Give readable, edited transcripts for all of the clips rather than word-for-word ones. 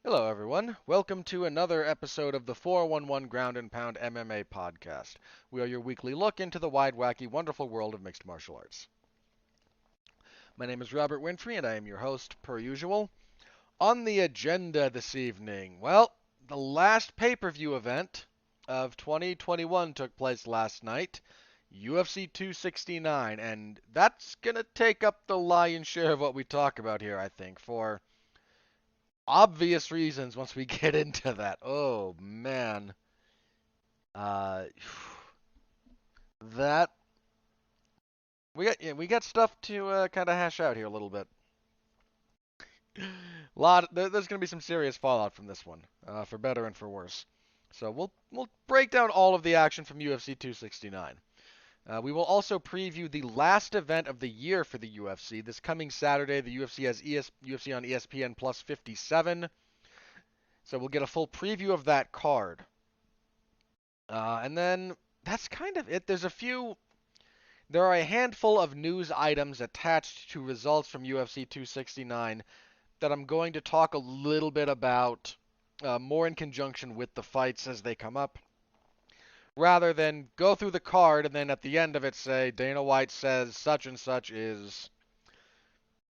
Hello, everyone. Welcome to another episode of the 411 Ground and Pound MMA podcast. We are your weekly look into the wide, wacky, wonderful world of mixed martial arts. My name is Robert Winfree, and I am your host, per usual. On the agenda this evening, well, the last pay-per-view event of 2021 took place last night, UFC 269, and that's gonna take up the lion's share of what we talk about here, I think, for obvious reasons once we get into that. Oh man. Uh that we got stuff to kind of hash out here a little bit. There's going to be some serious fallout from this one, for better and for worse. So we'll break down all of the action from UFC 269. We will also preview the last event of the year for the UFC. This coming Saturday, the UFC has UFC on ESPN plus 57. So we'll get a full preview of that card. And then that's kind of it. There are a handful of news items attached to results from UFC 269 that I'm going to talk a little bit about, more in conjunction with the fights as they come up, rather than go through the card and then at the end of it say Dana White says such and such is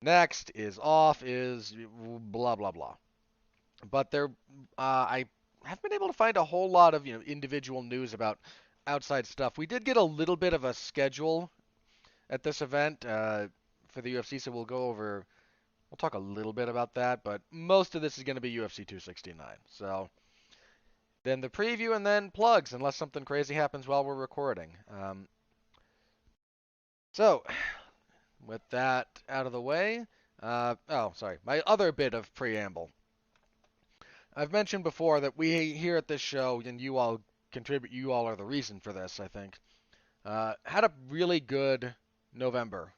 next, is off, is blah blah blah. But I have been able to find a whole lot of individual news about outside stuff. We did get a little bit of a schedule at this event for the UFC, so we'll talk a little bit about that, but most of this is going to be UFC 269. So then the preview and then plugs, unless something crazy happens while we're recording. So with that out of the way, my other bit of preamble. I've mentioned before that we here at this show, and you all contribute, you all are the reason for this, I think, had a really good November.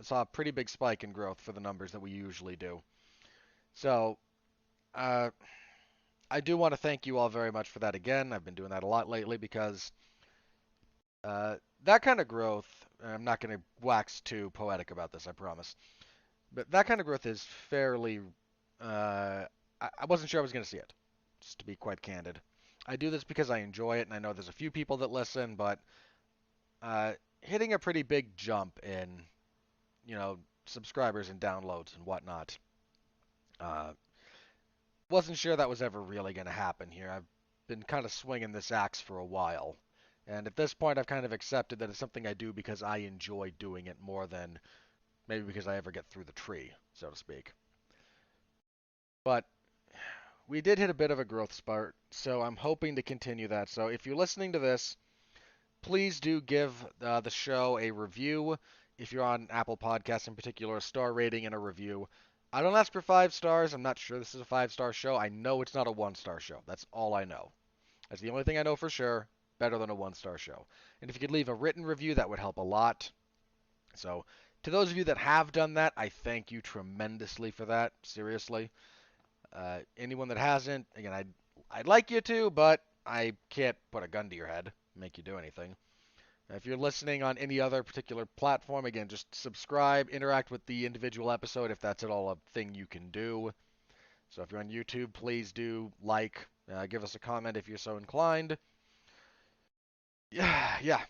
Saw a pretty big spike in growth for the numbers that we usually do. So, uh, I do want to thank you all very much for that again. I've been doing that a lot lately because uh, that kind of growth, I'm not going to wax too poetic about this, I promise, but that kind of growth is fairly, I wasn't sure I was going to see it, just to be quite candid. I do this because I enjoy it, and I know there's a few people that listen, but uh, hitting a pretty big jump in, subscribers and downloads and whatnot. Uh, wasn't sure that was ever really going to happen here. I've been kind of swinging this axe for a while. And at this point, I've kind of accepted that it's something I do because I enjoy doing it more than maybe because I ever get through the tree, so to speak. But we did hit a bit of a growth spurt, so I'm hoping to continue that. So if you're listening to this, please do give the show a review. If you're on Apple Podcasts in particular, a star rating and a review. I don't ask for 5 stars. I'm not sure this is a 5-star show. I know it's not a 1-star show. That's all I know. That's the only thing I know for sure. Better than a 1-star show. And if you could leave a written review, that would help a lot. So, to those of you that have done that, I thank you tremendously for that. Seriously. Anyone that hasn't, again, I'd like you to, but I can't put a gun to your head, make you do anything. If you're listening on any other particular platform, again, just subscribe, interact with the individual episode if that's at all a thing you can do. So if you're on YouTube, please do like, give us a comment if you're so inclined. Yeah.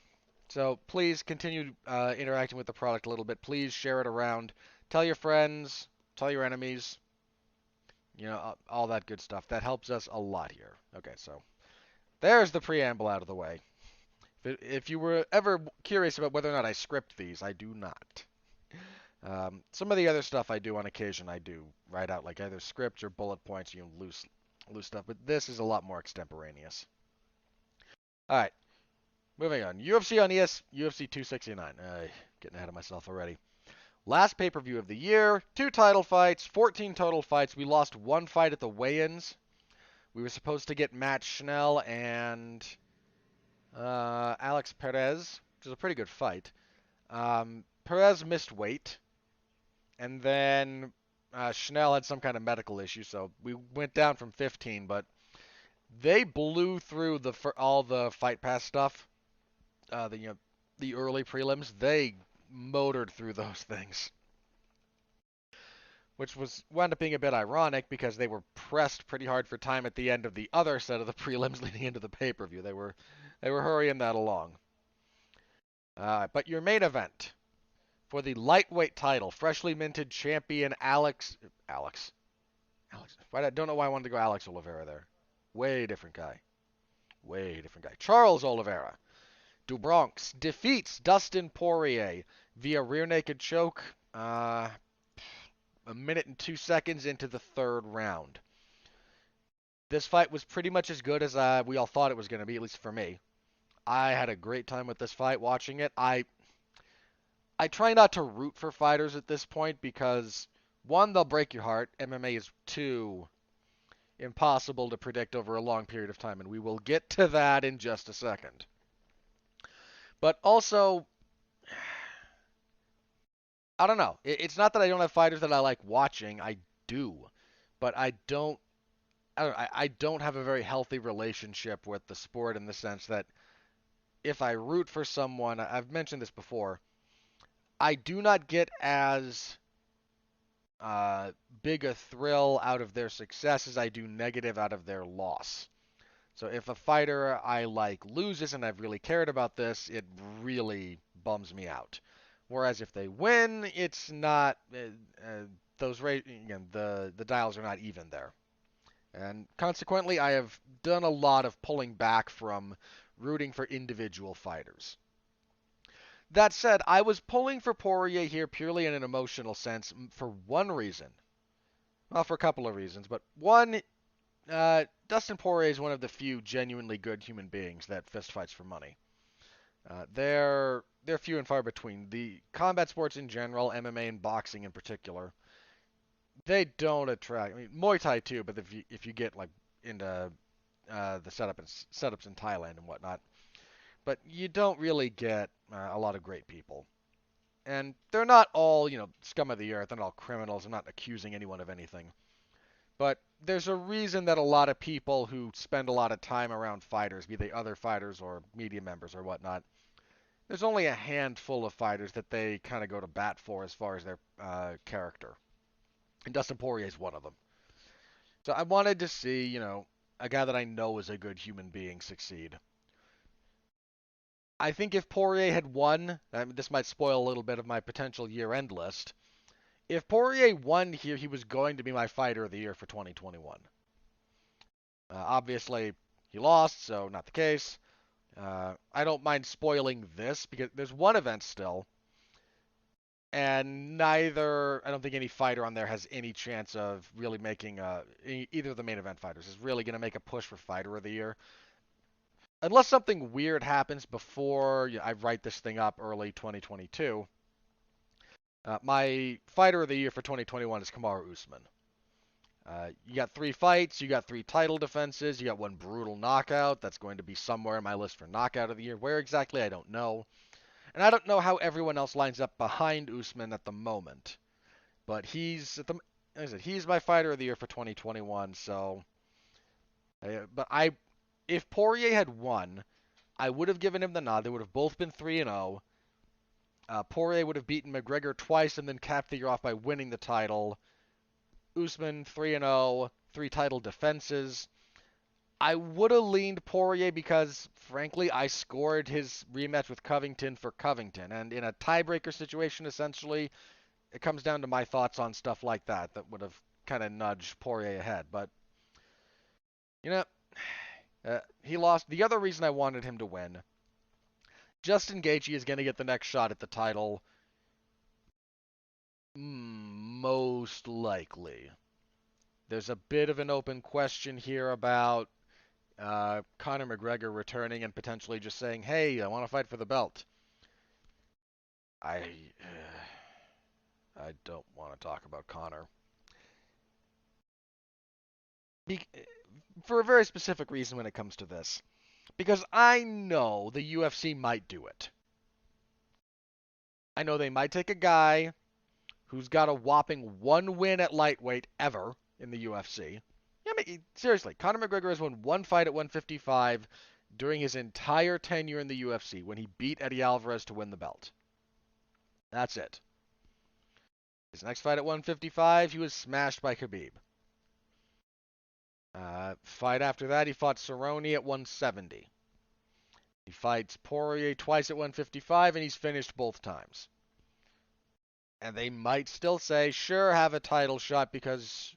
So please continue interacting with the product a little bit. Please share it around. Tell your friends, tell your enemies, all that good stuff. That helps us a lot here. Okay, so there's the preamble out of the way. If you were ever curious about whether or not I script these, I do not. Some of the other stuff I do on occasion, I do write out like either scripts or bullet points, loose stuff. But this is a lot more extemporaneous. All right, moving on. UFC on UFC 269. Getting ahead of myself already. Last pay-per-view of the year. 2 title fights, 14 total fights. We lost 1 fight at the weigh-ins. We were supposed to get Matt Schnell and Alex Perez, which was a pretty good fight. Perez missed weight, and then Schnell had some kind of medical issue, so we went down from 15. But they blew through all the Fight Pass stuff. The early prelims, they motored through those things. which wound up being a bit ironic because they were pressed pretty hard for time at the end of the other set of the prelims leading into the pay-per-view. They were hurrying that along. But your main event for the lightweight title, freshly minted champion Alex. I don't know why I wanted to go Alex Oliveira there. Way different guy. Charles Oliveira. Du Bronx defeats Dustin Poirier via rear naked choke. A minute and 2 seconds into the third round. This fight was pretty much as good as we all thought it was going to be, at least for me. I had a great time with this fight watching it. I try not to root for fighters at this point because, one, they'll break your heart. MMA is too impossible to predict over a long period of time, and we will get to that in just a second. But also, I don't know. It's not that I don't have fighters that I like watching. I do. But I don't have a very healthy relationship with the sport in the sense that if I root for someone, I've mentioned this before, I do not get as big a thrill out of their success as I do negative out of their loss. So if a fighter I like loses and I've really cared about this, it really bums me out. Whereas if they win, it's not again, the dials are not even there. And consequently, I have done a lot of pulling back from rooting for individual fighters. That said, I was pulling for Poirier here purely in an emotional sense for one reason. Well, for a couple of reasons, but one, Dustin Poirier is one of the few genuinely good human beings that fistfights for money. They're few and far between. The combat sports in general, MMA and boxing in particular, they don't attract. I mean, Muay Thai too, but if you get like into the setups in Thailand and whatnot, but you don't really get a lot of great people. And they're not all, scum of the earth. They're not all criminals. I'm not accusing anyone of anything. But there's a reason that a lot of people who spend a lot of time around fighters, be they other fighters or media members or whatnot, there's only a handful of fighters that they kind of go to bat for as far as their character. And Dustin Poirier is one of them. So I wanted to see, a guy that I know is a good human being succeed. I think if Poirier had won, this might spoil a little bit of my potential year-end list. If Poirier won here, he was going to be my fighter of the year for 2021. Obviously, he lost, so not the case. I don't mind spoiling this because there's one event still, and I don't think any fighter on there has any chance of really making either of the main event fighters is really going to make a push for fighter of the year. Unless something weird happens before I write this thing up early 2022, my fighter of the year for 2021 is Kamaru Usman. You got 3 fights, you got 3 title defenses, you got 1 brutal knockout. That's going to be somewhere in my list for knockout of the year. Where exactly, I don't know. And I don't know how everyone else lines up behind Usman at the moment. But he's my fighter of the year for 2021. So, if Poirier had won, I would have given him the nod. They would have both been 3-0. Poirier would have beaten McGregor twice and then capped the year off by winning the title. Usman 3-0, 3 title defenses. I would have leaned Poirier because, frankly, I scored his rematch with Covington for Covington. And in a tiebreaker situation, essentially, it comes down to my thoughts on stuff like that would have kind of nudged Poirier ahead. But, he lost. The other reason I wanted him to win, Justin Gaethje is going to get the next shot at the title. Most likely. There's a bit of an open question here about Conor McGregor returning and potentially just saying, hey, I want to fight for the belt. I don't want to talk about Conor. For a very specific reason when it comes to this. Because I know the UFC might do it. I know they might take a guy who's got a whopping 1 win at lightweight ever in the UFC. I mean, seriously, Conor McGregor has won 1 fight at 155 during his entire tenure in the UFC when he beat Eddie Alvarez to win the belt. That's it. His next fight at 155, he was smashed by Khabib. Fight after that, he fought Cerrone at 170. He fights Poirier twice at 155, and he's finished both times. And they might still say, sure, have a title shot because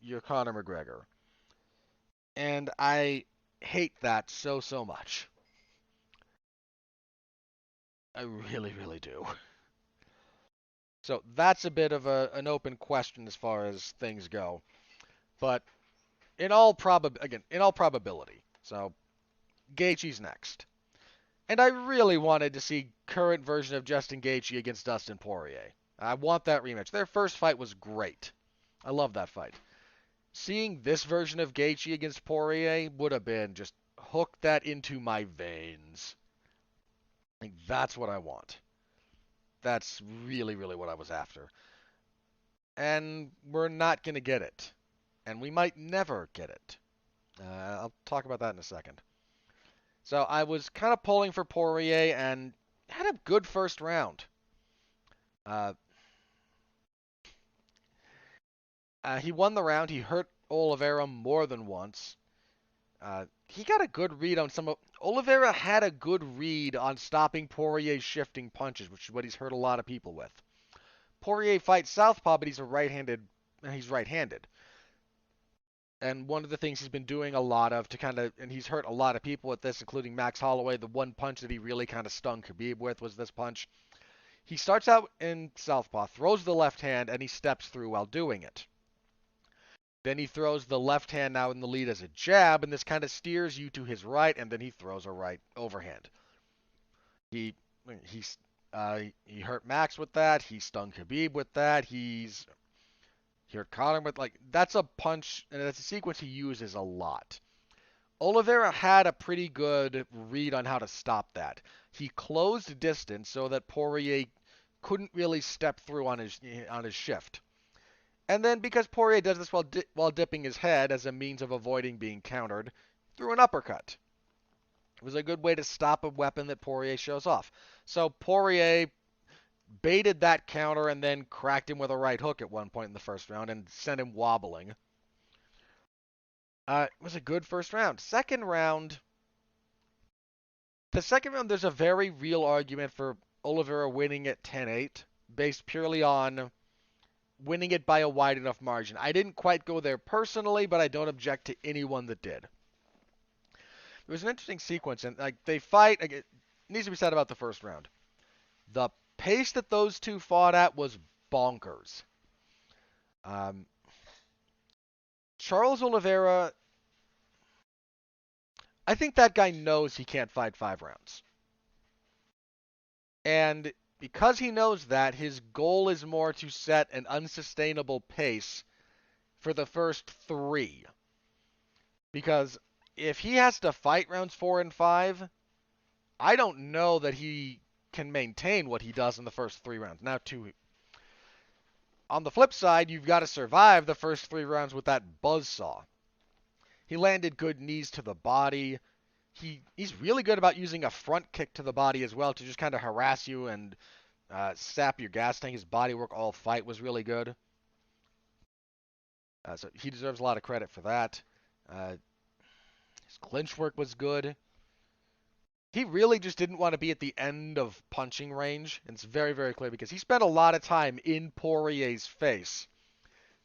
you're Conor McGregor. And I hate that so much. I really, really do. So that's a bit of an open question as far as things go. But in all probability. So Gaethje's next. And I really wanted to see current version of Justin Gaethje against Dustin Poirier. I want that rematch. Their first fight was great. I love that fight. Seeing this version of Gaethje against Poirier would have been just hook that into my veins. Like, that's what I want. That's really, really what I was after. And we're not going to get it. And we might never get it. I'll talk about that in a second. So I was kind of pulling for Poirier and had a good first round. He won the round. He hurt Oliveira more than once. He got a good read on some of... Oliveira had a good read on stopping Poirier's shifting punches, which is what he's hurt a lot of people with. Poirier fights southpaw, but he's right-handed. And one of the things he's been doing a lot of and he's hurt a lot of people with this, including Max Holloway. The one punch that he really kind of stung Khabib with was this punch. He starts out in southpaw, throws the left hand, and he steps through while doing it. Then he throws the left hand now in the lead as a jab, and this kind of steers you to his right, and then he throws a right overhand. He hurt Max with that. He stung Khabib with that. He hurt Conor with, that's a punch, and that's a sequence he uses a lot. Oliveira had a pretty good read on how to stop that. He closed distance so that Poirier couldn't really step through on his shift. And then, because Poirier does this while dipping his head as a means of avoiding being countered, threw an uppercut. It was a good way to stop a weapon that Poirier shows off. So Poirier baited that counter and then cracked him with a right hook at one point in the first round and sent him wobbling. It was a good first round. The second round, there's a very real argument for Oliveira winning at 10-8, based purely on winning it by a wide enough margin. I didn't quite go there personally, but I don't object to anyone that did. It was an interesting sequence, and they fight. It needs to be said about the first round. The pace that those two fought at was bonkers. Charles Oliveira, I think that guy knows he can't fight 5 rounds. And because he knows that, his goal is more to set an unsustainable pace for the first 3. Because if he has to fight rounds 4 and 5, I don't know that he can maintain what he does in the first 3 rounds. Now, on the flip side, you've got to survive the first 3 rounds with that buzzsaw. He landed good knees to the body. He's really good about using a front kick to the body as well to just kind of harass you and sap your gas tank. His body work all fight was really good. So he deserves a lot of credit for that. His clinch work was good. He really just didn't want to be at the end of punching range. And it's very, very clear because he spent a lot of time in Poirier's face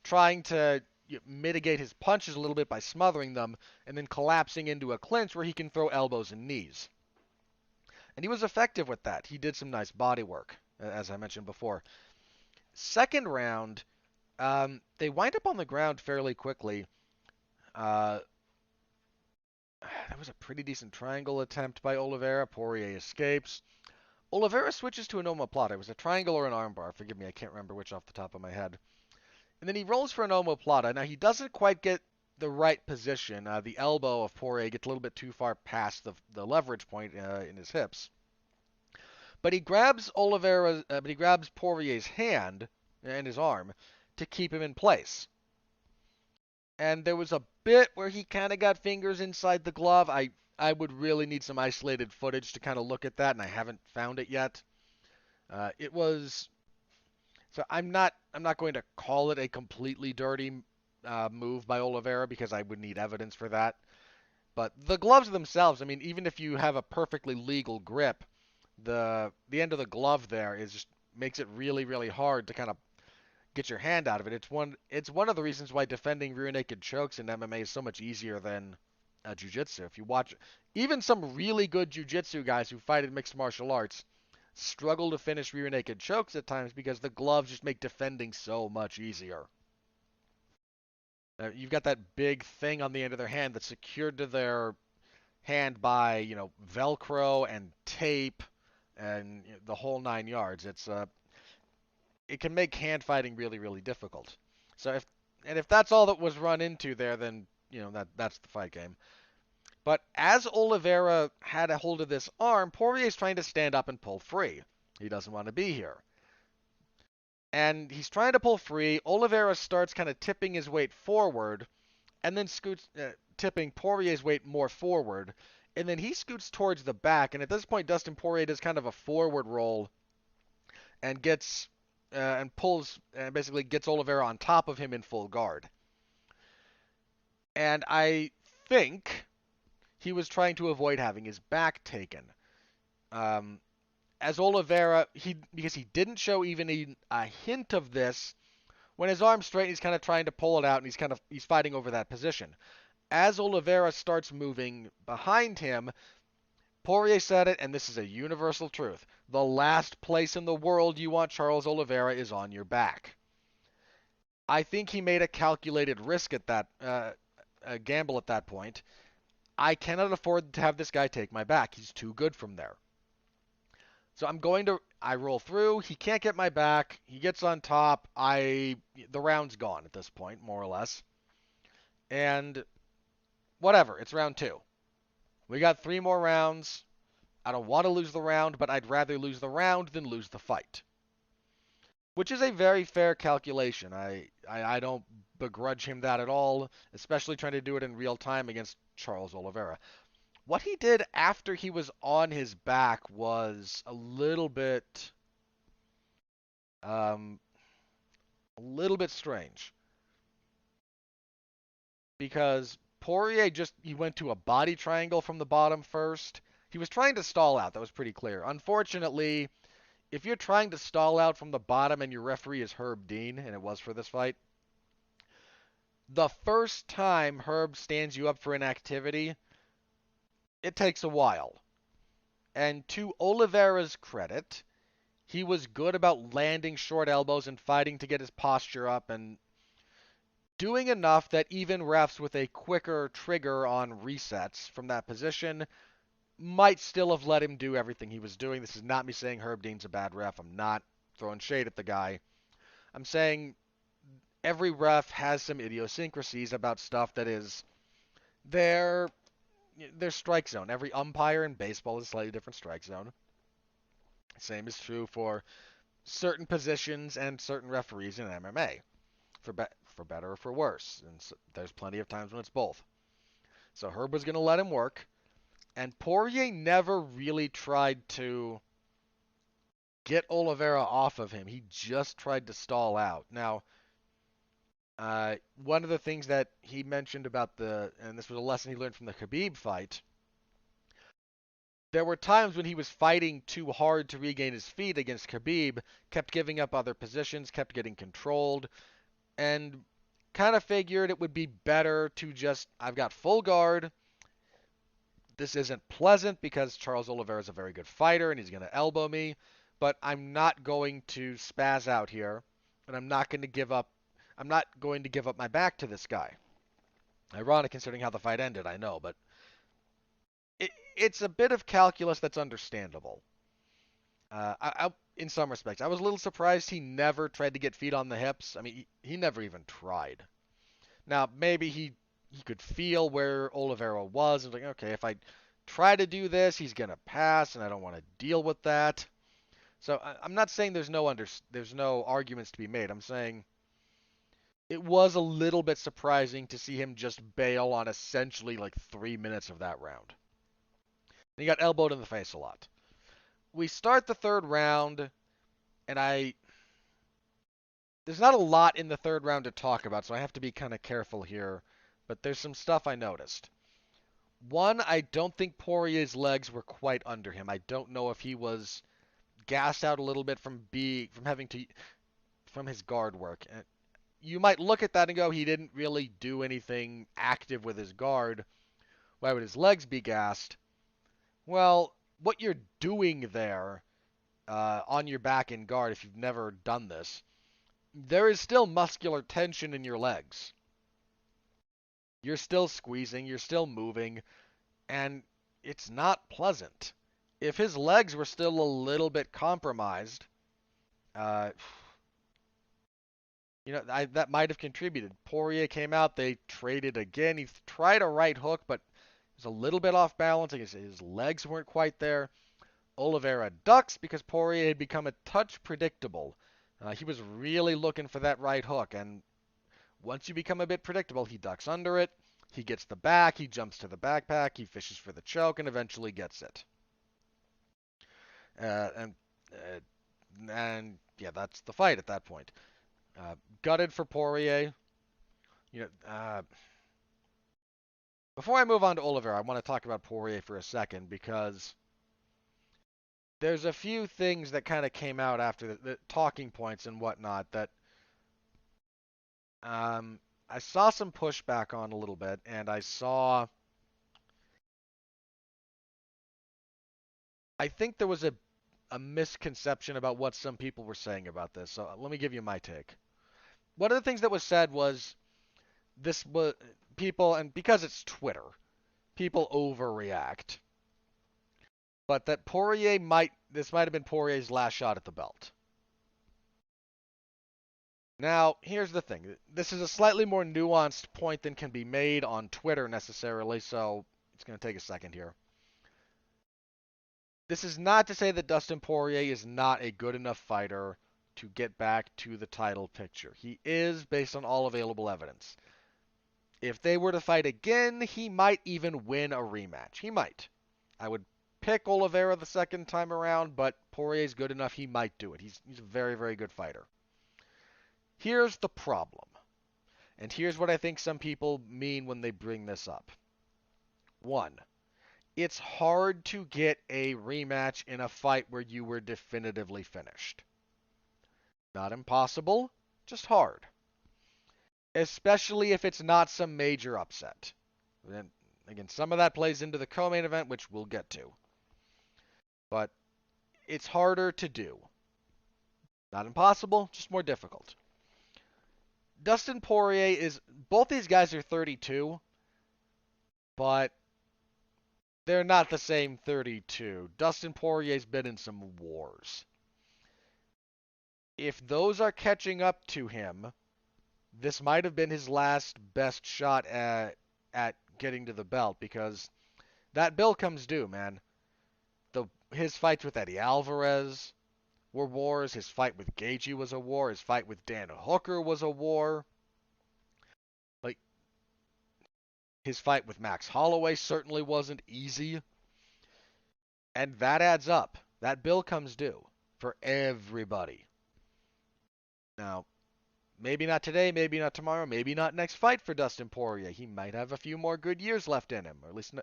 trying to mitigate his punches a little bit by smothering them and then collapsing into a clinch where he can throw elbows and knees. And he was effective with that. He did some nice body work, as I mentioned before. Second round, they wind up on the ground fairly quickly. There was a pretty decent triangle attempt by Oliveira. Poirier escapes. Oliveira switches to an omoplata. It was a triangle or an armbar. Forgive me, I can't remember which off the top of my head. And then he rolls for an omoplata. Now, he doesn't quite get the right position. The elbow of Poirier gets a little bit too far past the leverage point in his hips. But he grabs Poirier's hand and his arm to keep him in place. And there was a bit where he kind of got fingers inside the glove. I would really need some isolated footage to kind of look at that, and I haven't found it yet. It was So I'm not going to call it a completely dirty move by Oliveira because I would need evidence for that. But the gloves themselves, I mean, even if you have a perfectly legal grip, the end of the glove there is just makes it really really hard to kind of get your hand out of it. It's one of the reasons why defending rear naked chokes in MMA is so much easier than jiu-jitsu. If you watch even some really good jiu-jitsu guys who fight in mixed martial arts struggle to finish rear naked chokes at times because the gloves just make defending so much easier. You've got that big thing on the end of their hand that's secured to their hand by, Velcro and tape and the whole 9 yards. It can make hand fighting really, really difficult. So if that's all that was run into there, then that's the fight game. But as Oliveira had a hold of this arm, Poirier's trying to stand up and pull free. He doesn't want to be here. And he's trying to pull free. Oliveira starts kind of tipping his weight forward and then scoots, tipping Poirier's weight more forward. And then he scoots towards the back. And at this point, Dustin Poirier does kind of a forward roll and gets and pulls and basically gets Oliveira on top of him in full guard. And I think he was trying to avoid having his back taken. As Oliveira, because he didn't show even a hint of this when his arm's straight, he's kind of trying to pull it out, and he's fighting over that position. As Oliveira starts moving behind him, Poirier said it, and this is a universal truth. The last place in the world you want Charles Oliveira is on your back. I think he made a calculated risk at that, a gamble at that point. I cannot afford to have this guy take my back. He's too good from there. So I roll through. He can't get my back. He gets on top. The round's gone at this point, more or less. And whatever, it's round 2. We got 3 more rounds. I don't want to lose the round, but I'd rather lose the round than lose the fight. Which is a very fair calculation. I don't begrudge him that at all, especially trying to do it in real time against Charles Oliveira. What he did after he was on his back was a little bit strange. Because Poirier he went to a body triangle from the bottom first. He was trying to stall out. That was pretty clear. Unfortunately, if you're trying to stall out from the bottom and your referee is Herb Dean, and it was for this fight, the first time Herb stands you up for an activity, it takes a while. And to Oliveira's credit, he was good about landing short elbows and fighting to get his posture up and doing enough that even refs with a quicker trigger on resets from that position might still have let him do everything he was doing. This is not me saying Herb Dean's a bad ref. I'm not throwing shade at the guy. I'm saying every ref has some idiosyncrasies about stuff that is their strike zone. Every umpire in baseball is a slightly different strike zone. Same is true for certain positions and certain referees in MMA, for better or for worse. And so there's plenty of times when it's both. So Herb was going to let him work, and Poirier never really tried to get Oliveira off of him. He just tried to stall out. Now, one of the things that he mentioned about and this was a lesson he learned from the Khabib fight, there were times when he was fighting too hard to regain his feet against Khabib, kept giving up other positions, kept getting controlled, and kind of figured it would be better to I've got full guard. This isn't pleasant because Charles Oliveira is a very good fighter and he's going to elbow me, but I'm not going to spaz out here, and I'm not going to give up my back to this guy. Ironic considering how the fight ended, I know, but it's a bit of calculus that's understandable. In some respects, I was a little surprised he never tried to get feet on the hips. I mean, he never even tried. Now, maybe he could feel where Oliveira was and was like, okay, if I try to do this, he's going to pass, and I don't want to deal with that. So I'm not saying there's no arguments to be made. I'm saying it was a little bit surprising to see him just bail on essentially like 3 minutes of that round. And he got elbowed in the face a lot. We start the third round, and there's not a lot in the third round to talk about, so I have to be kind of careful here. But there's some stuff I noticed. One, I don't think Poirier's legs were quite under him. I don't know if he was gassed out a little bit from his guard work. And you might look at that and go, he didn't really do anything active with his guard. Why would his legs be gassed? Well, what you're doing there on your back in guard, if you've never done this, there is still muscular tension in your legs. You're still squeezing, you're still moving, and it's not pleasant. If his legs were still a little bit compromised, uh, that might have contributed. Poirier came out, they traded again. He tried a right hook, but he was a little bit off balance. His legs weren't quite there. Oliveira ducks because Poirier had become a touch predictable. He was really looking for that right hook, and once you become a bit predictable, he ducks under it, he gets the back, he jumps to the backpack, he fishes for the choke, and eventually gets it. And yeah, that's the fight at that point. Gutted for Poirier. Before I move on to Oliveira, I want to talk about Poirier for a second because there's a few things that kind of came out after the talking points and whatnot that I saw some pushback on a little bit, and I think there was a misconception about what some people were saying about this. So let me give you my take. One of the things that was said was this was people, and because it's Twitter, people overreact. But that this might have been Poirier's last shot at the belt. Now, here's the thing. This is a slightly more nuanced point than can be made on Twitter necessarily, so it's going to take a second here. This is not to say that Dustin Poirier is not a good enough fighter to get back to the title picture. He is, based on all available evidence. If they were to fight again, he might even win a rematch. He might. I would pick Oliveira the second time around, but Poirier's good enough, he might do it. He's a very, very good fighter. Here's the problem, and here's what I think some people mean when they bring this up. One, it's hard to get a rematch in a fight where you were definitively finished. Not impossible, just hard. Especially if it's not some major upset. And again, some of that plays into the co-main event, which we'll get to. But it's harder to do. Not impossible, just more difficult. Dustin Poirier both these guys are 32, but they're not the same 32. Dustin Poirier's been in some wars. If those are catching up to him, this might have been his last best shot at getting to the belt, because that bill comes due, man. His fights with Eddie Alvarez were wars. His fight with Gaethje was a war. His fight with Dan Hooker was a war. Like, his fight with Max Holloway certainly wasn't easy. And that adds up. That bill comes due for everybody. Now, maybe not today, maybe not tomorrow, maybe not next fight for Dustin Poirier. He might have a few more good years left in him, or at least,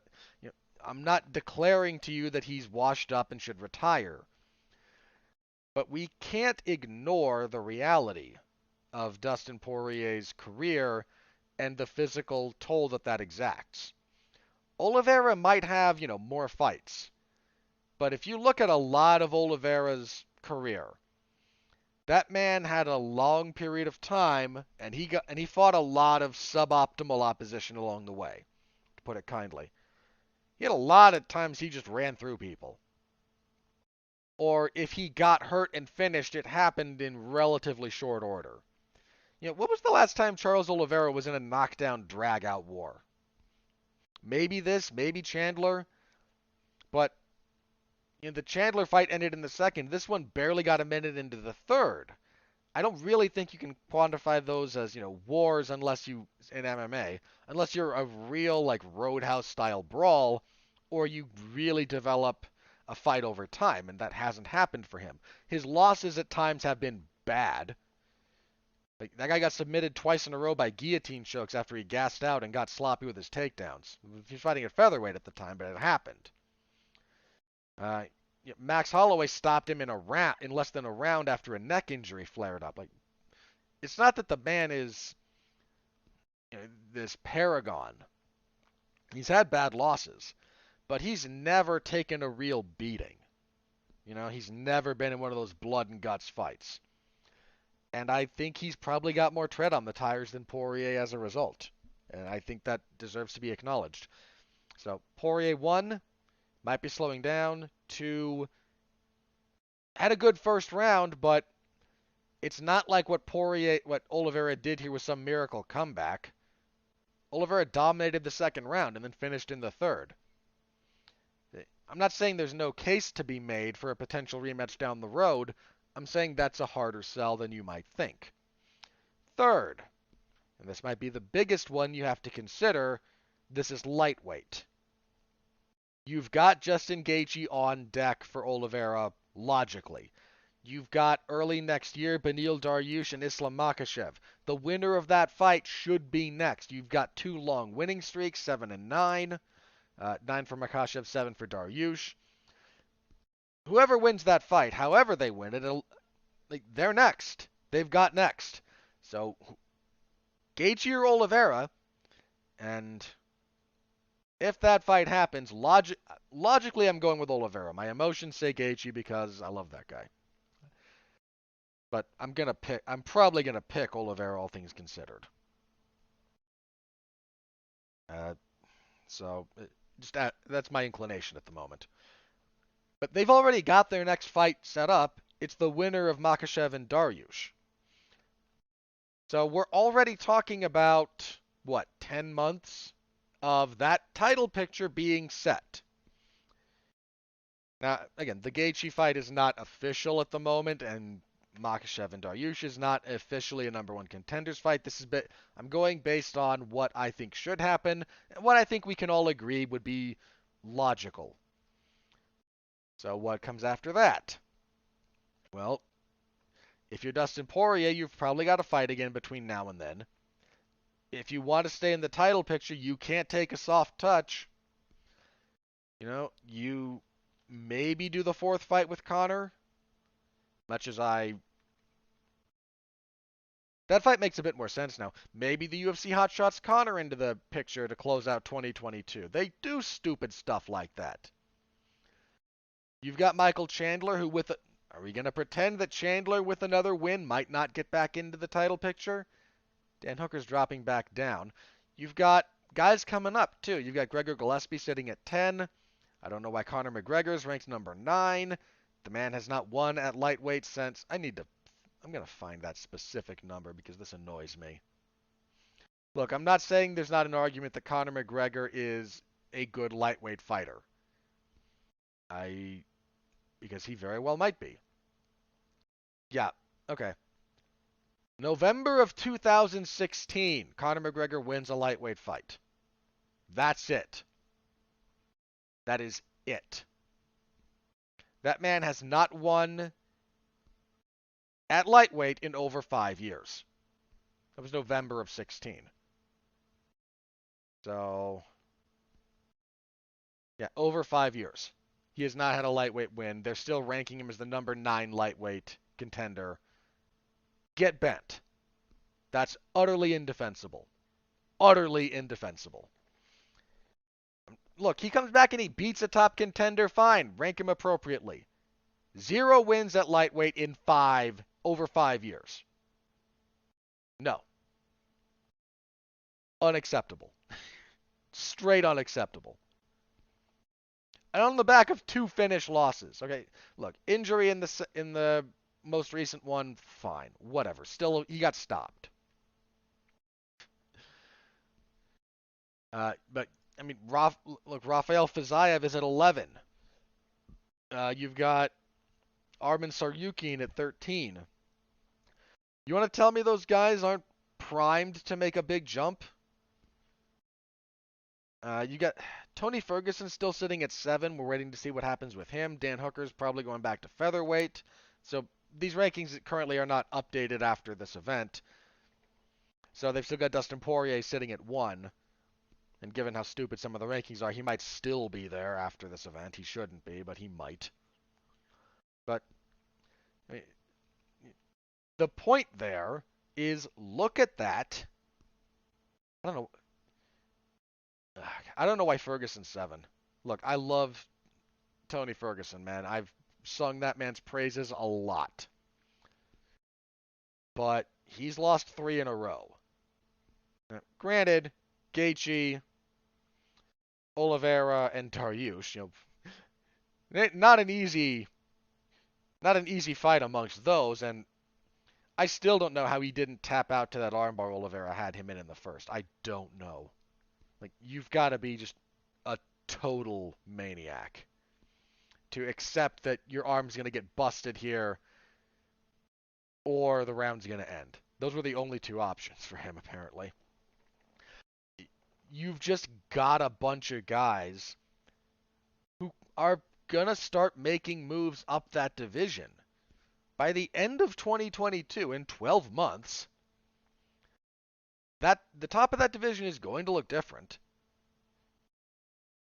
I'm not declaring to you that he's washed up and should retire. But we can't ignore the reality of Dustin Poirier's career and the physical toll that exacts. Oliveira might have, more fights. But if you look at a lot of Oliveira's career, that man had a long period of time, and he fought a lot of suboptimal opposition along the way, to put it kindly. He had a lot of times he just ran through people. Or if he got hurt and finished, it happened in relatively short order. What was the last time Charles Oliveira was in a knockdown drag-out war? Maybe this, maybe Chandler. But the Chandler fight ended in the second. This one barely got a minute into the third. I don't really think you can quantify those as, wars in MMA, unless you're a real, Roadhouse-style brawl, or you really develop a fight over time, and that hasn't happened for him. His losses at times have been bad, Like, that guy got submitted twice in a row by guillotine chokes after he gassed out and got sloppy with his takedowns. He was fighting at featherweight at the time, but it happened. Max Holloway stopped him in less than a round after a neck injury flared up. Like, it's not that the man is this paragon. He's had bad losses, but he's never taken a real beating. He's never been in one of those blood and guts fights. And I think he's probably got more tread on the tires than Poirier as a result. And I think that deserves to be acknowledged. So Poirier, 1, might be slowing down. 2, had a good first round, but it's not like what Oliveira did here was some miracle comeback. Oliveira dominated the second round and then finished in the third. I'm not saying there's no case to be made for a potential rematch down the road. I'm saying that's a harder sell than you might think. Third, and this might be the biggest one you have to consider, this is lightweight. You've got Justin Gaethje on deck for Oliveira, logically. You've got early next year Beneil Dariush and Islam Makhachev. The winner of that fight should be next. You've got 2 long winning streaks, 7 and 9. 9 for Makhachev, 7 for Dariush. Whoever wins that fight, however they win it, they're next. They've got next. So, Gaethje or Oliveira, and if that fight happens, logically I'm going with Oliveira. My emotions say Gaethje because I love that guy. But I'm probably gonna pick Oliveira, all things considered. That's my inclination at the moment. But they've already got their next fight set up. It's the winner of Makhachev and Dariush. So we're already talking about, 10 months of that title picture being set. Now, again, the Gaethje fight is not official at the moment, and Makhachev and Dariush is not officially a number 1 contenders fight. I'm going based on what I think should happen, and what I think we can all agree would be logical. So what comes after that? Well, if you're Dustin Poirier, you've probably got a fight again between now and then. If you want to stay in the title picture, you can't take a soft touch. You maybe do the 4th fight with Conor. That fight makes a bit more sense now. Maybe the UFC hotshots Conor into the picture to close out 2022. They do stupid stuff like that. You've got Michael Chandler, are we going to pretend that Chandler with another win might not get back into the title picture? Dan Hooker's dropping back down. You've got guys coming up, too. You've got Gregor Gillespie sitting at 10. I don't know why Conor McGregor's ranked number 9. The man has not won at lightweight since... I'm going to find that specific number because this annoys me. Look, I'm not saying there's not an argument that Conor McGregor is a good lightweight fighter. Because he very well might be. Yeah, okay. November of 2016, Conor McGregor wins a lightweight fight. That's it. That is it. That man has not won at lightweight in over 5 years. That was November of 16. So, yeah, over 5 years. He has not had a lightweight win. They're still ranking him as the number 9 lightweight contender. Get bent. That's utterly indefensible. Utterly indefensible. Look, he comes back and he beats a top contender, fine. Rank him appropriately. 0 wins at lightweight in over 5 years. No. Unacceptable. Straight unacceptable. And on the back of 2 finish losses. Okay, look, injury in the most recent one, fine, whatever. Still, he got stopped. But I mean, Rafael Fiziev is at 11. You've got Arman Tsarukyan at 13. You want to tell me those guys aren't primed to make a big jump? You got Tony Ferguson still sitting at 7. We're waiting to see what happens with him. Dan Hooker's probably going back to featherweight. So these rankings currently are not updated after this event. So they've still got Dustin Poirier sitting at 1. And given how stupid some of the rankings are, he might still be there after this event. He shouldn't be, but he might. But I mean, the point there is look at that. I don't know. I don't know why Ferguson's 7. Look, I love Tony Ferguson, man. I've sung that man's praises a lot. But he's lost 3 in a row. Now, granted, Gaethje, Oliveira, and Dariush, not an easy fight amongst those, and I still don't know how he didn't tap out to that armbar Oliveira had him in the first. I don't know. Like, you've got to be just a total maniac to accept that your arm's going to get busted here or the round's going to end. Those were the only 2 options for him, apparently. You've just got a bunch of guys who are going to start making moves up that division. By the end of 2022, in 12 months, the top of that division is going to look different.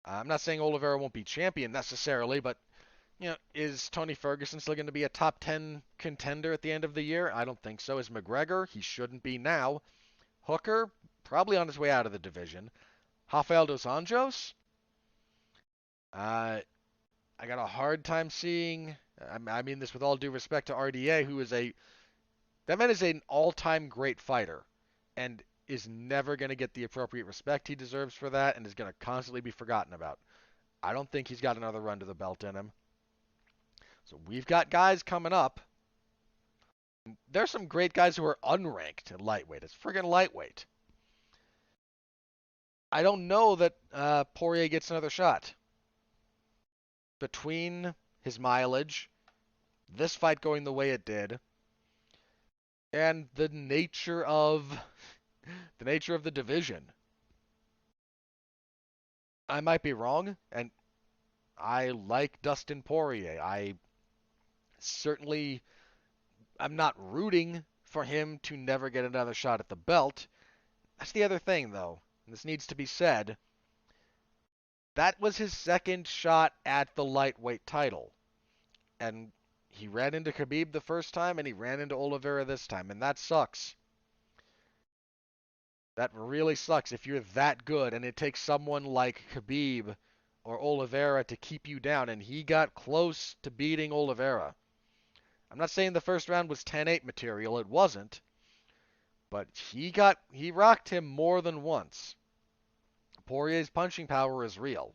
I'm not saying Oliveira won't be champion necessarily, but is Tony Ferguson still going to be a top 10 contender at the end of the year? I don't think so. Is McGregor? He shouldn't be now. Hooker? Probably on his way out of the division. Rafael dos Anjos? I got a hard time seeing. I mean this with all due respect to RDA, that man is an all-time great fighter, and is never going to get the appropriate respect he deserves for that, and is going to constantly be forgotten about. I don't think he's got another run to the belt in him. So we've got guys coming up. There's some great guys who are unranked at lightweight. It's friggin' lightweight. I don't know that Poirier gets another shot. Between his mileage, this fight going the way it did, and the nature of the division. I might be wrong, and I like Dustin Poirier. I'm not rooting for him to never get another shot at the belt. That's the other thing, though. And this needs to be said. That was his second shot at the lightweight title. And he ran into Khabib the first time, and he ran into Oliveira this time, and that sucks. That really sucks if you're that good, and it takes someone like Khabib or Oliveira to keep you down, and he got close to beating Oliveira. I'm not saying the first round was 10-8 material, it wasn't, but he rocked him more than once. Poirier's punching power is real.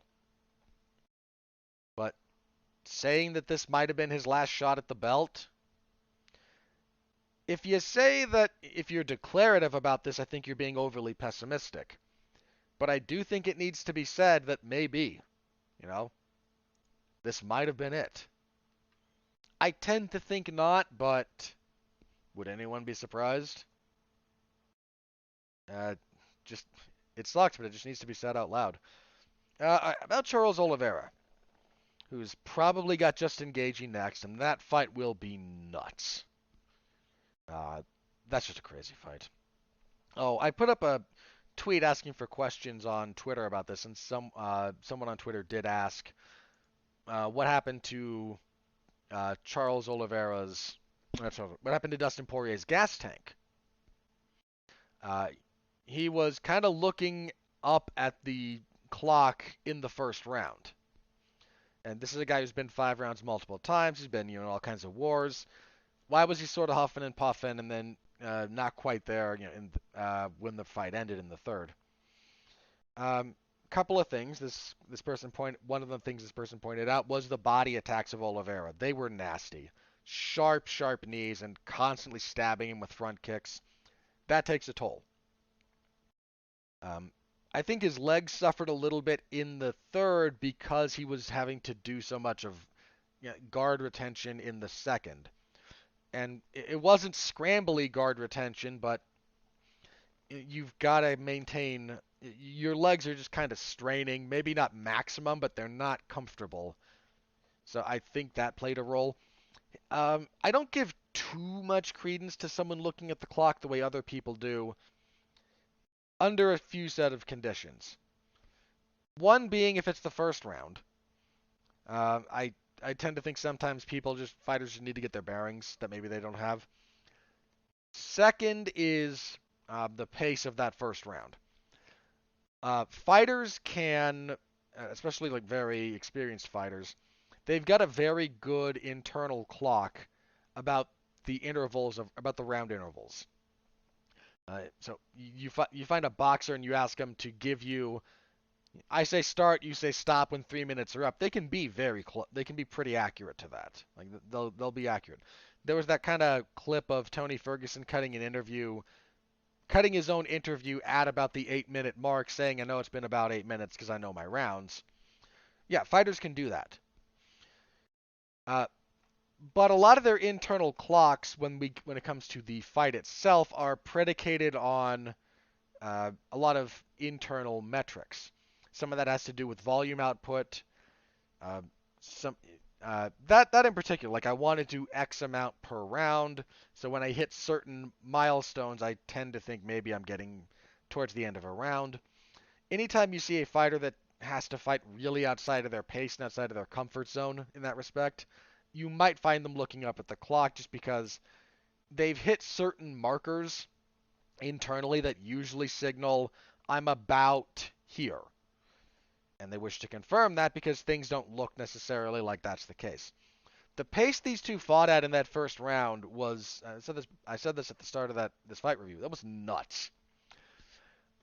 But saying that this might have been his last shot at the belt, if you're declarative about this, I think you're being overly pessimistic. But I do think it needs to be said that maybe, this might have been it. I tend to think not, but would anyone be surprised? It sucks, but it just needs to be said out loud. About Charles Oliveira, who's probably got Justin Gaethje next, and that fight will be nuts. That's just a crazy fight. Oh, I put up a tweet asking for questions on Twitter about this, and someone on Twitter did ask what happened to Charles Oliveira's. What happened to Dustin Poirier's gas tank? He was kind of looking up at the clock in the first round. And this is a guy who's been 5 rounds multiple times. He's been, in all kinds of wars. Why was he sort of huffing and puffing and then not quite there, when the fight ended in the third? Couple of things. One of the things this person pointed out was the body attacks of Oliveira. They were nasty. Sharp, sharp knees and constantly stabbing him with front kicks. That takes a toll. I think his legs suffered a little bit in the third because he was having to do so much of guard retention in the second. And it wasn't scrambly guard retention, but you've got to maintain. Your legs are just kind of straining. Maybe not maximum, but they're not comfortable. So I think that played a role. I don't give too much credence to someone looking at the clock the way other people do. under a few set of conditions. One being if it's the first round. I tend to think sometimes fighters just need to get their bearings that maybe they don't have. Second is the pace of that first round. Fighters can, especially like very experienced fighters, they've got a very good internal clock about about the round intervals. So you find a boxer and you ask him to give you, I say start, you say stop when 3 minutes are up. They can be they can be pretty accurate to that. Like they'll be accurate. There was that kind of clip of Tony Ferguson cutting his own interview at about the 8 minute mark, saying, I know it's been about 8 minutes because I know my rounds. Yeah, fighters can do that. Uh, but a lot of their internal clocks, when it comes to the fight itself, are predicated on a lot of internal metrics. Some of that has to do with volume output. Uh, some that in particular, like I want to do X amount per round. So when I hit certain milestones, I tend to think maybe I'm getting towards the end of a round. Anytime you see a fighter that has to fight really outside of their pace and outside of their comfort zone in that respect, you might find them looking up at the clock just because they've hit certain markers internally that usually signal I'm about here. And they wish to confirm that because things don't look necessarily like that's the case. The pace these two fought at in that first round was I said this at the start of this fight review. That was nuts.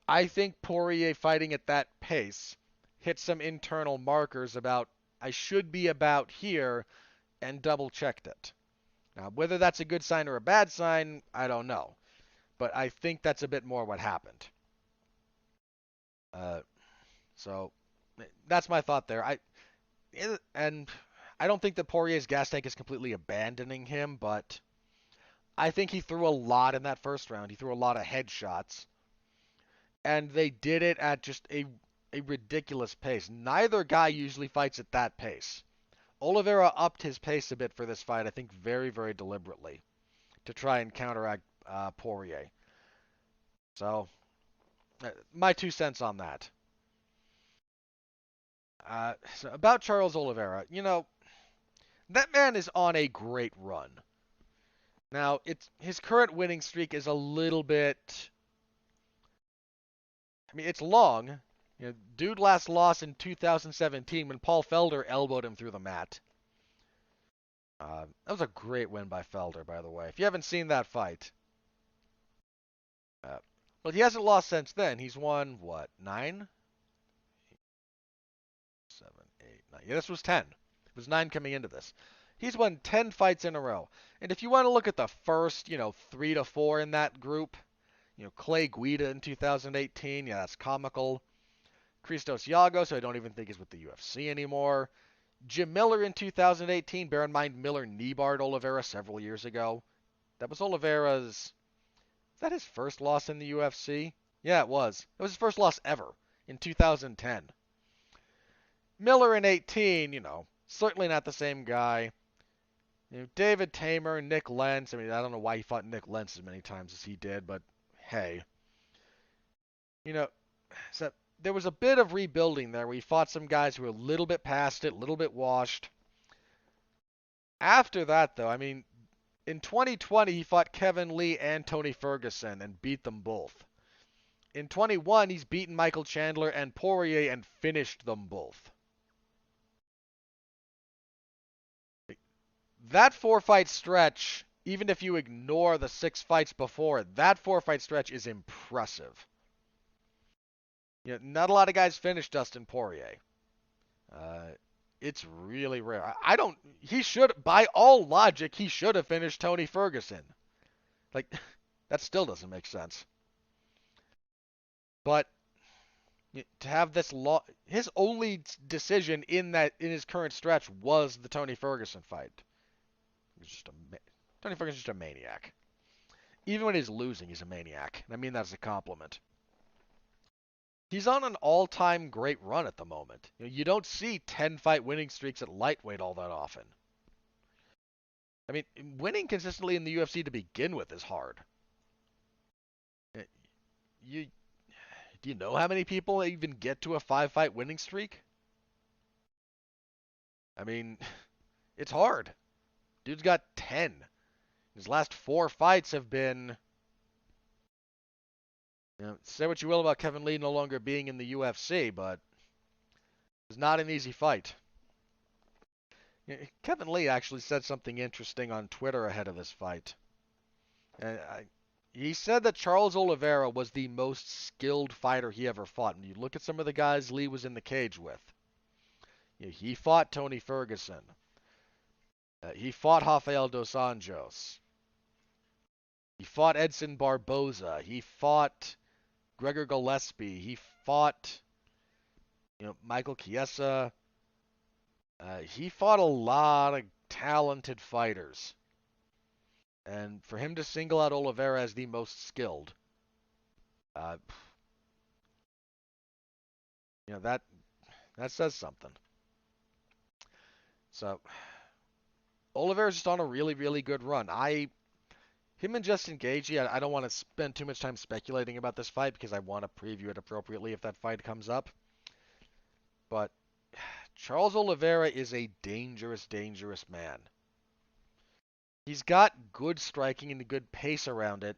I think Poirier fighting at that pace hit some internal markers about I should be about here and double checked it. Now, whether that's a good sign or a bad sign, I don't know. But I think that's a bit more what happened. So that's my thought there. And I don't think that Poirier's gas tank is completely abandoning him, but I think he threw a lot in that first round. He threw a lot of headshots, and they did it at just a ridiculous pace. Neither guy usually fights at that pace. Oliveira upped his pace a bit for this fight, I think very, very deliberately, to try and counteract Poirier. So, my 2 cents on that. So about Charles Oliveira, that man is on a great run. Now, his current winning streak is a little bit. I mean, it's long. Dude last lost in 2017 when Paul Felder elbowed him through the mat. That was a great win by Felder, by the way. If you haven't seen that fight, well, he hasn't lost since then. He's won what, 9, 7, 8, 9. Yeah, this was 10. It was 9 coming into this. He's won 10 fights in a row. And if you want to look at the first, 3 to 4 in that group, Clay Guida in 2018, yeah, that's comical. Christos Yagos, who I don't even think is with the UFC anymore. Jim Miller in 2018. Bear in mind, Miller kneebarred Oliveira several years ago. That was Oliveira's. Is that his first loss in the UFC? Yeah, it was. It was his first loss ever in 2010. Miller in 18, certainly not the same guy. David Tamer, Nick Lentz. I mean, I don't know why he fought Nick Lentz as many times as he did, but hey. So there was a bit of rebuilding there where he fought some guys who were a little bit past it, a little bit washed. After that, though, I mean, in 2020, he fought Kevin Lee and Tony Ferguson and beat them both. In 21, he's beaten Michael Chandler and Poirier and finished them both. That 4-fight stretch, even if you ignore the 6 fights before, that 4-fight stretch is impressive. Not a lot of guys finish Dustin Poirier. It's really rare. He should, by all logic, he should have finished Tony Ferguson. Like, that still doesn't make sense. But to have this his only decision in his current stretch was the Tony Ferguson fight. Tony Ferguson's just a maniac. Even when he's losing, he's a maniac. And I mean that as a compliment. He's on an all-time great run at the moment. You don't see 10-fight winning streaks at lightweight all that often. I mean, winning consistently in the UFC to begin with is hard. Do you know how many people even get to a 5-fight winning streak? I mean, it's hard. Dude's got 10. His last 4 fights have been, say what you will about Kevin Lee no longer being in the UFC, but it's not an easy fight. Kevin Lee actually said something interesting on Twitter ahead of this fight. He said that Charles Oliveira was the most skilled fighter he ever fought. And you look at some of the guys Lee was in the cage with. He fought Tony Ferguson. He fought Rafael dos Anjos. He fought Edson Barboza. He fought Gregor Gillespie. He fought, Michael Chiesa. He fought a lot of talented fighters. And for him to single out Oliveira as the most skilled, that says something. So Oliveira's just on a really, really good run. Him and Justin Gaethje, I don't want to spend too much time speculating about this fight because I want to preview it appropriately if that fight comes up. But Charles Oliveira is a dangerous, dangerous man. He's got good striking and a good pace around it.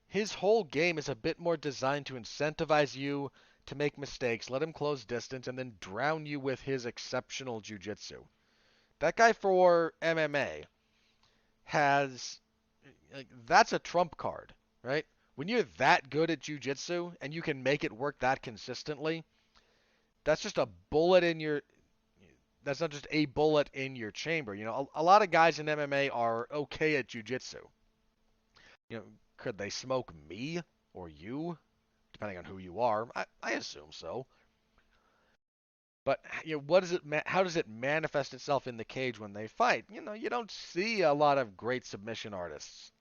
His whole game is a bit more designed to incentivize you to make mistakes, let him close distance, and then drown you with his exceptional jiu-jitsu. That guy for MMA that's a trump card, right? When you're that good at jiu-jitsu and you can make it work that consistently, that's just a bullet in your... That's not just a bullet in your chamber. A lot of guys in MMA are okay at jiu-jitsu. Could they smoke me or you? Depending on who you are. I assume so. But how does it manifest itself in the cage when they fight? You don't see a lot of great submission artists.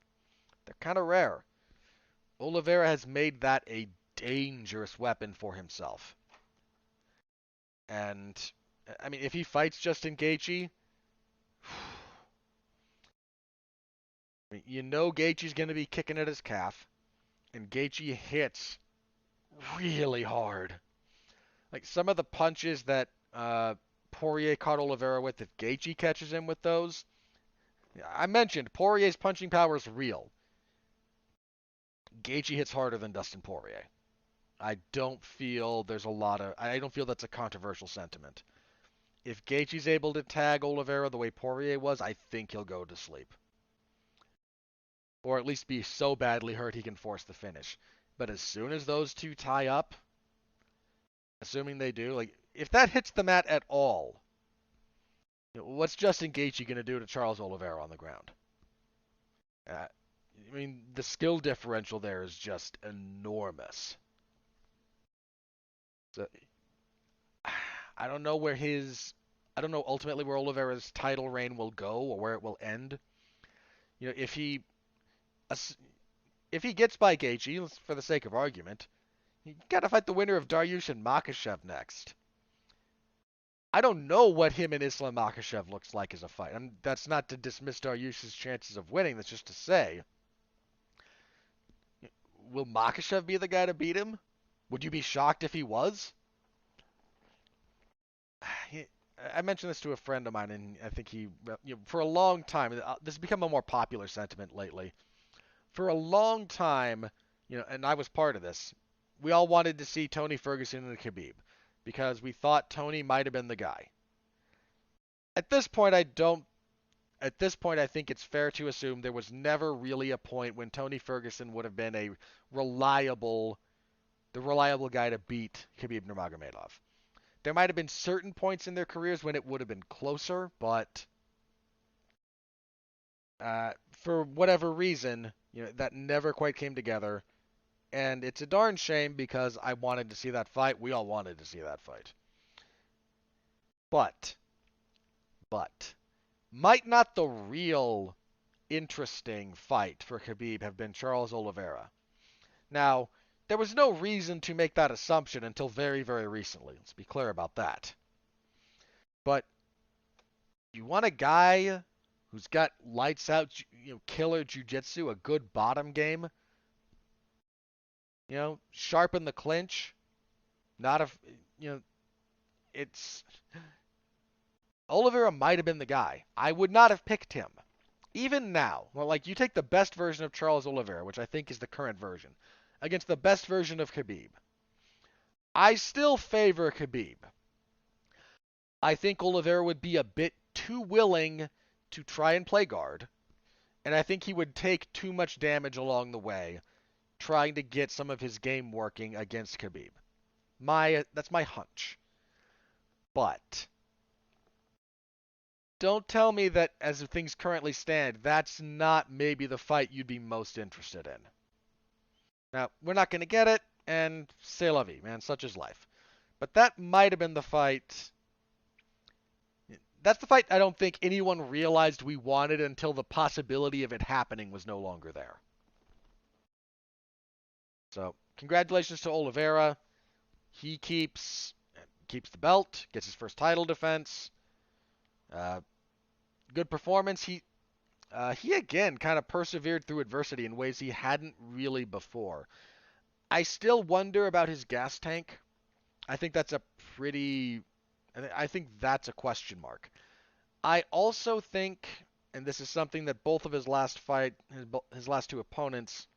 They're kind of rare. Oliveira has made that a dangerous weapon for himself. And I mean, if he fights Justin Gaethje, Gaethje's going to be kicking at his calf, and Gaethje hits really hard. Like some of the punches that Poirier caught Oliveira with, if Gaethje catches him with those, I mentioned Poirier's punching power is real. Gaethje hits harder than Dustin Poirier. I don't feel that's a controversial sentiment. If Gaethje's able to tag Oliveira the way Poirier was, I think he'll go to sleep. Or at least be so badly hurt he can force the finish. But as soon as those two tie up, assuming they do, if that hits the mat at all, what's Justin Gaethje going to do to Charles Oliveira on the ground? The skill differential there is just enormous. So, I don't know ultimately where Oliveira's title reign will go or where it will end. If he gets by Gaethje, for the sake of argument, you got to fight the winner of Dariush and Makhachev next. I don't know what him and Islam Makhachev looks like as a fight. That's not to dismiss Dariush's chances of winning. That's just to say, will Makhachev be the guy to beat him? Would you be shocked if he was? I mentioned this to a friend of mine, and I think for a long time, this has become a more popular sentiment lately. For a long time, and I was part of this, we all wanted to see Tony Ferguson and Khabib because we thought Tony might have been the guy. At this point, I think it's fair to assume there was never really a point when Tony Ferguson would have been the reliable guy to beat Khabib Nurmagomedov. There might have been certain points in their careers when it would have been closer, but for whatever reason, that never quite came together. And it's a darn shame because I wanted to see that fight. We all wanted to see that fight. But, might not the real interesting fight for Khabib have been Charles Oliveira? Now, there was no reason to make that assumption until very, very recently. Let's be clear about that. But you want a guy who's got lights out, killer jiu-jitsu, a good bottom game. Sharpen the clinch. Not a, you know, it's Oliveira might have been the guy. I would not have picked him. Even now, well, like you take the best version of Charles Oliveira, which I think is the current version, against the best version of Khabib. I still favor Khabib. I think Oliveira would be a bit too willing to try and play guard, and I think he would take too much damage along the way trying to get some of his game working against Khabib. That's my hunch. But don't tell me that as things currently stand, that's not maybe the fight you'd be most interested in. Now, we're not going to get it, and c'est la vie, man, such is life. But that might have been the fight. That's the fight I don't think anyone realized we wanted until the possibility of it happening was no longer there. So, congratulations to Oliveira. He keeps the belt, gets his first title defense. Good performance. He again kind of persevered through adversity in ways he hadn't really before. I still wonder about his gas tank. I think that's a question mark. I also think, and this is something that both of his last two opponents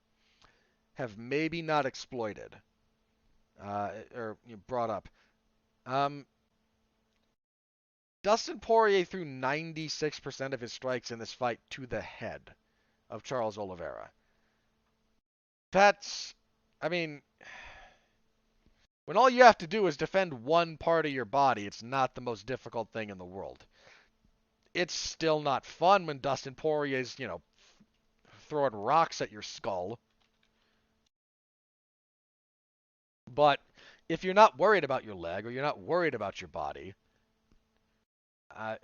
have maybe not exploited or brought up. Dustin Poirier threw 96% of his strikes in this fight to the head of Charles Oliveira. When all you have to do is defend one part of your body, it's not the most difficult thing in the world. It's still not fun when Dustin Poirier's, throwing rocks at your skull. But if you're not worried about your leg or you're not worried about your body, that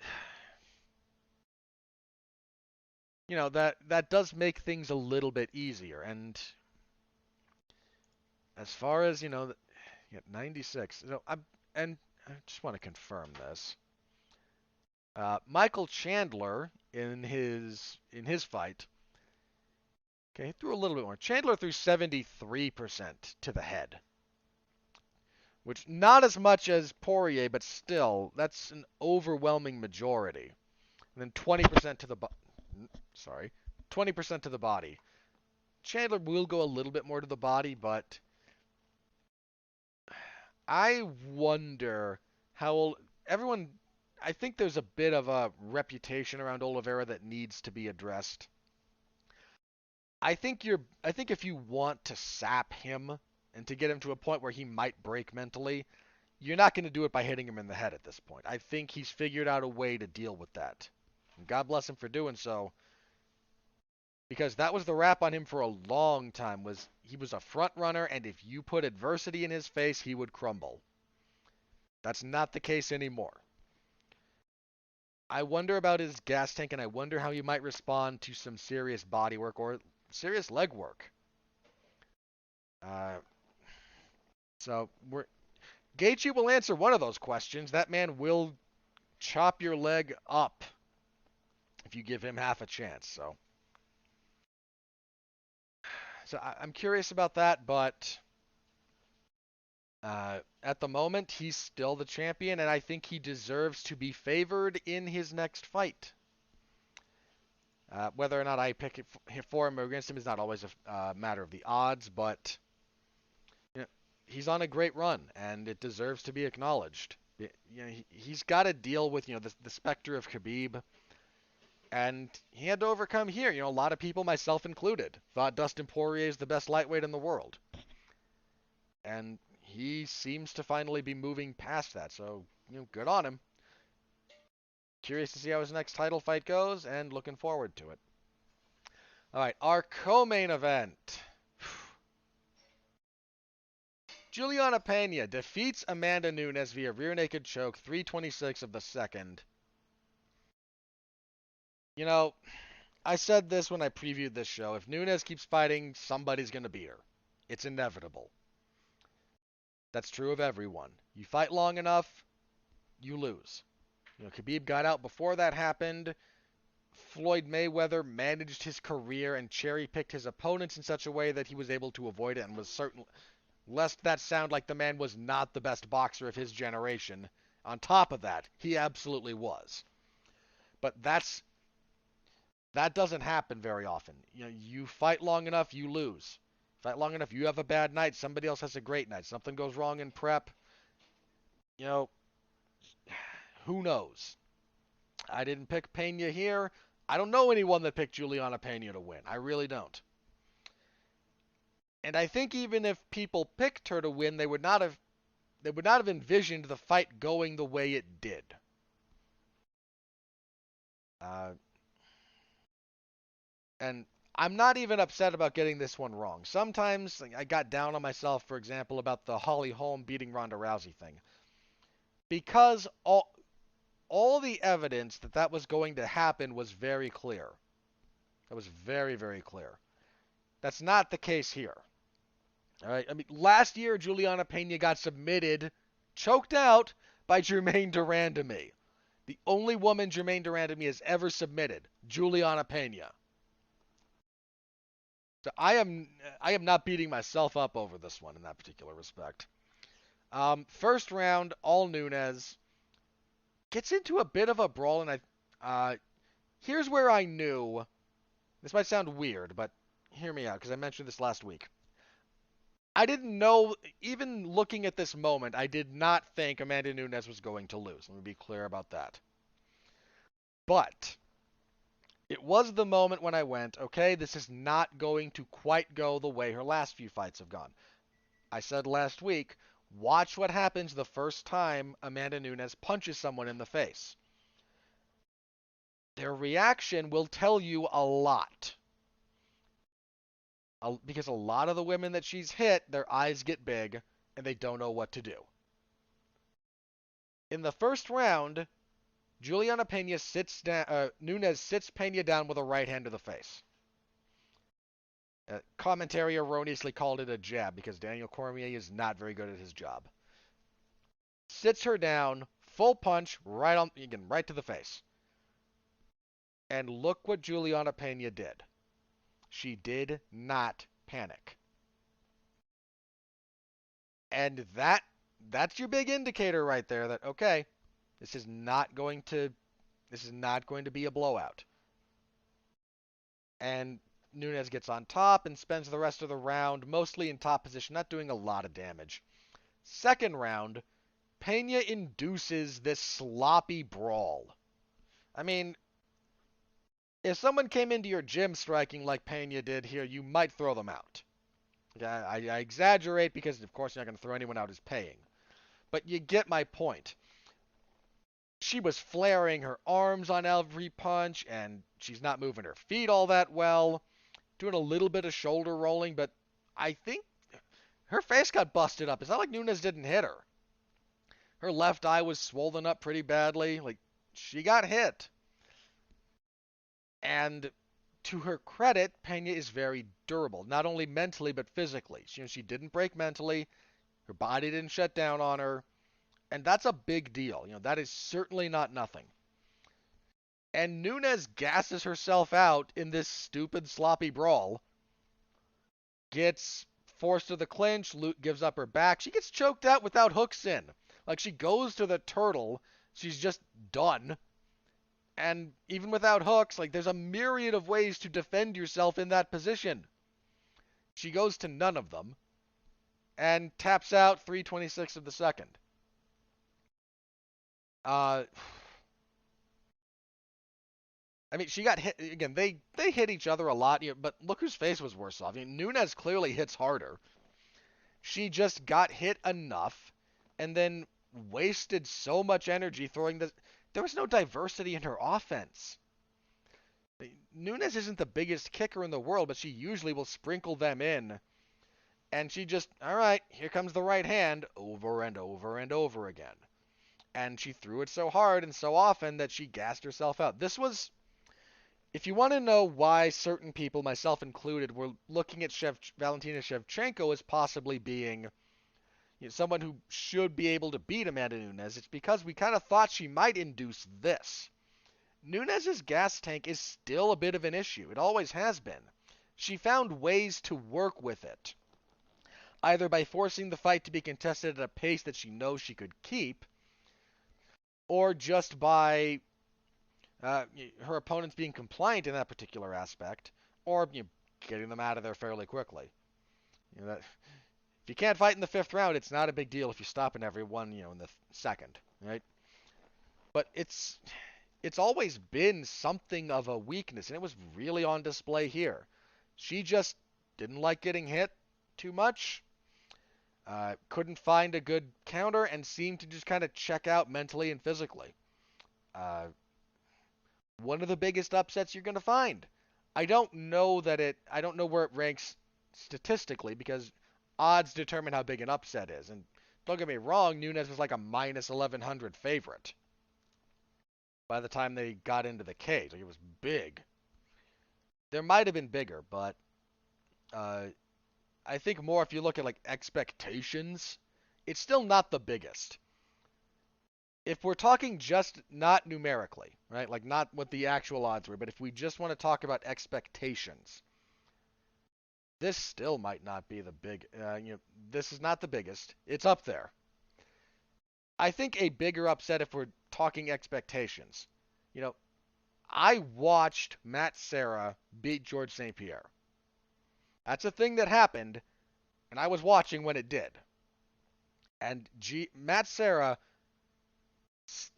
does make things a little bit easier. And as far as 96. I just want to confirm this. Michael Chandler in his fight, okay, he threw a little bit more. Chandler threw 73% to the head, which not as much as Poirier, but still, that's an overwhelming majority. And then 20% to the 20% to the body. Chandler will go a little bit more to the body, but I wonder how everyone. I think there's a bit of a reputation around Oliveira that needs to be addressed. I think if you want to sap him and to get him to a point where he might break mentally, you're not going to do it by hitting him in the head at this point. I think he's figured out a way to deal with that. And God bless him for doing so. Because that was the rap on him for a long time, was he was a front runner, and if you put adversity in his face, he would crumble. That's not the case anymore. I wonder about his gas tank, and I wonder how he might respond to some serious body work or serious leg work. Gaethje will answer one of those questions. That man will chop your leg up if you give him half a chance. So I'm curious about that, but at the moment, he's still the champion, and I think he deserves to be favored in his next fight. Whether or not I pick it for him or against him is not always a matter of the odds, but he's on a great run, and it deserves to be acknowledged. He's got to deal with the specter of Khabib, and he had to overcome here. A lot of people, myself included, thought Dustin Poirier is the best lightweight in the world, and he seems to finally be moving past that. So good on him. Curious to see how his next title fight goes, and looking forward to it. All right, our co-main event. Julianna Pena defeats Amanda Nunes via rear naked choke, 3:26 of the second. I said this when I previewed this show. If Nunes keeps fighting, somebody's going to beat her. It's inevitable. That's true of everyone. You fight long enough, you lose. Khabib got out before that happened. Floyd Mayweather managed his career and cherry-picked his opponents in such a way that he was able to avoid it and was certain, lest that sound like the man was not the best boxer of his generation. On top of that, he absolutely was. But that doesn't happen very often. You fight long enough, you lose. Fight long enough, you have a bad night, somebody else has a great night. Something goes wrong in prep. Who knows? I didn't pick Pena here. I don't know anyone that picked Julianna Pena to win. I really don't. And I think even if people picked her to win, they would not have envisioned the fight going the way it did. And I'm not even upset about getting this one wrong. Sometimes I got down on myself, for example, about the Holly Holm beating Ronda Rousey thing. Because all the evidence that was going to happen was very clear. That was very, very clear. That's not the case here. All right. I mean, last year, Julianna Pena got submitted, choked out by Germaine Durandamy. The only woman Germaine Durandamy has ever submitted, Julianna Pena. So I am not beating myself up over this one in that particular respect. First round, all Nunes gets into a bit of a brawl, and here's where I knew. This might sound weird, but hear me out, because I mentioned this last week. I didn't know, even looking at this moment, I did not think Amanda Nunes was going to lose. Let me be clear about that. But it was the moment when I went, okay, this is not going to quite go the way her last few fights have gone. I said last week, watch what happens the first time Amanda Nunes punches someone in the face. Their reaction will tell you a lot. Because a lot of the women that she's hit, their eyes get big, and they don't know what to do. In the first round, Julianna Pena Nunes sits Pena down with a right hand to the face. Commentary erroneously called it a jab because Daniel Cormier is not very good at his job. Sits her down, full punch, right to the face. And look what Julianna Pena did. She did not panic. And that's your big indicator right there that, okay, this is not going to be a blowout. And Nunes gets on top and spends the rest of the round mostly in top position, not doing a lot of damage. Second round, Pena induces this sloppy brawl. I mean, if someone came into your gym striking like Pena did here, you might throw them out. I exaggerate because, of course, you're not going to throw anyone out who's paying. But you get my point. She was flaring her arms on every punch, and she's not moving her feet all that well. Doing a little bit of shoulder rolling, but I think her face got busted up. It's not like Nunes didn't hit her. Her left eye was swollen up pretty badly. Like, she got hit. And to her credit, Pena is very durable, not only mentally but physically. She didn't break mentally. Her body didn't shut down on her. And that's a big deal. That is certainly not nothing. And Nunes gasses herself out in this stupid, sloppy brawl. Gets forced to the clinch, gives up her back. She gets choked out without hooks in. Like, she goes to the turtle. She's just done. And even without hooks, like, there's a myriad of ways to defend yourself in that position. She goes to none of them. And taps out 3/26 of the second. I mean, she got hit again. They hit each other a lot, but look whose face was worse off. I mean, Nunes clearly hits harder. She just got hit enough, and then wasted so much energy throwing the. There was no diversity in her offense. Nunes isn't the biggest kicker in the world, but she usually will sprinkle them in. And she just, all right, here comes the right hand, over and over and over again. And she threw it so hard and so often that she gassed herself out. This was, if you want to know why certain people, myself included, were looking at Valentina Shevchenko as possibly being someone who should be able to beat Amanda Nunes, it's because we kind of thought she might induce this. Nunes' gas tank is still a bit of an issue. It always has been. She found ways to work with it, either by forcing the fight to be contested at a pace that she knows she could keep, or just by her opponents being compliant in that particular aspect, or getting them out of there fairly quickly. If you can't fight in the 5th round, it's not a big deal if you're stopping everyone, in the second, right? But it's always been something of a weakness, and it was really on display here. She just didn't like getting hit too much, couldn't find a good counter, and seemed to just kind of check out mentally and physically. One of the biggest upsets you're going to find. I don't know where it ranks statistically, because odds determine how big an upset is. And don't get me wrong, Nunes was like a minus 1100 favorite by the time they got into the cage. Like, it was big. There might have been bigger, but I think more if you look at like expectations, it's still not the biggest. If we're talking just not numerically, right? Like not what the actual odds were, but if we just want to talk about expectations, this still might not be the big, this is not the biggest. It's up there. I think a bigger upset if we're talking expectations. I watched Matt Serra beat George St. Pierre. That's a thing that happened, and I was watching when it did. And Matt Serra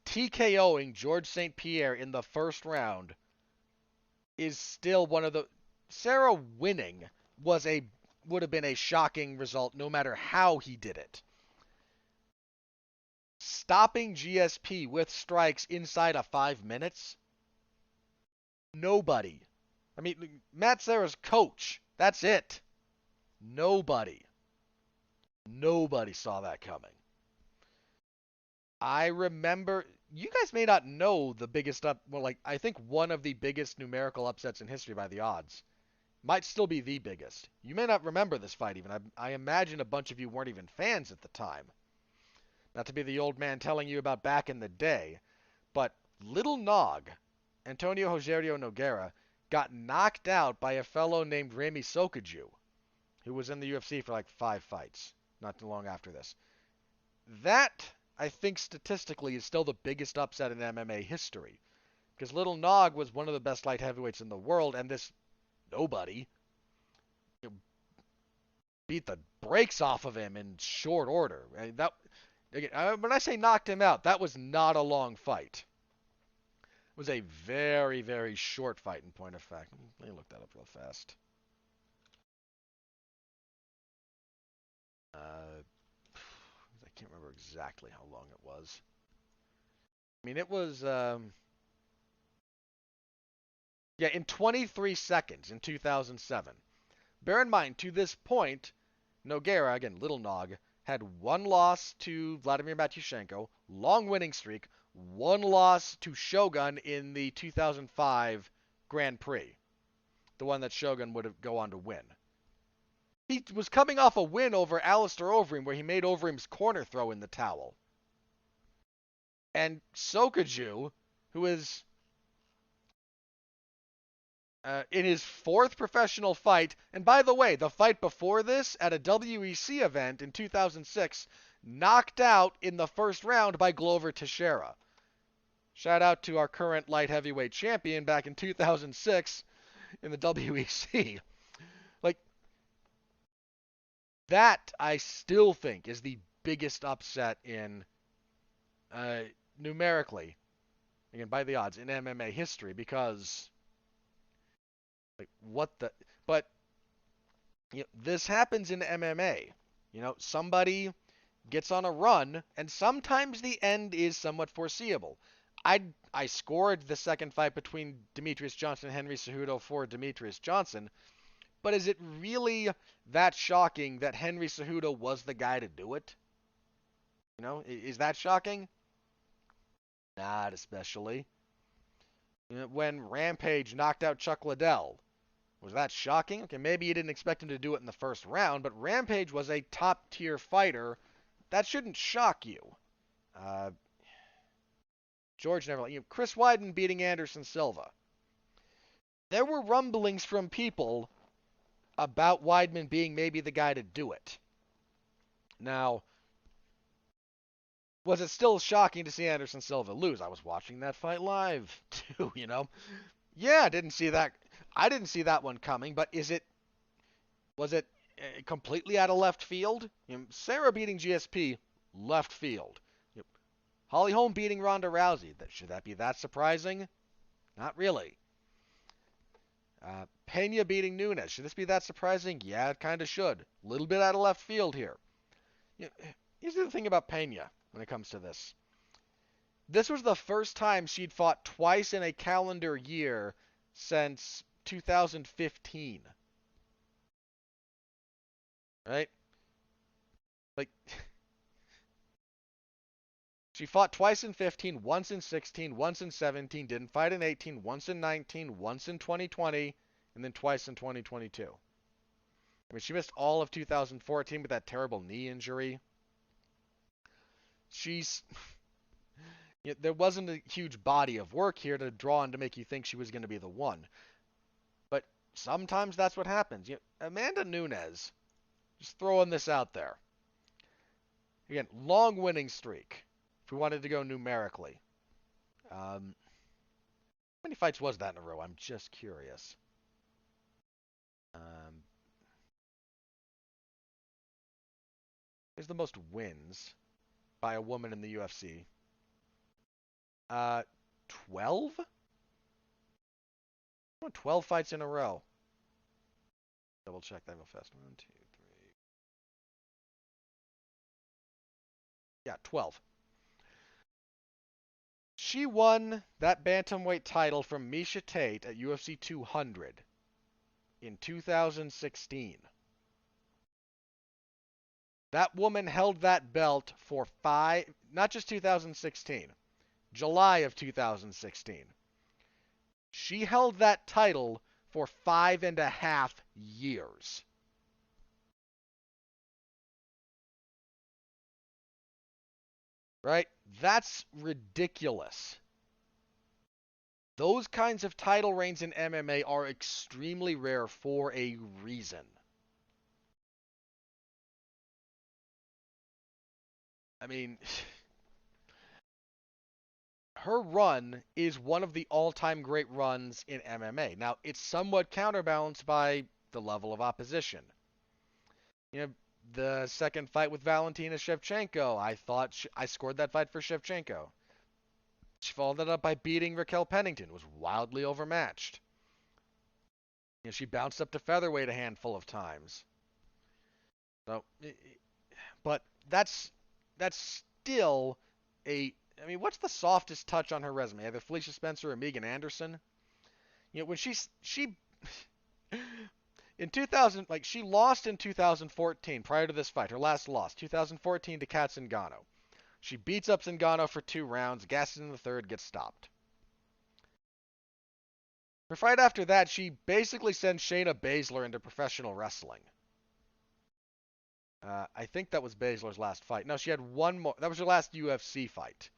TKOing George St. Pierre in the 1st round is still one of the... Serra winning would have been a shocking result no matter how he did it. Stopping GSP with strikes inside of 5 minutes? Nobody. I mean, Matt Serra's coach. That's it. Nobody saw that coming. I remember, you guys may not know the biggest I think one of the biggest numerical upsets in history by the odds. Might still be the biggest. You may not remember this fight even. I imagine a bunch of you weren't even fans at the time. Not to be the old man telling you about back in the day, but Little Nog, Antonio Rogerio Nogueira, got knocked out by a fellow named Remy Sokaju, who was in the UFC for like 5 fights, not too long after this. That, I think statistically, is still the biggest upset in MMA history. Because Little Nog was one of the best light heavyweights in the world, and this nobody beat the brakes off of him in short order. When I say knocked him out, that was not a long fight. It was a very, very short fight in point of fact. Let me look that up real fast. I can't remember exactly how long it was. I mean, it was, in 23 seconds in 2007. Bear in mind, to this point, Nogueira, again, Little Nog, had 1 loss to Vladimir Matyushenko, long winning streak, 1 loss to Shogun in the 2005 Grand Prix, the one that Shogun would go on to win. He was coming off a win over Alistair Overeem, where he made Overeem's corner throw in the towel. And Sokaju, who is in his 4th professional fight, and by the way, the fight before this at a WEC event in 2006, knocked out in the 1st round by Glover Teixeira. Shout out to our current light heavyweight champion back in 2006 in the WEC. That, I still think, is the biggest upset in, numerically, again, by the odds, in MMA history, because, but, this happens in MMA. Somebody gets on a run, and sometimes the end is somewhat foreseeable. I scored the second fight between Demetrius Johnson and Henry Cejudo for Demetrius Johnson, but is it really that shocking that Henry Cejudo was the guy to do it? Is that shocking? Not especially. When Rampage knocked out Chuck Liddell, was that shocking? Okay, maybe you didn't expect him to do it in the 1st round, but Rampage was a top-tier fighter. That shouldn't shock you. George never, Chris Weidman beating Anderson Silva. There were rumblings from people about Weidman being maybe the guy to do it. Now, was it still shocking to see Anderson Silva lose? I was watching that fight live, too, Yeah, I didn't see that. I didn't see that one coming, but was it completely out of left field? Sarah beating GSP, left field. Holly Holm beating Ronda Rousey. Should that be that surprising? Not really. Pena beating Nunes. Should this be that surprising? Yeah, it kind of should. A little bit out of left field here. Here's the thing about Pena when it comes to this. This was the first time she'd fought twice in a calendar year since 2015. Right? Like, she fought twice in 15, once in 16, once in 17, didn't fight in 18, once in 19, once in 2020, and then twice in 2022. I mean, she missed all of 2014 with that terrible knee injury. There wasn't a huge body of work here to draw on to make you think she was going to be the one. But sometimes that's what happens. Amanda Nunes, just throwing this out there. Again, long winning streak, if we wanted to go numerically. How many fights was that in a row? I'm just curious. Here's the most wins by a woman in the UFC. 12? 12 fights in a row. Double check that real fast. 1, 2, 3. Yeah, 12. She won that bantamweight title from Miesha Tate at UFC 200 in 2016. That woman held that belt for not just 2016, July of 2016. She held that title for 5.5 years. Right? That's ridiculous. Those kinds of title reigns in MMA are extremely rare for a reason. I mean, her run is one of the all-time great runs in MMA. Now, it's somewhat counterbalanced by the level of opposition. The second fight with Valentina Shevchenko, I thought I scored that fight for Shevchenko. She followed that up by beating Raquel Pennington, was wildly overmatched. She bounced up to featherweight a handful of times. So, but that's still what's the softest touch on her resume? Either Felicia Spencer or Megan Anderson. When she in 2000, she lost in 2014 prior to this fight. Her last loss, 2014 to Kat Zingano. She beats up Zingano for 2 rounds, gasses in the third, gets stopped. Her fight after that, she basically sends Shayna Baszler into professional wrestling. I think that was Baszler's last fight. No, she had one more. That was her last UFC fight.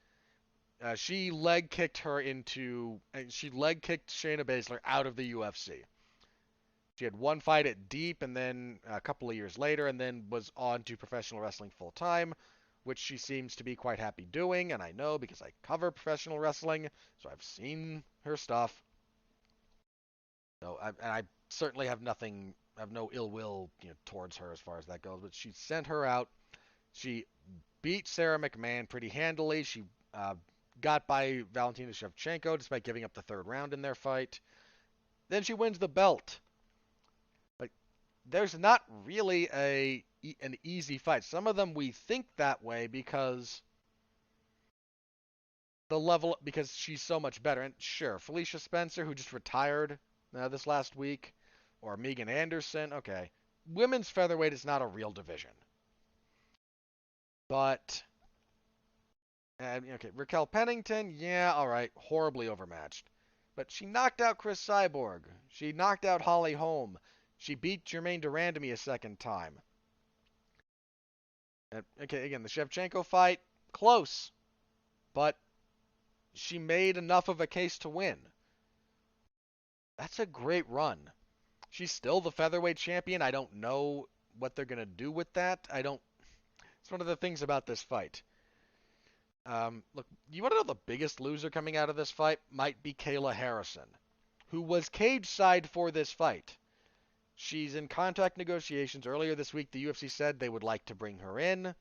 She leg kicked Shayna Baszler out of the UFC. She had one fight at Deep, and then a couple of years later, and then was on to professional wrestling full time, which she seems to be quite happy doing. And I know because I cover professional wrestling, so I've seen her stuff. So I certainly have no ill will towards her as far as that goes. But she sent her out. She beat Sarah McMahon pretty handily. She got by Valentina Shevchenko despite giving up the 3rd round in their fight. Then she wins the belt. There's not really an easy fight. Some of them we think that way because because she's so much better. And sure, Felicia Spencer, who just retired this last week, or Megan Anderson. Okay, women's featherweight is not a real division. But okay, Raquel Pennington, yeah, all right, horribly overmatched. But she knocked out Chris Cyborg. She knocked out Holly Holm. She beat Germaine Durandamy a 2nd time. Okay, again, the Shevchenko fight, close. But she made enough of a case to win. That's a great run. She's still the featherweight champion. I don't know what they're going to do with that. It's one of the things about this fight. Look, you want to know the biggest loser coming out of this fight? Might be Kayla Harrison, who was cage side for this fight. She's in contract negotiations. Earlier this week, the UFC said they would like to bring her in.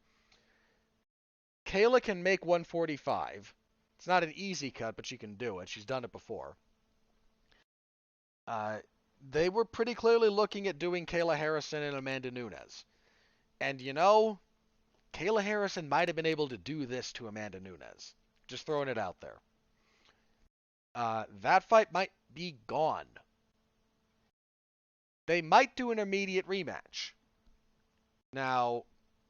Kayla can make 145. It's not an easy cut, but she can do it. She's done it before. They were pretty clearly looking at doing Kayla Harrison and Amanda Nunes. And Kayla Harrison might have been able to do this to Amanda Nunes. Just throwing it out there. That fight might be gone. They might do an immediate rematch. Now,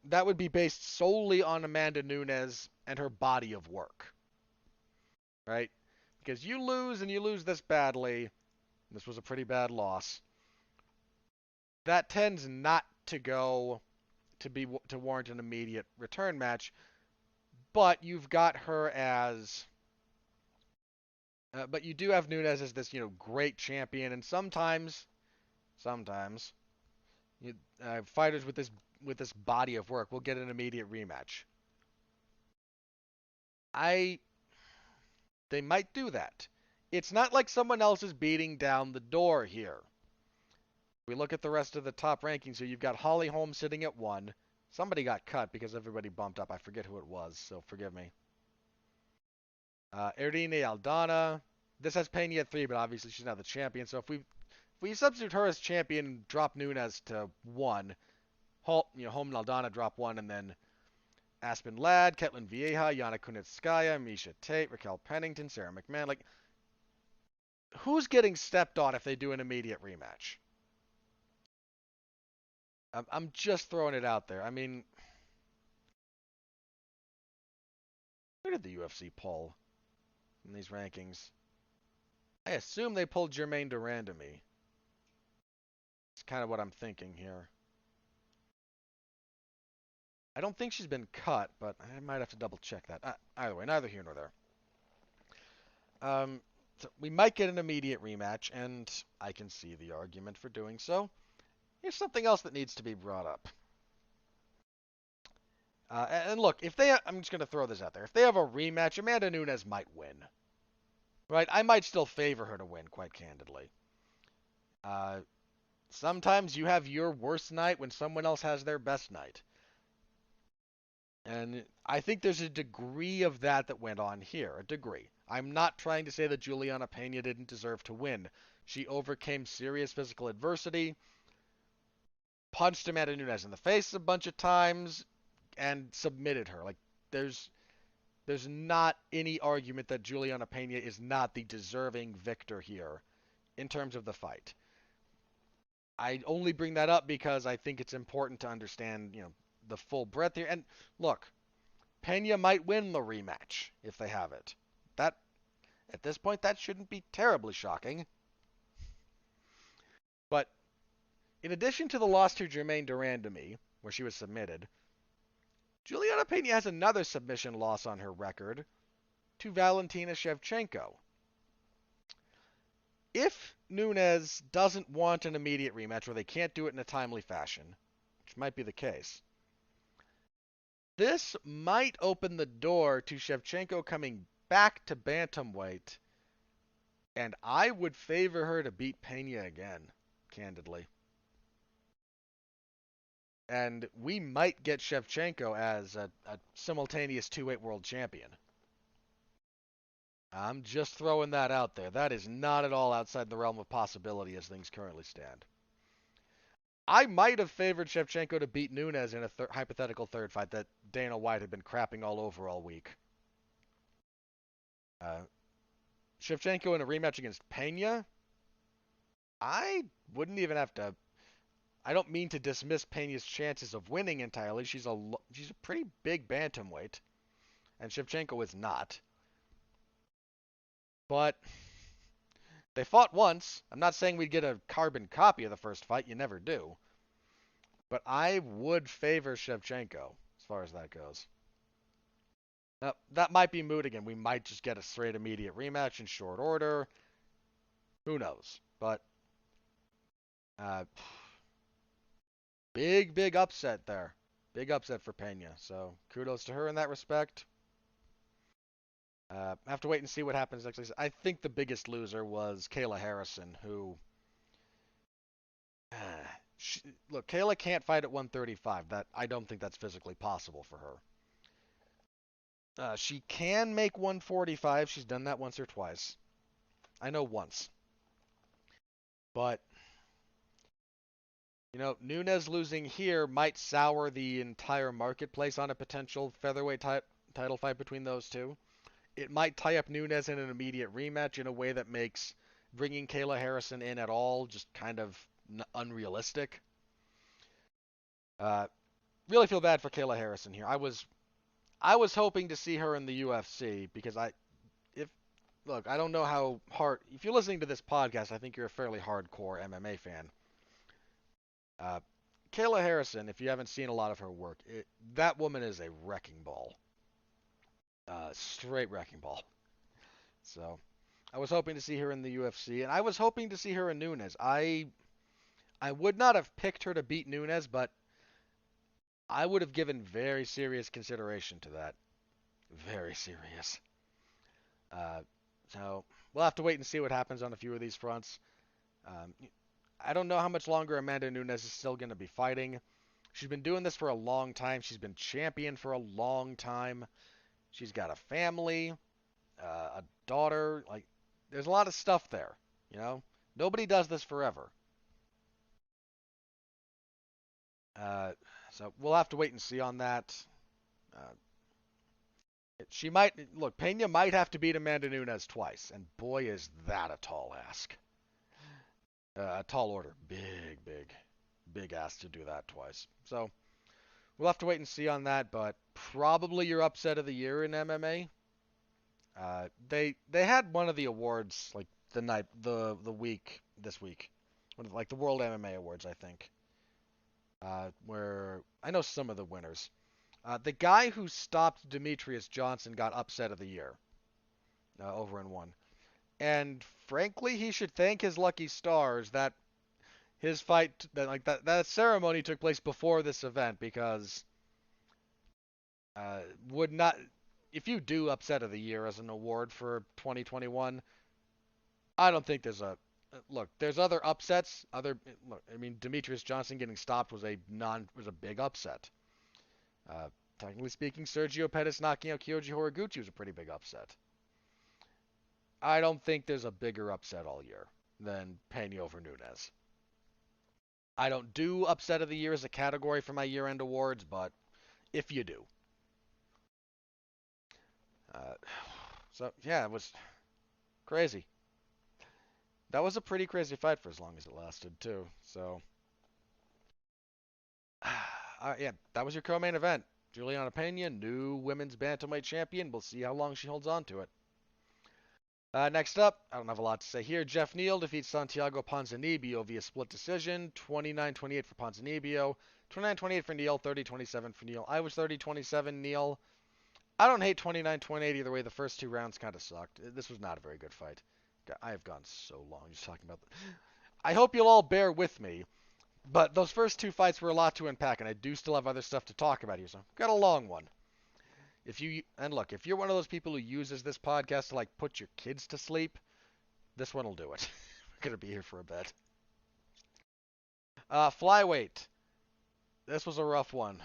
that would be based solely on Amanda Nunes and her body of work. Right? Because you lose, and you lose this badly. This was a pretty bad loss. That tends not to go to warrant an immediate return match. But you've got her as... but you do have Nunes as this, great champion, and sometimes fighters with this body of work will get an immediate rematch. They might do that. It's not like someone else is beating down the door here. We look at the rest of the top rankings here. You've got Holly Holm sitting at 1. Somebody got cut because everybody bumped up. I forget who it was, so forgive me. Irene Aldana. This has Pena at 3, but obviously she's not the champion. So if we substitute her as champion and drop Nunes to 1, Holm and Aldana drop 1, and then Aspen Ladd, Ketlin Vieja, Yana Kunitskaya, Misha Tate, Raquel Pennington, Sarah McMahon. Like, who's getting stepped on if they do an immediate rematch? I'm just throwing it out there. I mean, where did the UFC pull in these rankings? I assume they pulled Germaine Durand to me. It's kind of what I'm thinking here. I don't think she's been cut, but I might have to double check that. Either way, neither here nor there. So we might get an immediate rematch, and I can see the argument for doing so. Here's something else that needs to be brought up. And look, I'm just going to throw this out there. If they have a rematch, Amanda Nunes might win. Right? I might still favor her to win, quite candidly. Sometimes you have your worst night when someone else has their best night. And I think there's a degree of that went on here. A degree. I'm not trying to say that Julianna Pena didn't deserve to win. She overcame serious physical adversity, punched Amanda Nunes in the face a bunch of times, and submitted her. Like, there's not any argument that Julianna Pena is not the deserving victor here in terms of the fight. I only bring that up because I think it's important to understand, the full breadth here. And look, Pena might win the rematch if they have it. That, at this point, that shouldn't be terribly shocking. But in addition to the loss to Germaine Durand to me, where she was submitted, Julianna Pena has another submission loss on her record to Valentina Shevchenko. If Nunes doesn't want an immediate rematch, or they can't do it in a timely fashion, which might be the case, this might open the door to Shevchenko coming back to bantamweight, and I would favor her to beat Pena again, candidly. And we might get Shevchenko as a simultaneous 2-weight world champion. I'm just throwing that out there. That is not at all outside the realm of possibility as things currently stand. I might have favored Shevchenko to beat Nunes in a hypothetical third fight that Dana White had been crapping all over all week. Shevchenko in a rematch against Pena? I wouldn't even have to... I don't mean to dismiss Pena's chances of winning entirely. She's a pretty big bantamweight, and Shevchenko is not. But they fought once. I'm not saying we'd get a carbon copy of the first fight. You never do. But I would favor Shevchenko as far as that goes. Now, that might be moot again. We might just get a straight immediate rematch in short order. Who knows? But uh, big upset there. Big upset for Pena. So kudos to her in that respect. I have to wait and see what happens next. I think the biggest loser was Kayla Harrison, who she, look, Kayla can't fight at 135. That I don't think that's physically possible for her. She can make 145. She's done that once or twice. I know once. But, Nunes losing here might sour the entire marketplace on a potential featherweight title fight between those two. It might tie up Nunes in an immediate rematch in a way that makes bringing Kayla Harrison in at all just kind of unrealistic. Uh, really feel bad for Kayla Harrison here. I was hoping to see her in the UFC because if look, I don't know how hard. If you're listening to this podcast, I think you're a fairly hardcore MMA fan. Uh, Kayla Harrison, if you haven't seen a lot of her work, that woman is a wrecking ball. Straight wrecking ball. So, I was hoping to see her in the UFC, and I was hoping to see her in Nunes. I would not have picked her to beat Nunes, but I would have given very serious consideration to that. Very serious. Uh, so, we'll have to wait and see what happens on a few of these fronts. Um, I don't know how much longer Amanda Nunes is still going to be fighting. She's been doing this for a long time. She's been champion for a long time. She's got a family, a daughter. Like, there's a lot of stuff there. Nobody does this forever. Uh, so we'll have to wait and see on that. Uh, she might look. Pena might have to beat Amanda Nunes twice, and boy, is that a tall ask. A tall order, big ask to do that twice. So we'll have to wait and see on that. But probably your upset of the year in MMA. They had one of the awards like the week this week, like the World MMA Awards, I think. Where I know some of the winners. The guy who stopped Demetrius Johnson got upset of the year over in one. And frankly, he should thank his lucky stars that his fight that ceremony took place before this event because would not if you do upset of the year as an award for 2021, I don't think there's a look. There's other upsets. I mean, Demetrius Johnson getting stopped was a big upset. Technically speaking, Sergio Pettis knocking out Kyoji Horiguchi was a pretty big upset. I don't think there's a bigger upset all year than Pena over Nunes. I don't do upset of the year as a category for my year-end awards, but if you do. Uh, so, yeah, it was crazy. That was a pretty crazy fight for as long as it lasted, too. So, yeah, that was your co-main event. Julianna Pena, new women's bantamweight champion. We'll see how long she holds on to it. Next up, I don't have a lot to say here. Jeff Neal defeats Santiago Ponzinibbio via split decision. 29-28 for Ponzinibbio. 29-28 for Neal. 30-27 for Neal. I was 30-27 Neal. I don't hate 29-28 either way. The first two rounds kind of sucked. This was not a very good fight. I have gone so long just talking about I hope you'll all bear with me. But those first two fights were a lot to unpack, and I do still have other stuff to talk about here, so I've got a long one. If you're one of those people who uses this podcast to like put your kids to sleep, this one will do it. We're gonna be here for a bit. Flyweight. This was a rough one.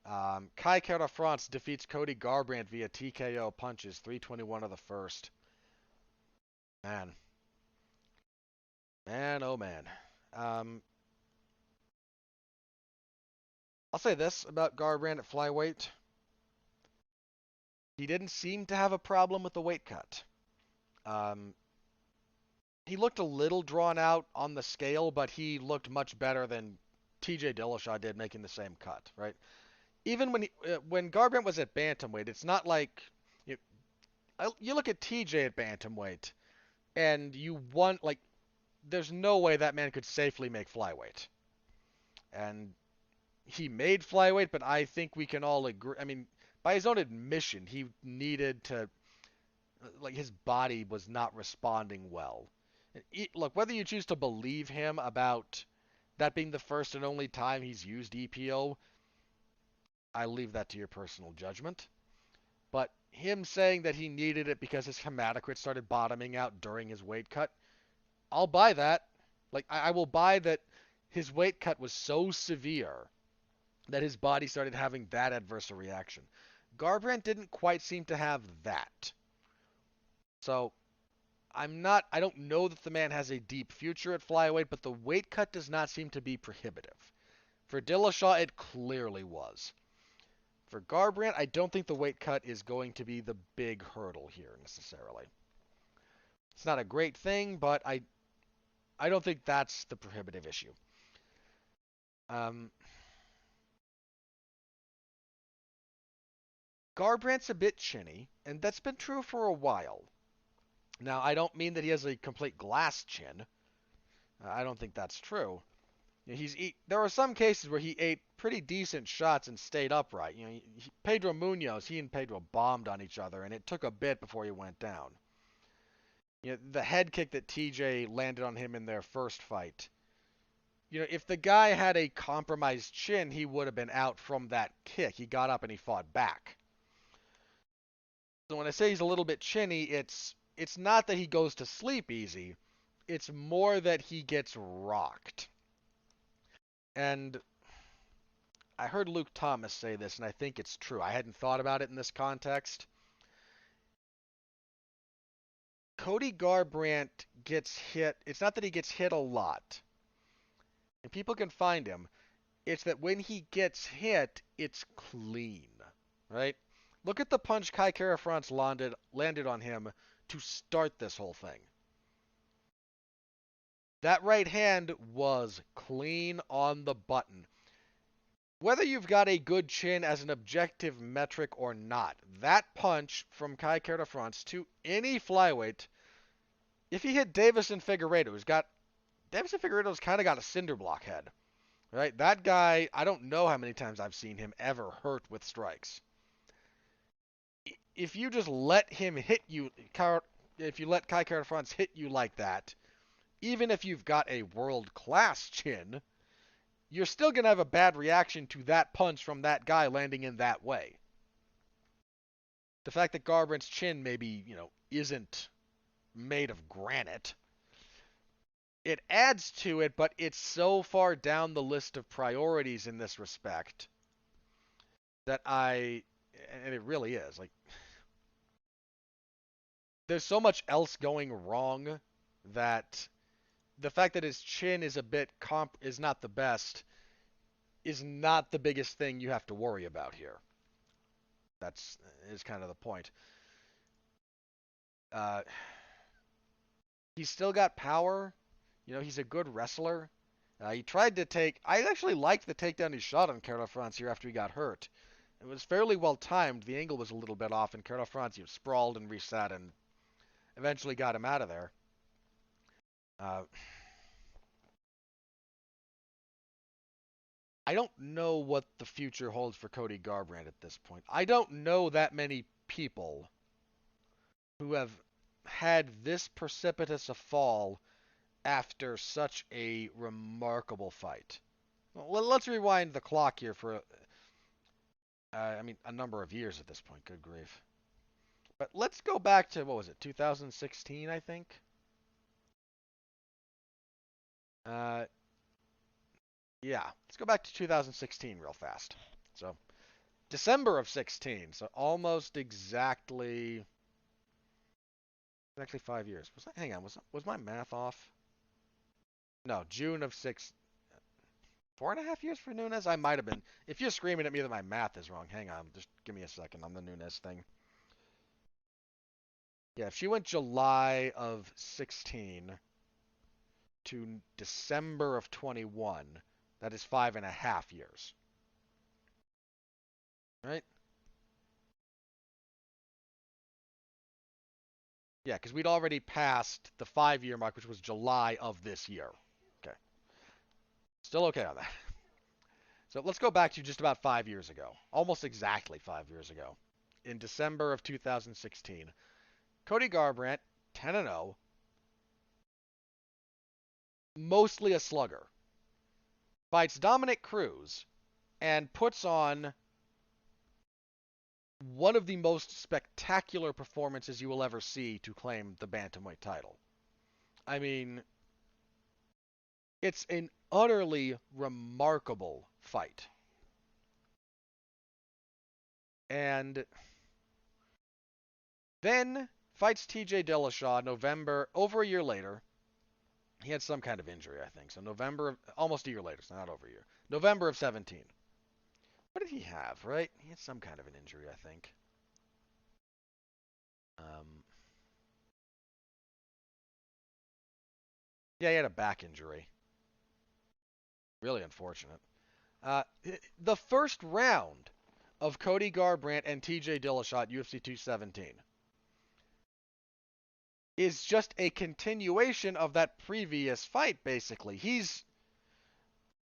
Kai Kara France defeats Cody Garbrandt via TKO punches, 3:21 of the first. Man, oh man. I'll say this about Garbrandt at flyweight. He didn't seem to have a problem with the weight cut. Um, he looked a little drawn out on the scale, but he looked much better than TJ Dillashaw did making the same cut, right? Even when Garbrandt was at bantamweight, it's not like you look at TJ at bantamweight and you want like there's no way that man could safely make flyweight. And he made flyweight, but I think we can all agree. I mean, by his own admission, he needed to, like, his body was not responding well. Look, whether you choose to believe him about that being the first and only time he's used EPO, I leave that to your personal judgment. But him saying that he needed it because his hematocrit started bottoming out during his weight cut, I'll buy that. Like, I will buy that his weight cut was so severe that his body started having that adverse a reaction. Garbrandt didn't quite seem to have that. So, I don't know that the man has a deep future at flyweight, but the weight cut does not seem to be prohibitive. For Dillashaw, it clearly was. For Garbrandt, I don't think the weight cut is going to be the big hurdle here necessarily. It's not a great thing, but I don't think that's the prohibitive issue. Garbrandt's a bit chinny, and that's been true for a while. Now, I don't mean that he has a complete glass chin. I don't think that's true. There are some cases where he ate pretty decent shots and stayed upright. Pedro Munoz, he and Pedro bombed on each other, and it took a bit before he went down. The head kick that TJ landed on him in their first fight. If the guy had a compromised chin, he would have been out from that kick. He got up and he fought back. So when I say he's a little bit chinny, it's not that he goes to sleep easy. It's more that he gets rocked. And I heard Luke Thomas say this, and I think it's true. I hadn't thought about it in this context. Cody Garbrandt gets hit. It's not that he gets hit a lot. And people can find him. It's that when he gets hit, it's clean. Right? Look at the punch Kai Kara-France landed on him to start this whole thing. That right hand was clean on the button. Whether you've got a good chin as an objective metric or not, that punch from Kai Kara-France to any flyweight, if he hit Davison Figueiredo's kind of got a cinder block head. Right? That guy, I don't know how many times I've seen him ever hurt with strikes. If you just let him hit you, if you let Kai Kara-France hit you like that, even if you've got a world-class chin, you're still going to have a bad reaction to that punch from that guy landing in that way. The fact that Garbrandt's chin maybe, isn't made of granite, it adds to it, but it's so far down the list of priorities in this respect that and it really is, like, there's so much else going wrong that the fact that his chin is is not the best is not the biggest thing you have to worry about here. Is kind of the point. He's still got power. He's a good wrestler. He tried to I actually liked the takedown he shot on Kara-France here after he got hurt. It was fairly well timed. The angle was a little bit off, and Kara-France sprawled and reset and eventually got him out of there. I don't know what the future holds for Cody Garbrandt at this point. I don't know that many people who have had this precipitous a fall after such a remarkable fight. Well, let's rewind the clock here for, a number of years at this point. Good grief. But let's go back to, 2016, I think? Yeah, let's go back to 2016 real fast. So, December of 16, so almost exactly 5 years. Hang on, was my math off? No, June of 4.5 years for Nunes? I might have been. If you're screaming at me that my math is wrong, hang on, just give me a second on the Nunes thing. Yeah, if she went July of 16 to December of 21, that is 5.5 years. Right? Yeah, because we'd already passed the 5-year mark, which was July of this year. Okay. Still okay on that. So let's go back to just about 5 years ago, almost exactly 5 years ago, in December of 2016. Cody Garbrandt, 10-0, mostly a slugger, fights Dominick Cruz and puts on one of the most spectacular performances you will ever see to claim the bantamweight title. I mean, it's an utterly remarkable fight. And then fights TJ Dillashaw over a year later. He had some kind of injury, I think. So almost a year later, so not over a year. November of 17. What did he have, right? He had some kind of an injury, I think. Yeah, he had a back injury. Really unfortunate. Uh, the first round of Cody Garbrandt and TJ Dillashaw at UFC 217 is just a continuation of that previous fight, basically.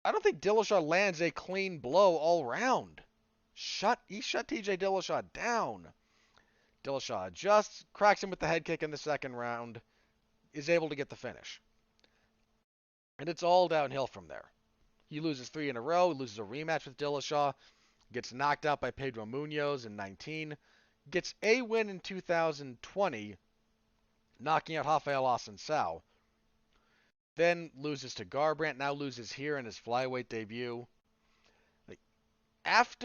I don't think Dillashaw lands a clean blow all round. He shut TJ Dillashaw down. Dillashaw adjusts, cracks him with the head kick in the second round, is able to get the finish. And it's all downhill from there. He loses 3 in a row, loses a rematch with Dillashaw, gets knocked out by Pedro Munoz in 19, gets a win in 2020, knocking out Rafael Assunção, then loses to Garbrandt, now loses here in his flyweight debut. I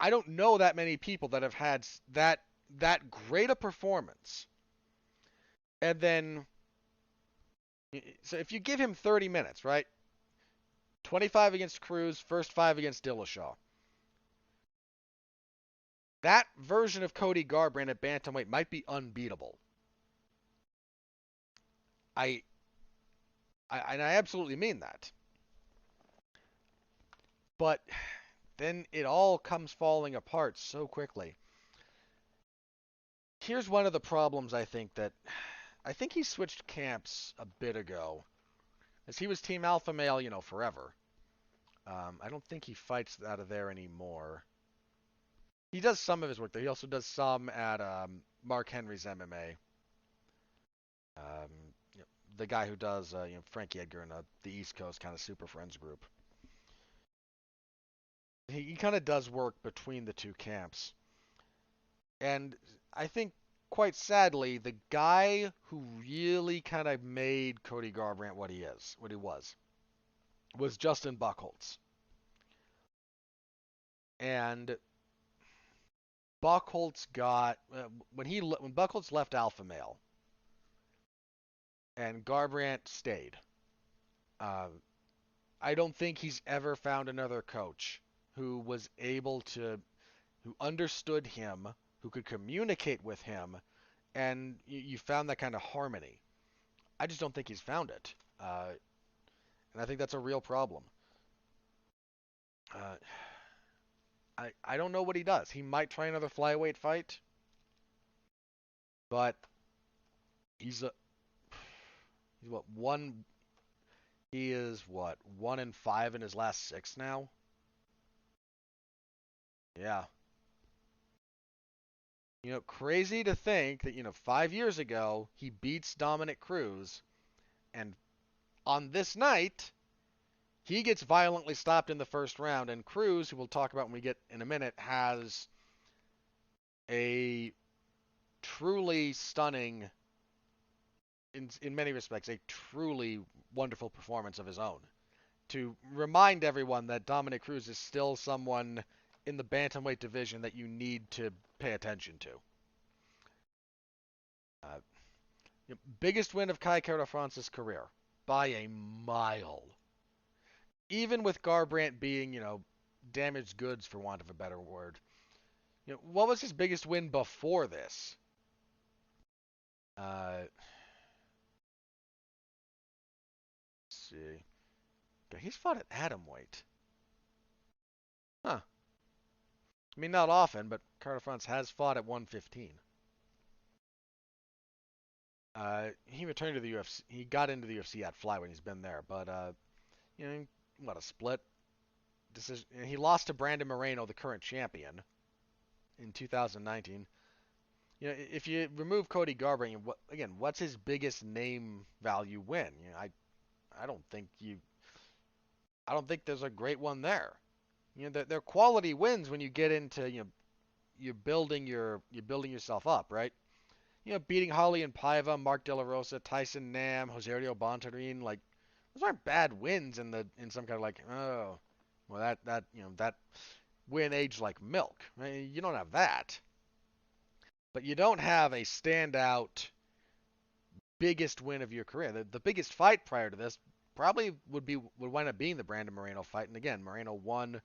don't know that many people that have had that great a performance. And then, so if you give him 30 minutes, right? 25 against Cruz, first 5 against Dillashaw. That version of Cody Garbrandt at bantamweight might be unbeatable. I absolutely mean that. But then it all comes falling apart so quickly. Here's one of the problems I think he switched camps a bit ago. As he was Team Alpha Male, forever. I don't think he fights out of there anymore. He does some of his work there. He also does some at Mark Henry's MMA. The guy who does Frankie Edgar in the East Coast kind of Super Friends group. He kind of does work between the two camps. And I think, quite sadly, the guy who really kind of made Cody Garbrandt what he was Justin Buchholz. And Buchholz when Buchholz left Alpha Male and Garbrandt stayed. I don't think he's ever found another coach who understood him, who could communicate with him, and you found that kind of harmony. I just don't think he's found it. And I think that's a real problem. I don't know what he does. He might try another flyweight fight, but he's what 1-5 in his last 6 now. Yeah. Crazy to think that 5 years ago he beats Dominick Cruz, and on this night he gets violently stopped in the first round, and Cruz, who we'll talk about when we get in a minute, has a truly stunning, in many respects, a truly wonderful performance of his own. To remind everyone that Dominick Cruz is still someone in the bantamweight division that you need to pay attention to. Biggest win of Kai Kara-France's career by a mile. Even with Garbrandt being, damaged goods, for want of a better word. What was his biggest win before this? Let's see. He's fought at atomweight. Huh. I mean, not often, but Kara-France has fought at 115. He returned to the UFC. He got into the UFC at flyweight. He's been there, but what a split. decision. He lost to Brandon Moreno, the current champion, in 2019. If you remove Cody Garbrandt, what's his biggest name value win? I don't think I don't think there's a great one there. They're quality wins when you get into you're building yourself up, right? Beating Holly and Paiva, Mark De La Rosa, Tyson Nam, Rosario Bontorin, like those aren't bad wins in some kind of like, oh, well that win aged like milk. Right? You don't have that, but you don't have a standout biggest win of your career. The biggest fight prior to this probably would wind up being the Brandon Moreno fight, and again, Moreno won,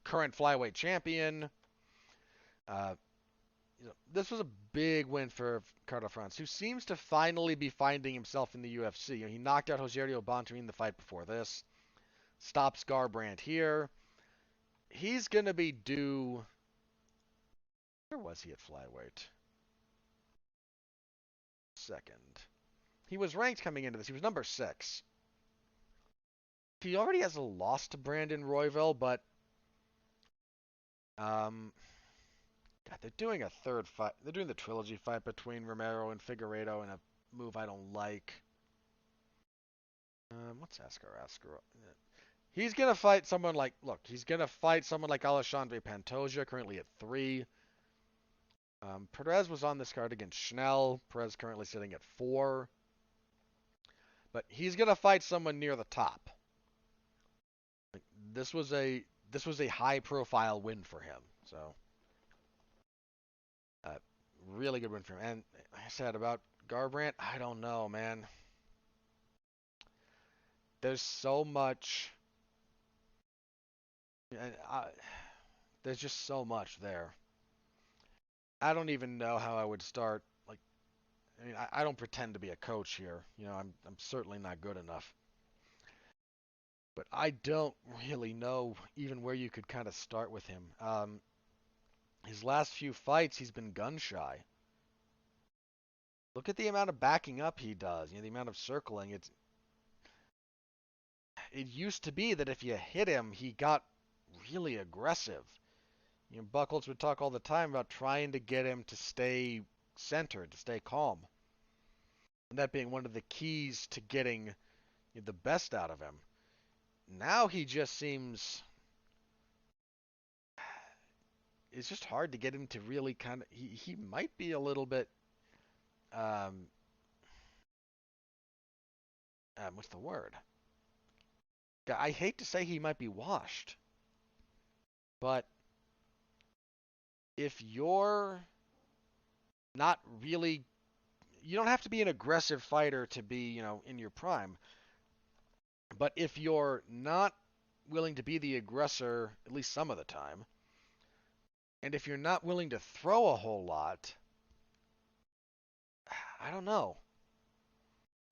current flyweight champion. Uh, this was a big win for Carter France, who seems to finally be finding himself in the UFC. He knocked out Rosario Bontorin the fight before this, stops Garbrandt here. He's going to be due. Where was he at flyweight? Second. He was ranked coming into this. He was number 6. He already has a loss to Brandon Royval, but God, they're doing a third fight. They're doing the trilogy fight between Romero and Figueiredo in a move I don't like. What's Askar? He's gonna fight someone like Alexandre Pantoja, currently at 3. Perez was on this card against Schnell. Perez currently sitting at 4. But he's gonna fight someone near the top. This was a high profile win for him. So really good win for him. And like I said about Garbrandt, I don't know, man. There's so much. There's just so much there. I don't even know how I would start. Like, I mean, I don't pretend to be a coach here. I'm certainly not good enough. But I don't really know even where you could kind of start with him. His last few fights, he's been gun shy. Look at the amount of backing up he does. The amount of circling. It used to be that if you hit him, he got really aggressive. Buchholz would talk all the time about trying to get him to stay centered, to stay calm. And that being one of the keys to getting the best out of him. Now he just seems... It's just hard to get him to really kind of... He might be a little bit... what's the word? I hate to say he might be washed. But if you're not really... You don't have to be an aggressive fighter to be, in your prime. But if you're not willing to be the aggressor, at least some of the time, and if you're not willing to throw a whole lot, I don't know.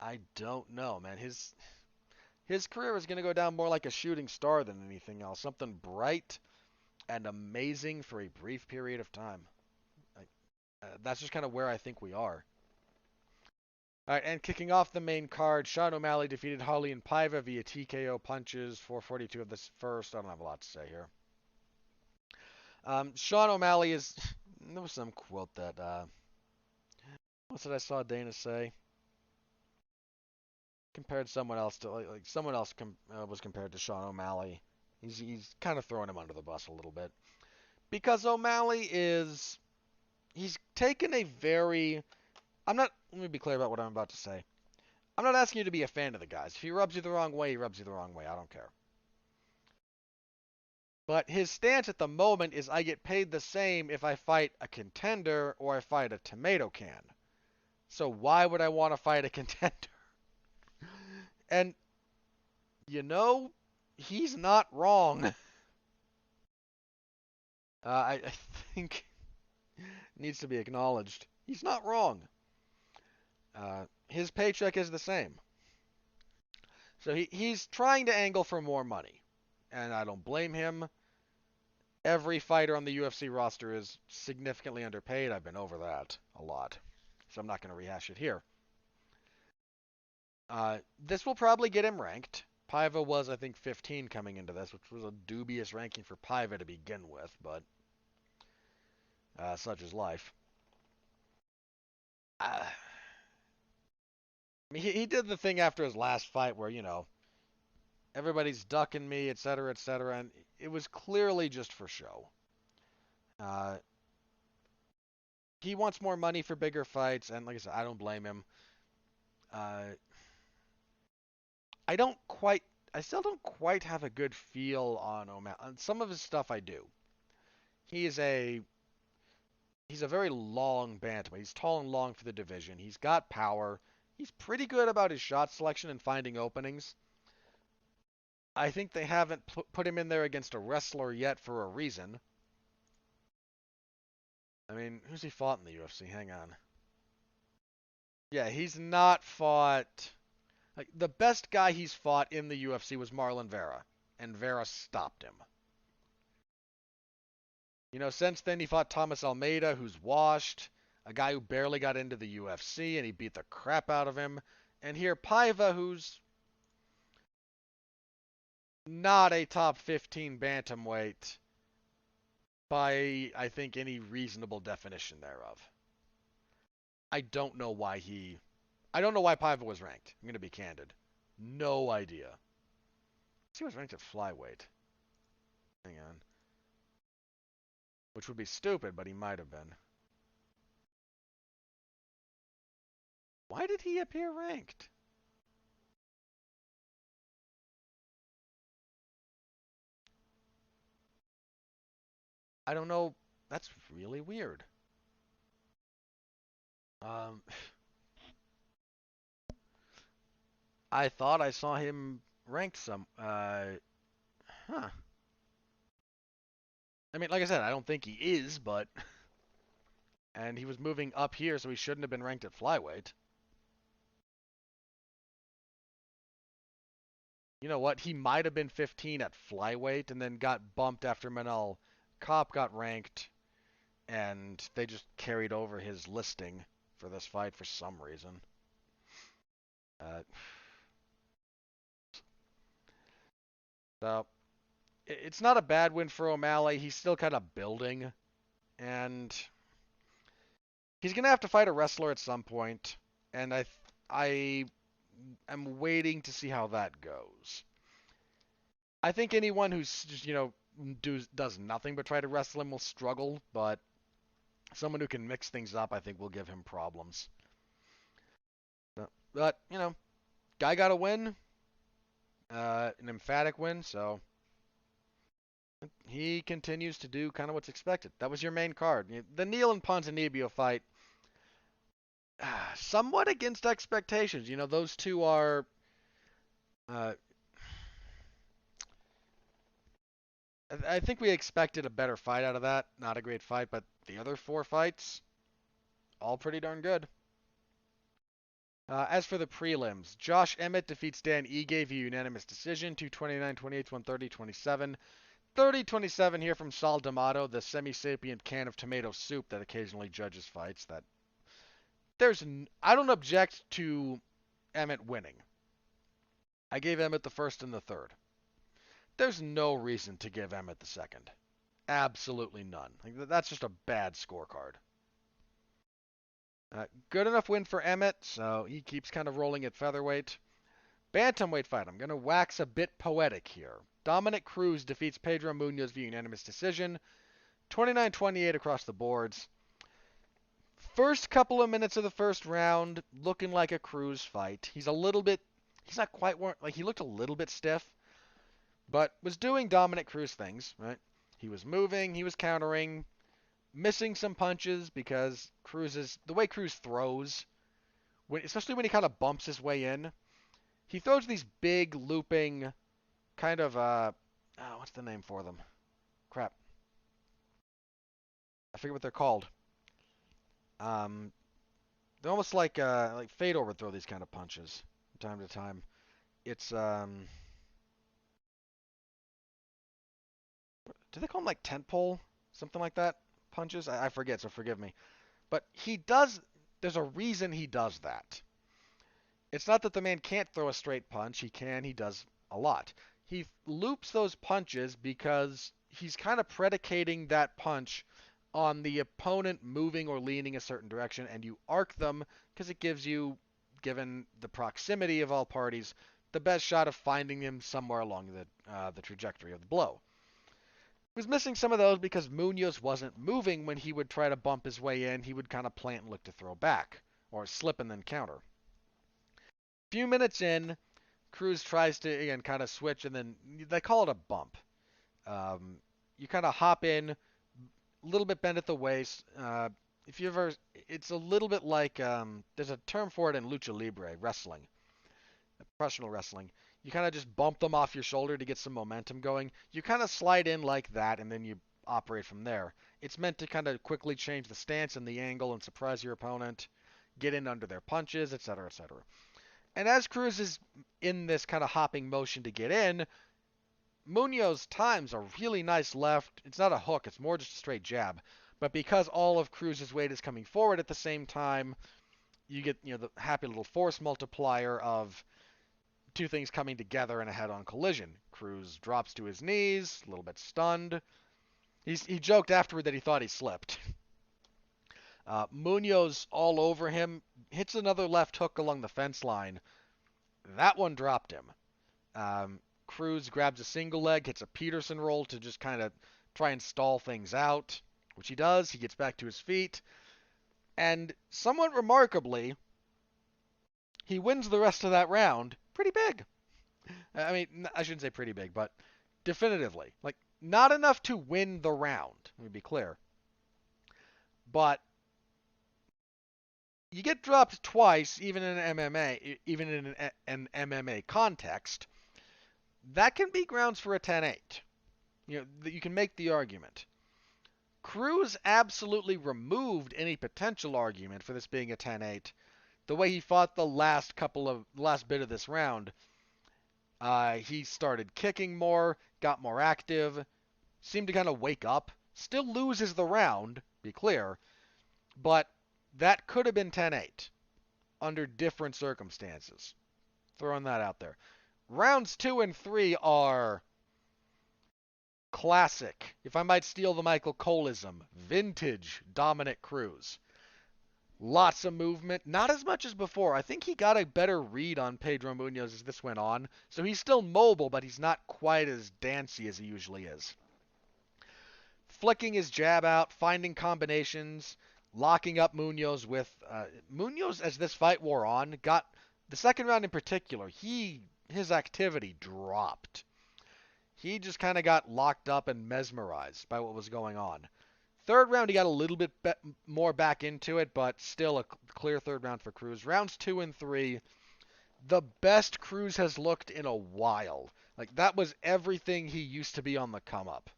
I don't know, man. His career is going to go down more like a shooting star than anything else. Something bright and amazing for a brief period of time. That's just kind of where I think we are. All right, and kicking off the main card, Sean O'Malley defeated Holly and Paiva via TKO punches, 4:42 of this first. I don't have a lot to say here. Sean O'Malley is... There was some quote that... What did I saw Dana say? Compared someone else to... Like someone else was compared to Sean O'Malley. He's kind of throwing him under the bus a little bit. Because O'Malley is... He's taken a very... Let me be clear about what I'm about to say. I'm not asking you to be a fan of the guys. If he rubs you the wrong way, he rubs you the wrong way. I don't care. But his stance at the moment is I get paid the same if I fight a contender or I fight a tomato can. So why would I want to fight a contender? And, he's not wrong. I think it needs to be acknowledged. He's not wrong. His paycheck is the same. So he's trying to angle for more money. And I don't blame him. Every fighter on the UFC roster is significantly underpaid. I've been over that a lot. So I'm not going to rehash it here. This will probably get him ranked. Paiva was, I think, 15 coming into this, which was a dubious ranking for Paiva to begin with, but such is life. I mean, he did the thing after his last fight where, everybody's ducking me, etc., etc., and it was clearly just for show. Uh, he wants more money for bigger fights, and like I said, I don't blame him. I don't quite, I still don't quite have a good feel on O'Malley. On some of his stuff I do. He is he's a very long bantamweight. He's tall and long for the division. He's got power. He's pretty good about his shot selection and finding openings. I think they haven't put him in there against a wrestler yet for a reason. I mean, who's he fought in the UFC? Hang on. Yeah, he's not fought. Like, the best guy he's fought in the UFC was Marlon Vera, and Vera stopped him. Since then he fought Thomas Almeida, who's washed, a guy who barely got into the UFC, and he beat the crap out of him. And here, Paiva, who's not a top 15 bantamweight by, I think, any reasonable definition thereof. I don't know why Paiva was ranked. I'm going to be candid. No idea. He was ranked at flyweight. Hang on. Which would be stupid, but he might have been. Why did he appear ranked? I don't know. That's really weird. I thought I saw him ranked huh. I mean, like I said, I don't think he is, but... And he was moving up here, so he shouldn't have been ranked at flyweight. You know what? He might have been 15 at flyweight and then got bumped after Manel Kopp got ranked, and they just carried over his listing for this fight for some reason. So, it's not a bad win for O'Malley. He's still kind of building, and he's going to have to fight a wrestler at some point, and I am waiting to see how that goes. I think anyone who's just, does nothing but try to wrestle him will struggle, but someone who can mix things up, I think, will give him problems. But, guy got a win, an emphatic win, so he continues to do kind of what's expected. That was your main card. The Neal and Ponzinibbio fight, somewhat against expectations. Those two are... I think we expected a better fight out of that. Not a great fight, but the other 4 fights, all pretty darn good. As for the prelims, Josh Emmett defeats Dan Ige via unanimous decision, 229-28, 130-27. 30-27 here from Sal D'Amato, the semi-sapient can of tomato soup that occasionally judges fights. I don't object to Emmett winning. I gave Emmett the first and the third. There's no reason to give Emmett the second. Absolutely none. That's just a bad scorecard. Good enough win for Emmett, so he keeps kind of rolling at featherweight. Bantamweight fight. I'm going to wax a bit poetic here. Dominick Cruz defeats Pedro Munoz via unanimous decision. 29-28 across the boards. First couple of minutes of the first round, looking like a Cruz fight. He's not quite, he looked a little bit stiff, but was doing Dominick Cruz things, right? He was moving, he was countering, missing some punches because the way Cruz throws, especially when he kind of bumps his way in, he throws these big looping kind of, what's the name for them? Crap. I forget what they're called. They're almost like Fedor would throw these kind of punches from time to time. It's, do they call them like tent pole? Something like that? Punches? I forget, so forgive me. But there's a reason he does that. It's not that the man can't throw a straight punch. He can. He does a lot. He loops those punches because he's kind of predicating that punch on the opponent moving or leaning a certain direction, and you arc them because it gives you, given the proximity of all parties, the best shot of finding him somewhere along the trajectory of the blow. He was missing some of those because Munoz wasn't moving when he would try to bump his way in. He would kind of plant and look to throw back, or slip and then counter. A few minutes in, Cruz tries to, again, kind of switch, and then they call it a bump. You kind of hop in, a little bit bent at the waist. If you ever, it's a little bit like, there's a term for it in lucha libre, wrestling, professional wrestling. You kind of just bump them off your shoulder to get some momentum going. You kind of slide in like that, and then you operate from there. It's meant to kind of quickly change the stance and the angle and surprise your opponent, get in under their punches, etc., etc. And as Cruz is in this kind of hopping motion to get in, Munoz times a really nice left. It's not a hook, it's more just a straight jab. But because all of Cruz's weight is coming forward at the same time, you get, the happy little force multiplier of two things coming together in a head-on collision. Cruz drops to his knees, a little bit stunned. He joked afterward that he thought he slipped. Munoz all over him, hits another left hook along the fence line. That one dropped him. Cruz grabs a single leg, hits a Peterson roll to just kind of try and stall things out, which he does. He gets back to his feet. And somewhat remarkably, he wins the rest of that round pretty big. I mean, I shouldn't say pretty big, but definitively. Like, not enough to win the round, let me be clear. But you get dropped twice, even in MMA, even in an MMA context. That can be grounds for a 10-8. You can make the argument. Cruz absolutely removed any potential argument for this being a 10-8. The way he fought the last bit of this round, he started kicking more, got more active, seemed to kind of wake up. Still loses the round, be clear, but that could have been 10-8 under different circumstances. Throwing that out there. Rounds 2 and 3 are classic, if I might steal the Michael Coleism, vintage Dominick Cruz. Lots of movement, not as much as before. I think he got a better read on Pedro Munoz as this went on, so he's still mobile, but he's not quite as dancy as he usually is. Flicking his jab out, finding combinations, locking up Munoz with... Munoz, as this fight wore on, got... The second round in particular, his activity dropped. He just kind of got locked up and mesmerized by what was going on. Third round, he got a little bit more back into it, but still a clear third round for Cruz. Rounds 2 and 3, the best Cruz has looked in a while. Like, that was everything he used to be on the come-up.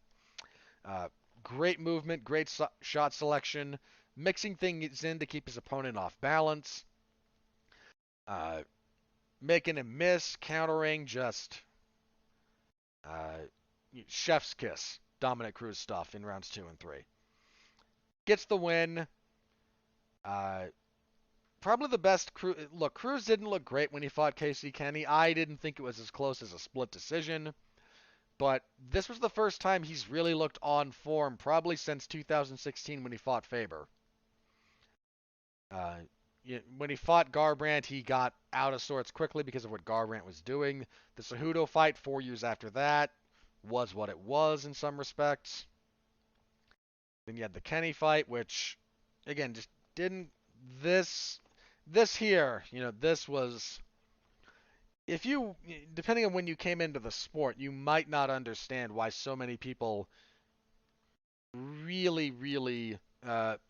Great movement, great shot selection, mixing things in to keep his opponent off balance, making him miss, countering, just chef's kiss Dominick Cruz stuff in rounds 2 and 3. Gets the win. Probably the best Cruz. Look, Cruz didn't look great when he fought Casey Kenny. I didn't think it was as close as a split decision. But this was the first time he's really looked on form, probably since 2016 when he fought Faber. When he fought Garbrandt, he got out of sorts quickly because of what Garbrandt was doing. The Cejudo fight 4 years after that was what it was in some respects. Then you had the Kenny fight, which, again, just didn't... This here, this was... If you... Depending on when you came into the sport, you might not understand why so many people really, really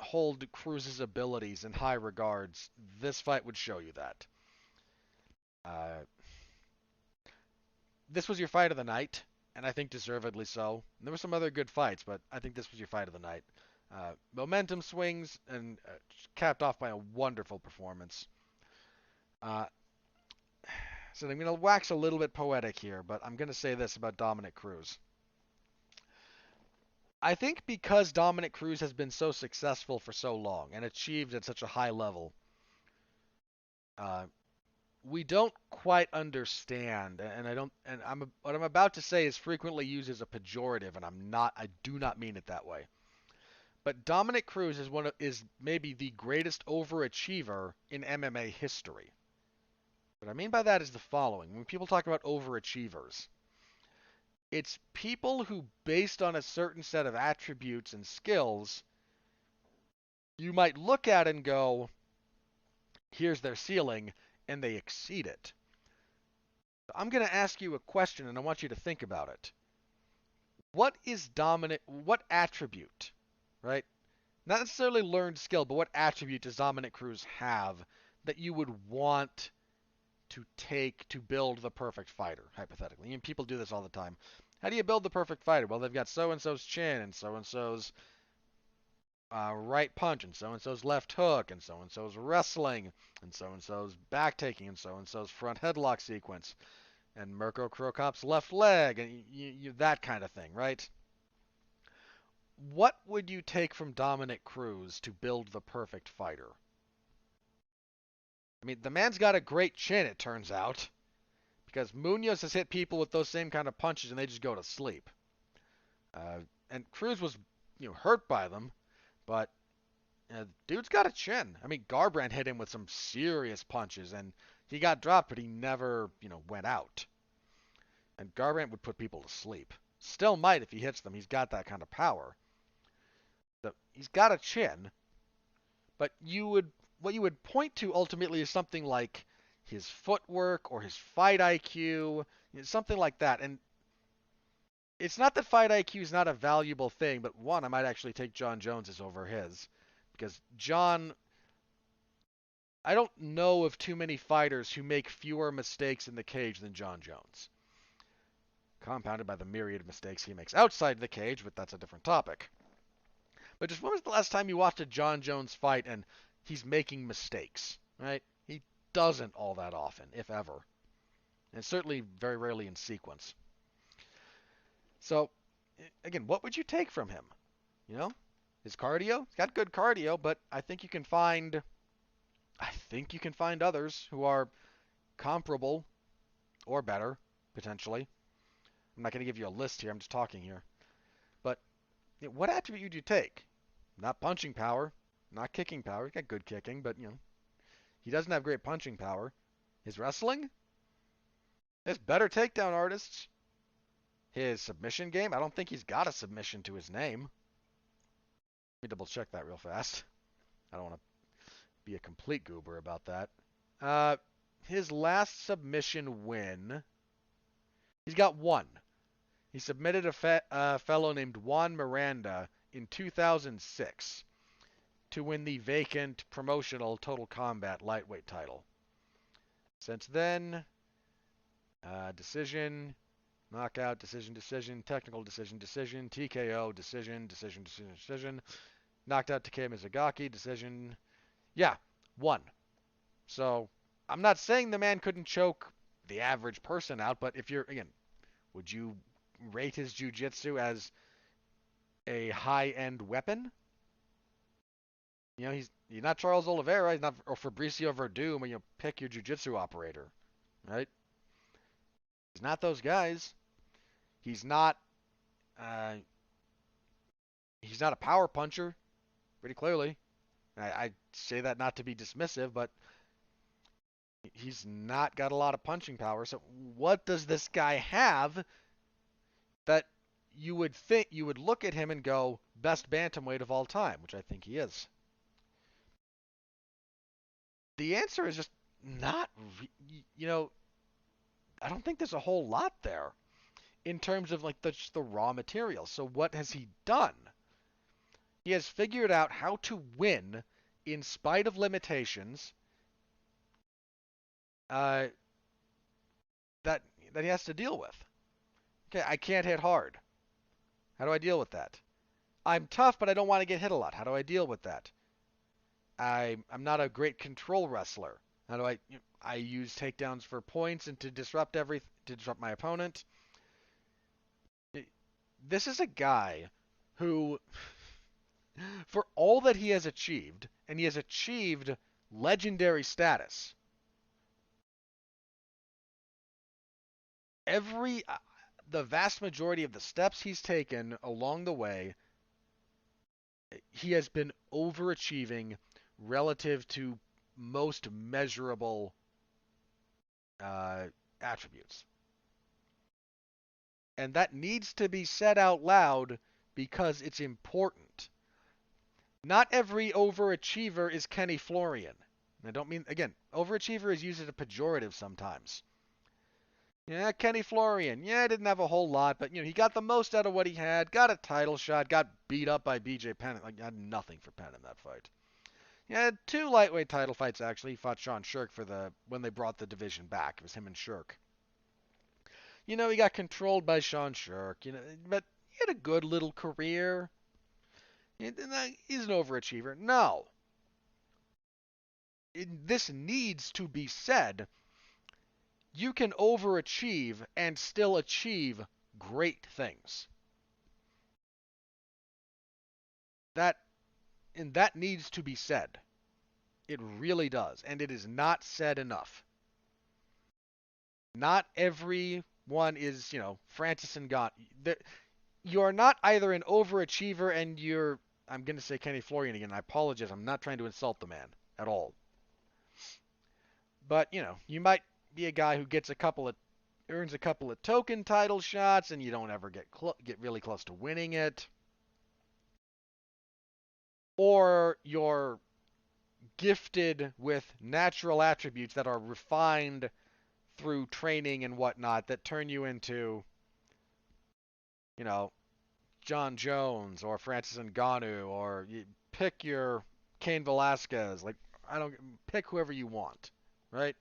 hold Cruz's abilities in high regards. This fight would show you that. This was your fight of the night. And I think deservedly so. And there were some other good fights, but I think this was your fight of the night. Momentum swings and capped off by a wonderful performance. So I'm going to wax a little bit poetic here, but I'm going to say this about Dominick Cruz. I think because Dominick Cruz has been so successful for so long and achieved at such a high level, we don't quite understand, and I don't, and what I'm about to say is frequently used as a pejorative, and I do not mean it that way. But Dominick Cruz is maybe the greatest overachiever in MMA history. What I mean by that is the following: when people talk about overachievers, it's people who, based on a certain set of attributes and skills, you might look at and go, here's their ceiling, and they exceed it. I'm going to ask you a question, and I want you to think about it. What attribute, right? Not necessarily learned skill, but what attribute does Dominick Cruz have that you would want to take to build the perfect fighter, hypothetically? And people do this all the time. How do you build the perfect fighter? Well, they've got so-and-so's chin, and so-and-so's right punch, and so-and-so's left hook, and so-and-so's wrestling, and so-and-so's back taking, and so-and-so's front headlock sequence, and Mirko Krokop's left leg, and that kind of thing, right? What would you take from Dominick Cruz to build the perfect fighter? I mean, the man's got a great chin, it turns out, because Munoz has hit people with those same kind of punches, and they just go to sleep. And Cruz was, hurt by them, but dude's got a chin. I mean, Garbrandt hit him with some serious punches, and he got dropped, but he never, went out. And Garbrandt would put people to sleep. Still might if he hits them. He's got that kind of power. He's got a chin, but what you would point to ultimately is something like his footwork or his fight IQ, something like that. And it's not that fight IQ is not a valuable thing, but one, I might actually take Jon Jones's over his. Because I don't know of too many fighters who make fewer mistakes in the cage than Jon Jones. Compounded by the myriad of mistakes he makes outside the cage, but that's a different topic. But just when was the last time you watched a Jon Jones fight and he's making mistakes, right? He doesn't all that often, if ever. And certainly very rarely in sequence. So, again, what would you take from him? His cardio? He's got good cardio, but I think you can find others who are comparable or better, potentially. I'm not going to give you a list here, I'm just talking here. But what attribute would you take? Not punching power, not kicking power. He's got good kicking, but, he doesn't have great punching power. His wrestling? His better takedown artists. His submission game? I don't think he's got a submission to his name. Let me double check that real fast. I don't want to be a complete goober about that. His last submission win, he's got one. He submitted a fellow named Juan Miranda in 2006 to win the vacant promotional Total Combat lightweight title. Since then, decision, knockout, decision, technical decision, TKO, decision, knocked out Takei Mizugaki, decision. Yeah, one. So, I'm not saying the man couldn't choke the average person out, but would you rate his jiu-jitsu as a high-end weapon? He's not Charles Oliveira, he's not or Fabricio Verdum when you pick your jiu-jitsu operator, right? He's not those guys. He's not a power puncher, pretty clearly. I say that not to be dismissive, but he's not got a lot of punching power. So what does this guy have that you would look at him and go, best bantamweight of all time, which I think he is? The answer is just not, I don't think there's a whole lot there in terms of just the raw material. So what has he done? He has figured out how to win in spite of limitations that he has to deal with. Okay, I can't hit hard. How do I deal with that? I'm tough, but I don't want to get hit a lot. How do I deal with that? I'm not a great control wrestler. How do I use takedowns for points and to disrupt my opponent? This is a guy who, for all that he has achieved, and he has achieved legendary status, every the vast majority of the steps he's taken along the way, he has been overachieving relative to most measurable uh, attributes. And that needs to be said out loud because it's important. Not every overachiever is Kenny Florian. I don't mean, again, overachiever is used as a pejorative sometimes. Yeah, Kenny Florian. Yeah, didn't have a whole lot, but he got the most out of what he had. Got a title shot. Got beat up by BJ Penn. Like, had nothing for Penn in that fight. He had two lightweight title fights actually. He fought Sean Shirk for when they brought the division back. It was him and Shirk. He got controlled by Sean Shirk. But he had a good little career. He's an overachiever. No. This needs to be said. You can overachieve and still achieve great things. That needs to be said. It really does, and it is not said enough. Not everyone is, Francis Ngannou. You're not either an overachiever and I'm going to say Kenny Florian again. I apologize. I'm not trying to insult the man at all. But, you might be a guy who earns a couple of token title shots and you don't ever get really close to winning it. Or you're gifted with natural attributes that are refined through training and whatnot that turn you into, John Jones or Francis Ngannou, or you pick your Cain Velasquez. Like, I don't pick whoever you want, right?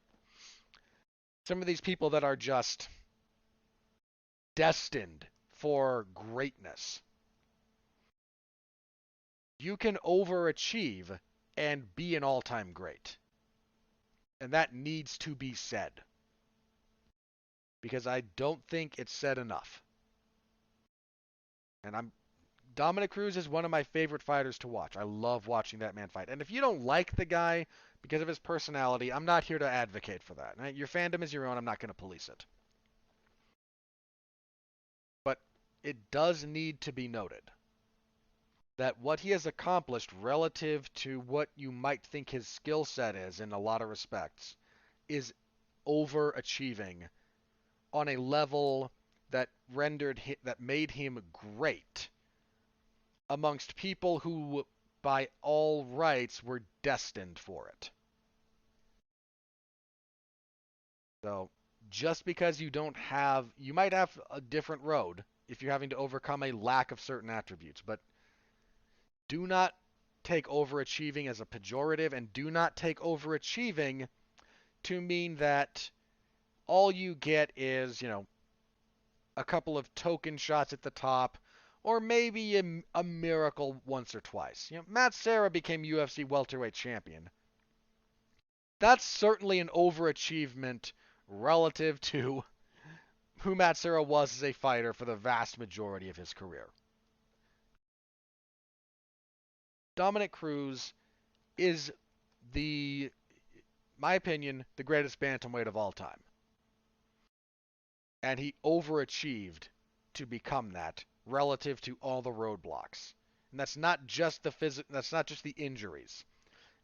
Some of these people that are just destined for greatness. You can overachieve and be an all-time great. And that needs to be said. Because I don't think it's said enough. And Dominick Cruz is one of my favorite fighters to watch. I love watching that man fight. And if you don't like the guy because of his personality, I'm not here to advocate for that. Right? Your fandom is your own. I'm not going to police it. But it does need to be noted that what he has accomplished relative to what you might think his skill set is in a lot of respects is overachieving on a level that made him great amongst people who by all rights were destined for it. So just because you might have a different road if you're having to overcome a lack of certain attributes, but do not take overachieving as a pejorative, and do not take overachieving to mean that all you get is, a couple of token shots at the top, or maybe a miracle once or twice. Matt Serra became UFC welterweight champion. That's certainly an overachievement relative to who Matt Serra was as a fighter for the vast majority of his career. Dominick Cruz is my opinion, the greatest bantamweight of all time. And he overachieved to become that relative to all the roadblocks. And that's not just the injuries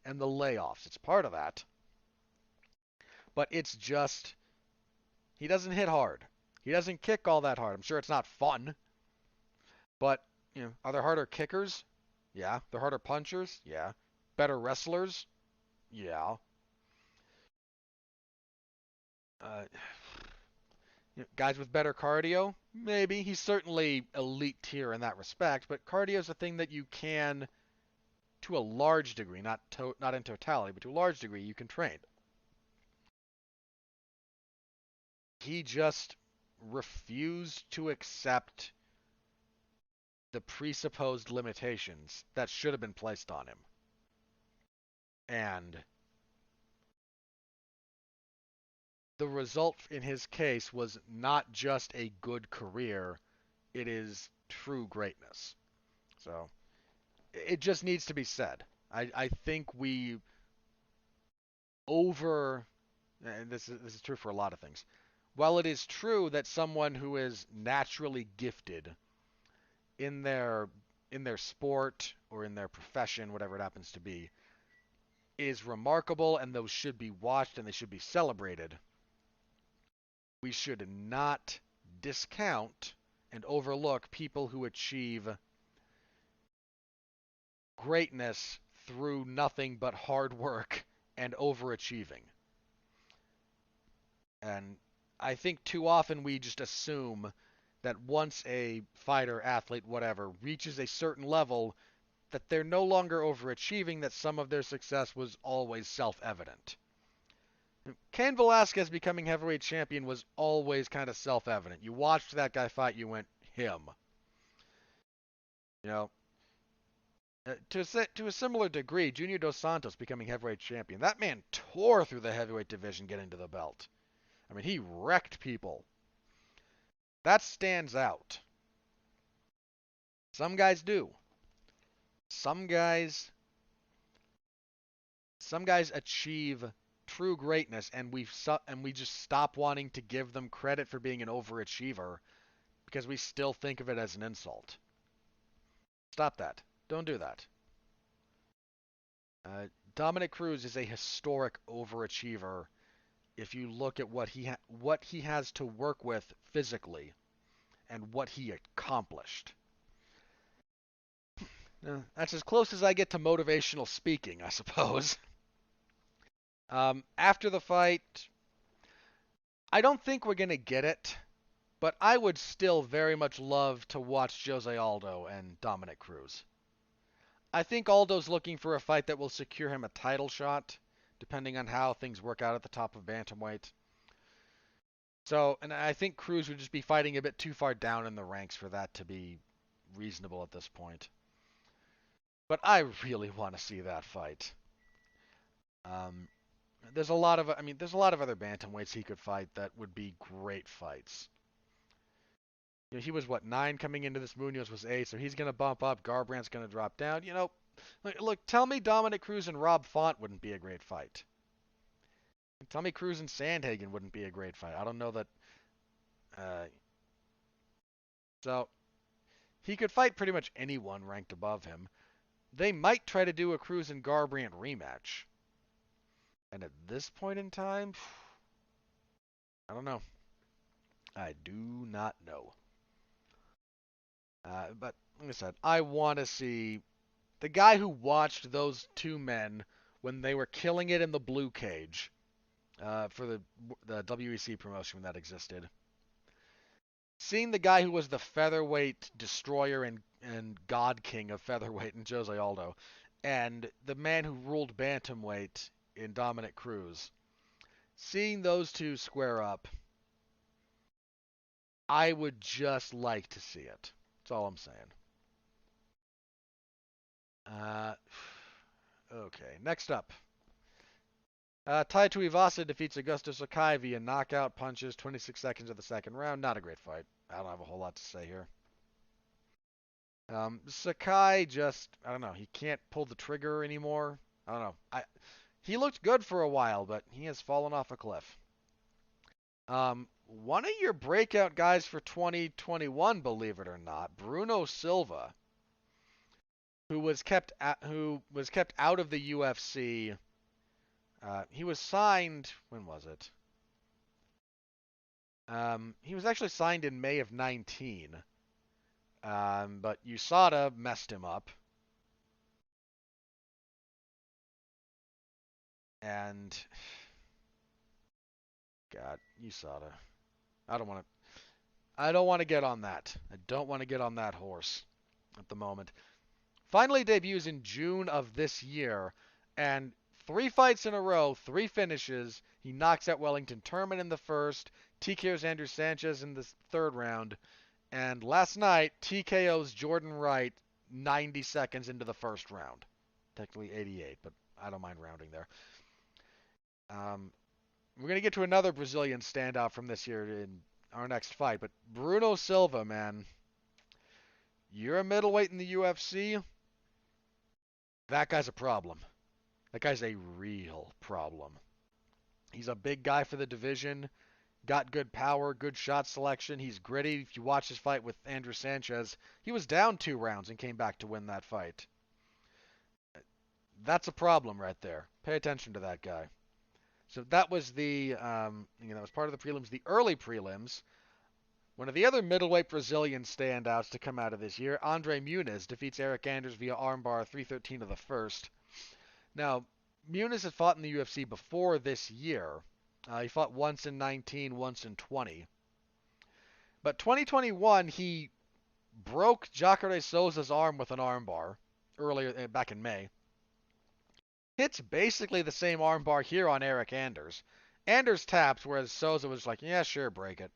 and the layoffs. It's part of that. But it's just he doesn't hit hard. He doesn't kick all that hard. I'm sure it's not fun. But, are there harder kickers? Yeah. They're harder punchers? Yeah. Better wrestlers? Yeah. Guys with better cardio? Maybe. He's certainly elite tier in that respect, but cardio is a thing that you can, to a large degree, not in totality, but to a large degree, you can train. He just refused to accept the presupposed limitations that should have been placed on him. And the result in his case was not just a good career, it is true greatness. So it just needs to be said. I think and this is true for a lot of things, while it is true that someone who is naturally gifted in their sport or in their profession, whatever it happens to be, is remarkable and those should be watched and they should be celebrated, we should not discount and overlook people who achieve greatness through nothing but hard work and overachieving. And I think too often we just assume that once a fighter, athlete, whatever, reaches a certain level, that they're no longer overachieving, that some of their success was always self-evident. Cain Velasquez becoming heavyweight champion was always kind of self-evident. You watched that guy fight, you went, him. You know, to a similar degree, Junior Dos Santos becoming heavyweight champion. That man tore through the heavyweight division getting to the belt. I mean, he wrecked people. That stands out. Some guys do. Some guys achieve true greatness, and we just stop wanting to give them credit for being an overachiever because we still think of it as an insult. Stop that. Don't do that. Dominick Cruz is a historic overachiever if you look at what he has to work with physically and what he accomplished. That's as close as I get to motivational speaking, I suppose. After the fight, I don't think we're going to get it, but I would still very much love to watch Jose Aldo and Dominick Cruz. I think Aldo's looking for a fight that will secure him a title shot, depending on how things work out at the top of bantamweight. So, and I think Cruz would just be fighting a bit too far down in the ranks for that to be reasonable at this point. But I really want to see that fight. There's a lot of other bantamweights he could fight that would be great fights. You know, he was 9 coming into this. Munoz was 8, so he's gonna bump up. Garbrandt's gonna drop down. You know, look, tell me Dominick Cruz and Rob Font wouldn't be a great fight. Tell me Cruz and Sandhagen wouldn't be a great fight. I don't know that. So he could fight pretty much anyone ranked above him. They might try to do a Cruz and Garbrandt rematch. And at this point in time, I don't know. I do not know. But like I said, I want to see the guy who watched those two men when they were killing it in the blue cage for the WEC promotion when that existed. Seeing the guy who was the featherweight destroyer and god king of featherweight in Jose Aldo, and the man who ruled bantamweight in Dominick Cruz, seeing those two square up, I would just like to see it. That's all I'm saying. Okay, next up. Tai Tuivasa defeats Augusto Sakai via knockout punches, 26 seconds of the second round. Not a great fight. I don't have a whole lot to say here. Sakai just, I don't know, he can't pull the trigger anymore. I don't know. He looked good for a while, but he has fallen off a cliff. One of your breakout guys for 2021, believe it or not, Bruno Silva, who was kept out of the UFC. He was signed, when was it? He was actually signed in May of 19. But USADA messed him up. And God, USADA. I don't want to get on that. I don't want to get on that horse at the moment. Finally debuts in June of this year, and 3 fights in a row, 3 finishes. He knocks out Wellington Turman in the first, TKOs Andrew Sanchez in the third round, and last night TKOs Jordan Wright 90 seconds into the first round. Technically 88, but I don't mind rounding there. We're going to get to another Brazilian standout from this year in our next fight, but Bruno Silva, man, you're a middleweight in the UFC. That guy's a problem. That guy's a real problem. He's a big guy for the division. got good power, good shot selection. He's gritty. If you watch his fight with Andrew Sanchez, he was down 2 rounds and came back to win that fight. That's a problem right there. Pay attention to that guy. So that was that was part of the prelims. The early prelims, one of the other middleweight Brazilian standouts to come out of this year, Andre Muniz defeats Eric Anders via armbar 313 of the first. Now, Muniz had fought in the UFC before this year. He fought once in 19, once in 20. But 2021, he broke Jacare Souza's arm with an armbar earlier back in May. Hits basically the same armbar here on Eric Anders. Anders taps, whereas Souza was like, yeah, sure, break it.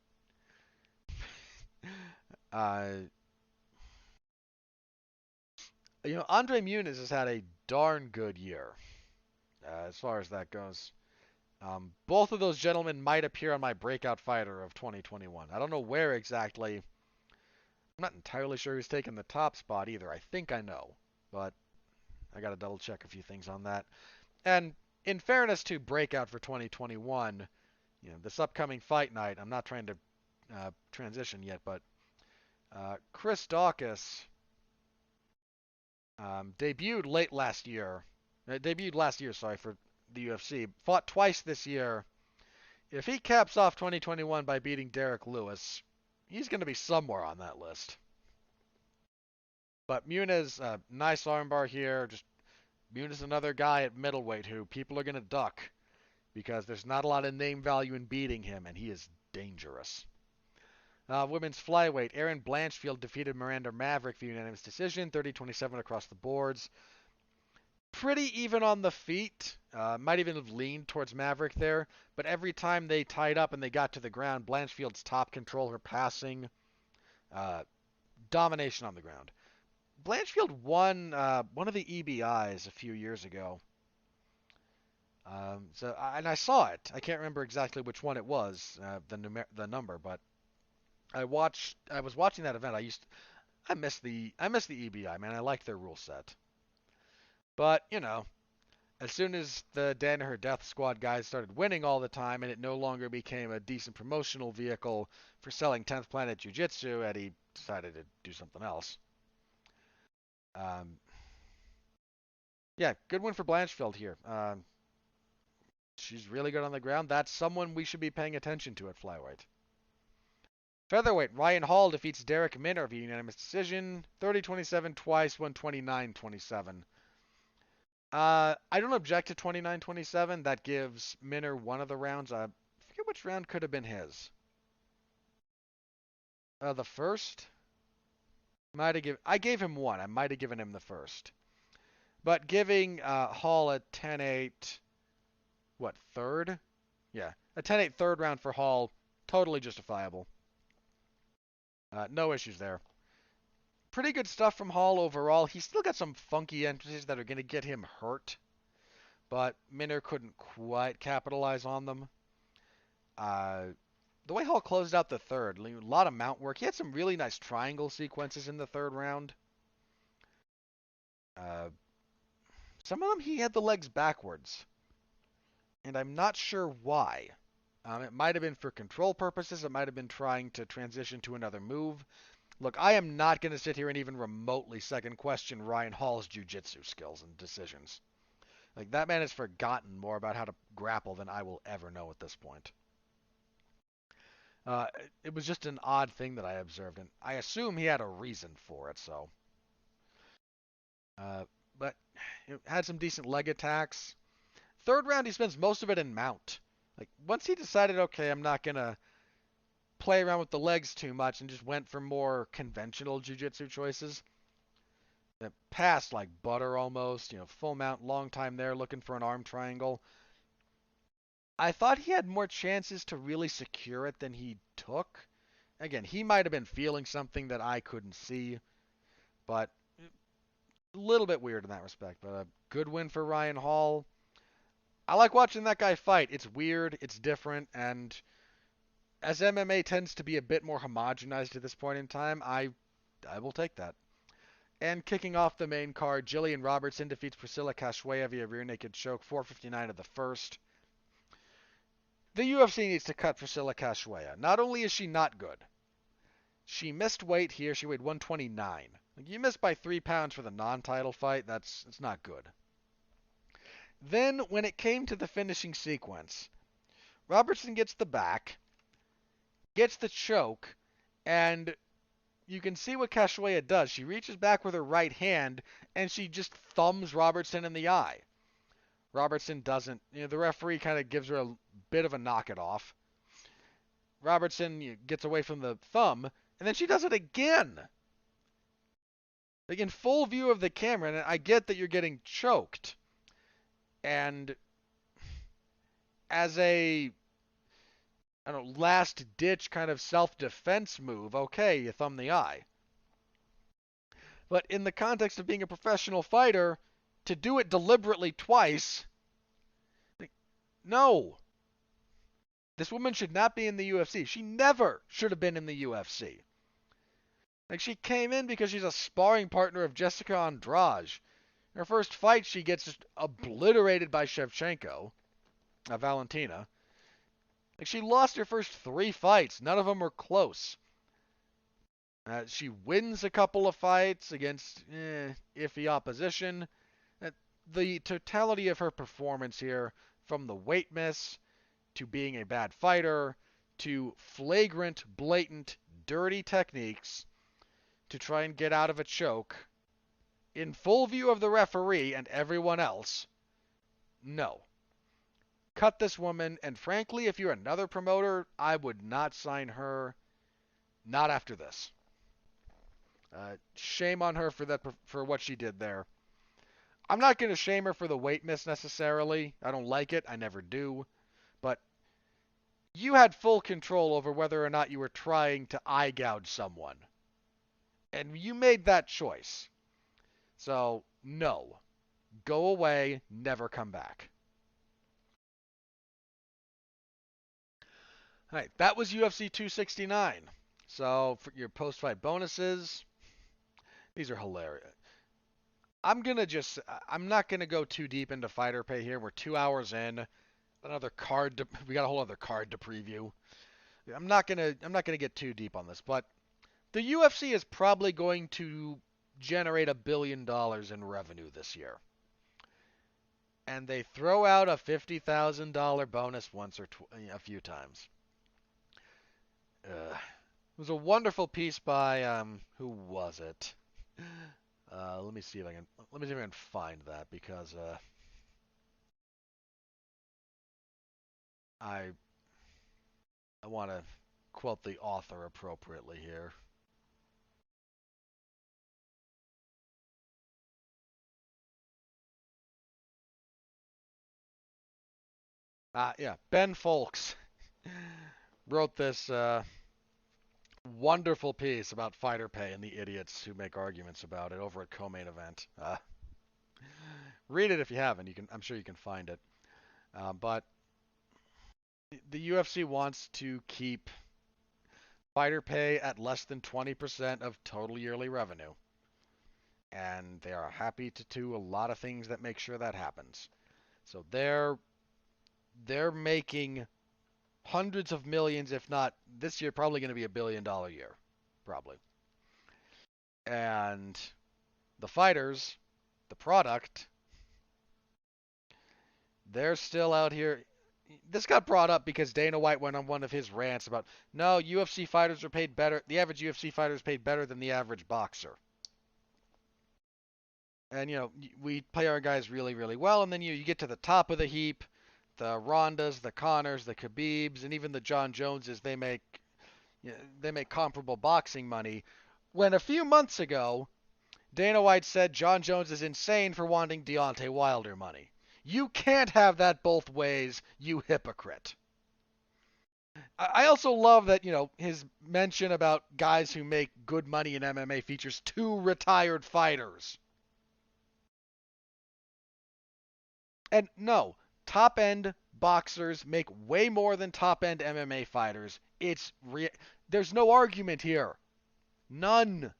Andre Muniz has had a darn good year as far as that goes. Both of those gentlemen might appear on my breakout fighter of 2021. I don't know where exactly. I'm not entirely sure who's taking the top spot either. I think I know, but I got to double check a few things on that. And in fairness to breakout for 2021, this upcoming fight night, I'm not trying to transition yet, but Chris Daukaus debuted last year, for the UFC. Fought twice this year. If he caps off 2021 by beating Derek Lewis, he's going to be somewhere on that list. But Muniz, nice armbar here. Just Muniz, another guy at middleweight who people are going to duck because there's not a lot of name value in beating him, and he is dangerous. Women's flyweight, Erin Blanchfield defeated Miranda Maverick via unanimous decision, 30-27 across the boards. Pretty even on the feet. Might even have leaned towards Maverick there, but every time they tied up and they got to the ground, Blanchfield's top control, her passing, domination on the ground. Blanchfield won one of the EBIs a few years ago. And I saw it. I can't remember exactly which one it was, the number, but I was watching that event. I miss the EBI, man. I like their rule set. But, as soon as the Danaher Death Squad guys started winning all the time and it no longer became a decent promotional vehicle for selling 10th Planet Jiu-Jitsu, Eddie decided to do something else. Yeah, good win for Blanchfield here. She's really good on the ground. That's someone we should be paying attention to at flyweight. Featherweight, Ryan Hall defeats Derek Minner via unanimous decision, 30-27 twice, 129-27. I don't object to 29-27. That gives Minner one of the rounds. I forget which round could have been his. The first? I gave him one. I might have given him the first. But giving Hall a 10-8, third? Yeah, a 10-8 third round for Hall, totally justifiable. No issues there. Pretty good stuff from Hall overall. He's still got some funky entrances that are going to get him hurt, but Minner couldn't quite capitalize on them. The way Hall closed out the third, a lot of mount work. He had some really nice triangle sequences in the third round. Some of them he had the legs backwards, and I'm not sure why. It might have been for control purposes. It might have been trying to transition to another move. Look, I am not going to sit here and even remotely second question Ryan Hall's jiu-jitsu skills and decisions. Like, that man has forgotten more about how to grapple than I will ever know at this point. It was just an odd thing that I observed, and I assume he had a reason for it, so. But it had some decent leg attacks. Third round, he spends most of it in mount. Like, once he decided, okay, I'm not going to play around with the legs too much and just went for more conventional jiu-jitsu choices. It passed like butter almost, full mount, long time there looking for an arm triangle. I thought he had more chances to really secure it than he took. Again, he might have been feeling something that I couldn't see, but a little bit weird in that respect. But a good win for Ryan Hall. I like watching that guy fight. It's weird, it's different, and as MMA tends to be a bit more homogenized at this point in time, I will take that. And kicking off the main card, Jillian Robertson defeats Priscilla Cachoeira via rear naked choke, 4:59 of the first. The UFC needs to cut Priscilla Cachoeira. Not only is she not good, she missed weight here. She weighed 129. Like, you missed by 3 pounds for the non-title fight. It's not good. Then, when it came to the finishing sequence, Robertson gets the back, gets the choke, and you can see what Cachoeira does. She reaches back with her right hand, and she just thumbs Robertson in the eye. Robertson doesn't. The referee kind of gives her a bit of a knock it off. Robertson gets away from the thumb, and then she does it again. Like, in full view of the camera, and I get that you're getting choked. And as a, I don't know, last-ditch kind of self-defense move, okay, you thumb the eye. But in the context of being a professional fighter, to do it deliberately twice, no. This woman should not be in the UFC. She never should have been in the UFC. Like, she came in because she's a sparring partner of Jessica Andrade. In her first fight, she gets just obliterated by Shevchenko, Valentina. Like, she lost her first 3 fights. None of them were close. She wins a couple of fights against iffy opposition. The totality of her performance here, from the weight miss to being a bad fighter to flagrant, blatant, dirty techniques to try and get out of a choke, in full view of the referee and everyone else, no. Cut this woman, and frankly, if you're another promoter, I would not sign her. Not after this. Shame on her for what she did there. I'm not going to shame her for the weight miss necessarily. I don't like it. I never do. But you had full control over whether or not you were trying to eye gouge someone. And you made that choice. So, no. Go away. Never come back. All right, that was UFC 269. So, for your post-fight bonuses, these are hilarious. I'm not gonna go too deep into fighter pay here. We're 2 hours in. We got a whole other card to preview. I'm not gonna get too deep on this, but the UFC is probably going to generate $1 billion in revenue this year. And they throw out a $50,000 bonus once or a few times. It was a wonderful piece by who was it? Let me see if I can find that, because I want to quote the author appropriately here. Yeah, Ben Folks wrote this wonderful piece about fighter pay and the idiots who make arguments about it over at Co-Main Event. Read it if you haven't. I'm sure you can find it. But the UFC wants to keep fighter pay at less than 20% of total yearly revenue. And they are happy to do a lot of things that make sure that happens. So they're making hundreds of millions, if not this year, probably going to be $1 billion year, probably. And the fighters, the product, they're still out here. This got brought up because Dana White went on one of his rants about, no, UFC fighters are paid better. The average UFC fighter is paid better than the average boxer. And, we pay our guys really, really well, and then you get to the top of the heap. The Rondas, the Connors, the Khabibs, and even the John Joneses, they make comparable boxing money. When a few months ago, Dana White said John Jones is insane for wanting Deontay Wilder money. You can't have that both ways, you hypocrite. I also love that, his mention about guys who make good money in MMA features 2 retired fighters. And no, top-end boxers make way more than top-end MMA fighters. There's no argument here. None.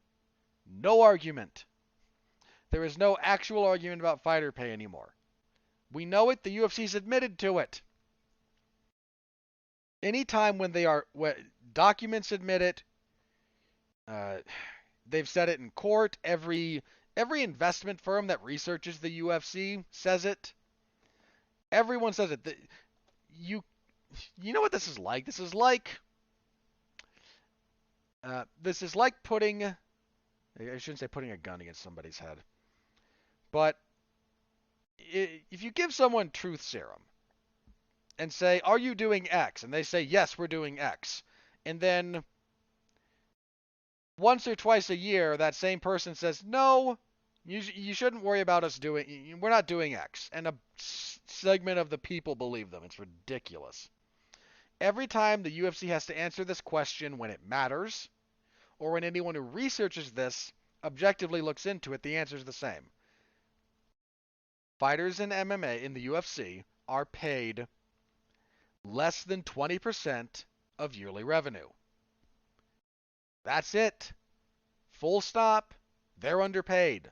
No argument. There is no actual argument about fighter pay anymore. We know it. The UFC's admitted to it. anytime when documents admit it, uh, they've said it in court. Every investment firm that researches the UFC says it. Everyone says it. You you know what this is like? This is like putting. I shouldn't say putting a gun against somebody's head, but if you give someone truth serum and say, "Are you doing X?" and they say, "Yes, we're doing X," and then once or twice a year, that same person says, "No, you shouldn't worry about us doing. We're not doing X," and a segment of the people believe them. It's ridiculous. Every time the UFC has to answer this question when it matters, or when anyone who researches this objectively looks into it, the answer is the same. Fighters in MMA in the UFC are paid less than 20% of yearly revenue. That's it. Full stop. They're underpaid.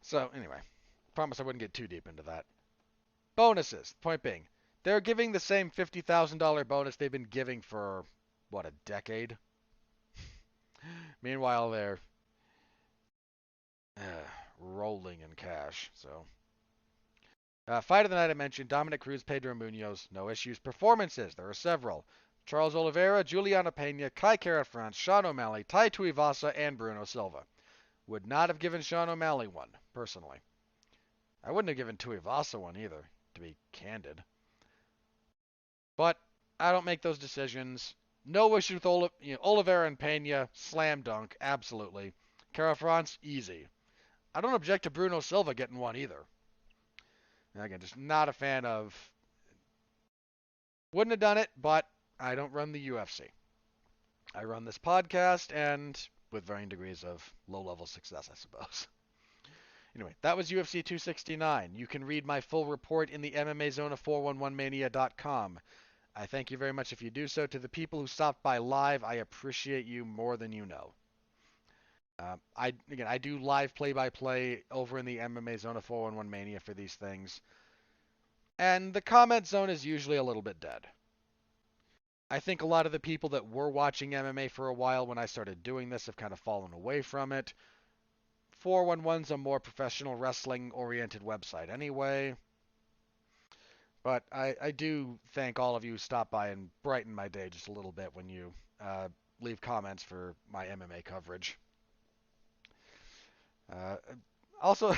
So, anyway, promise I wouldn't get too deep into that. Bonuses. Point being, they're giving the same $50,000 bonus they've been giving for, what, a decade? Meanwhile, they're rolling in cash. So, fight of the night I mentioned, Dominick Cruz, Pedro Munoz, no issues. Performances, there are several. Charles Oliveira, Julianna Pena, Kai Kara-France, Sean O'Malley, Tai Tuivasa, and Bruno Silva. Would not have given Sean O'Malley one, personally. I wouldn't have given Tuivasa one either, to be candid. But I don't make those decisions. No issue with Oliveira and Pena, slam dunk, absolutely. Kara-France, easy. I don't object to Bruno Silva getting one either. Again, just not a fan of. Wouldn't have done it, but I don't run the UFC. I run this podcast, and with varying degrees of low-level success, I suppose. Anyway, that was UFC 269. You can read my full report in the MMA Zone of 411mania.com. I thank you very much if you do so. To the people who stopped by live, I appreciate you more than you know. I do live play-by-play over in the MMA Zone of 411 Mania for these things. And the comment zone is usually a little bit dead. I think a lot of the people that were watching MMA for a while when I started doing this have kind of fallen away from it. 411's a more professional wrestling-oriented website anyway. But I do thank all of you who stopped by and brighten my day just a little bit when you leave comments for my MMA coverage. Also,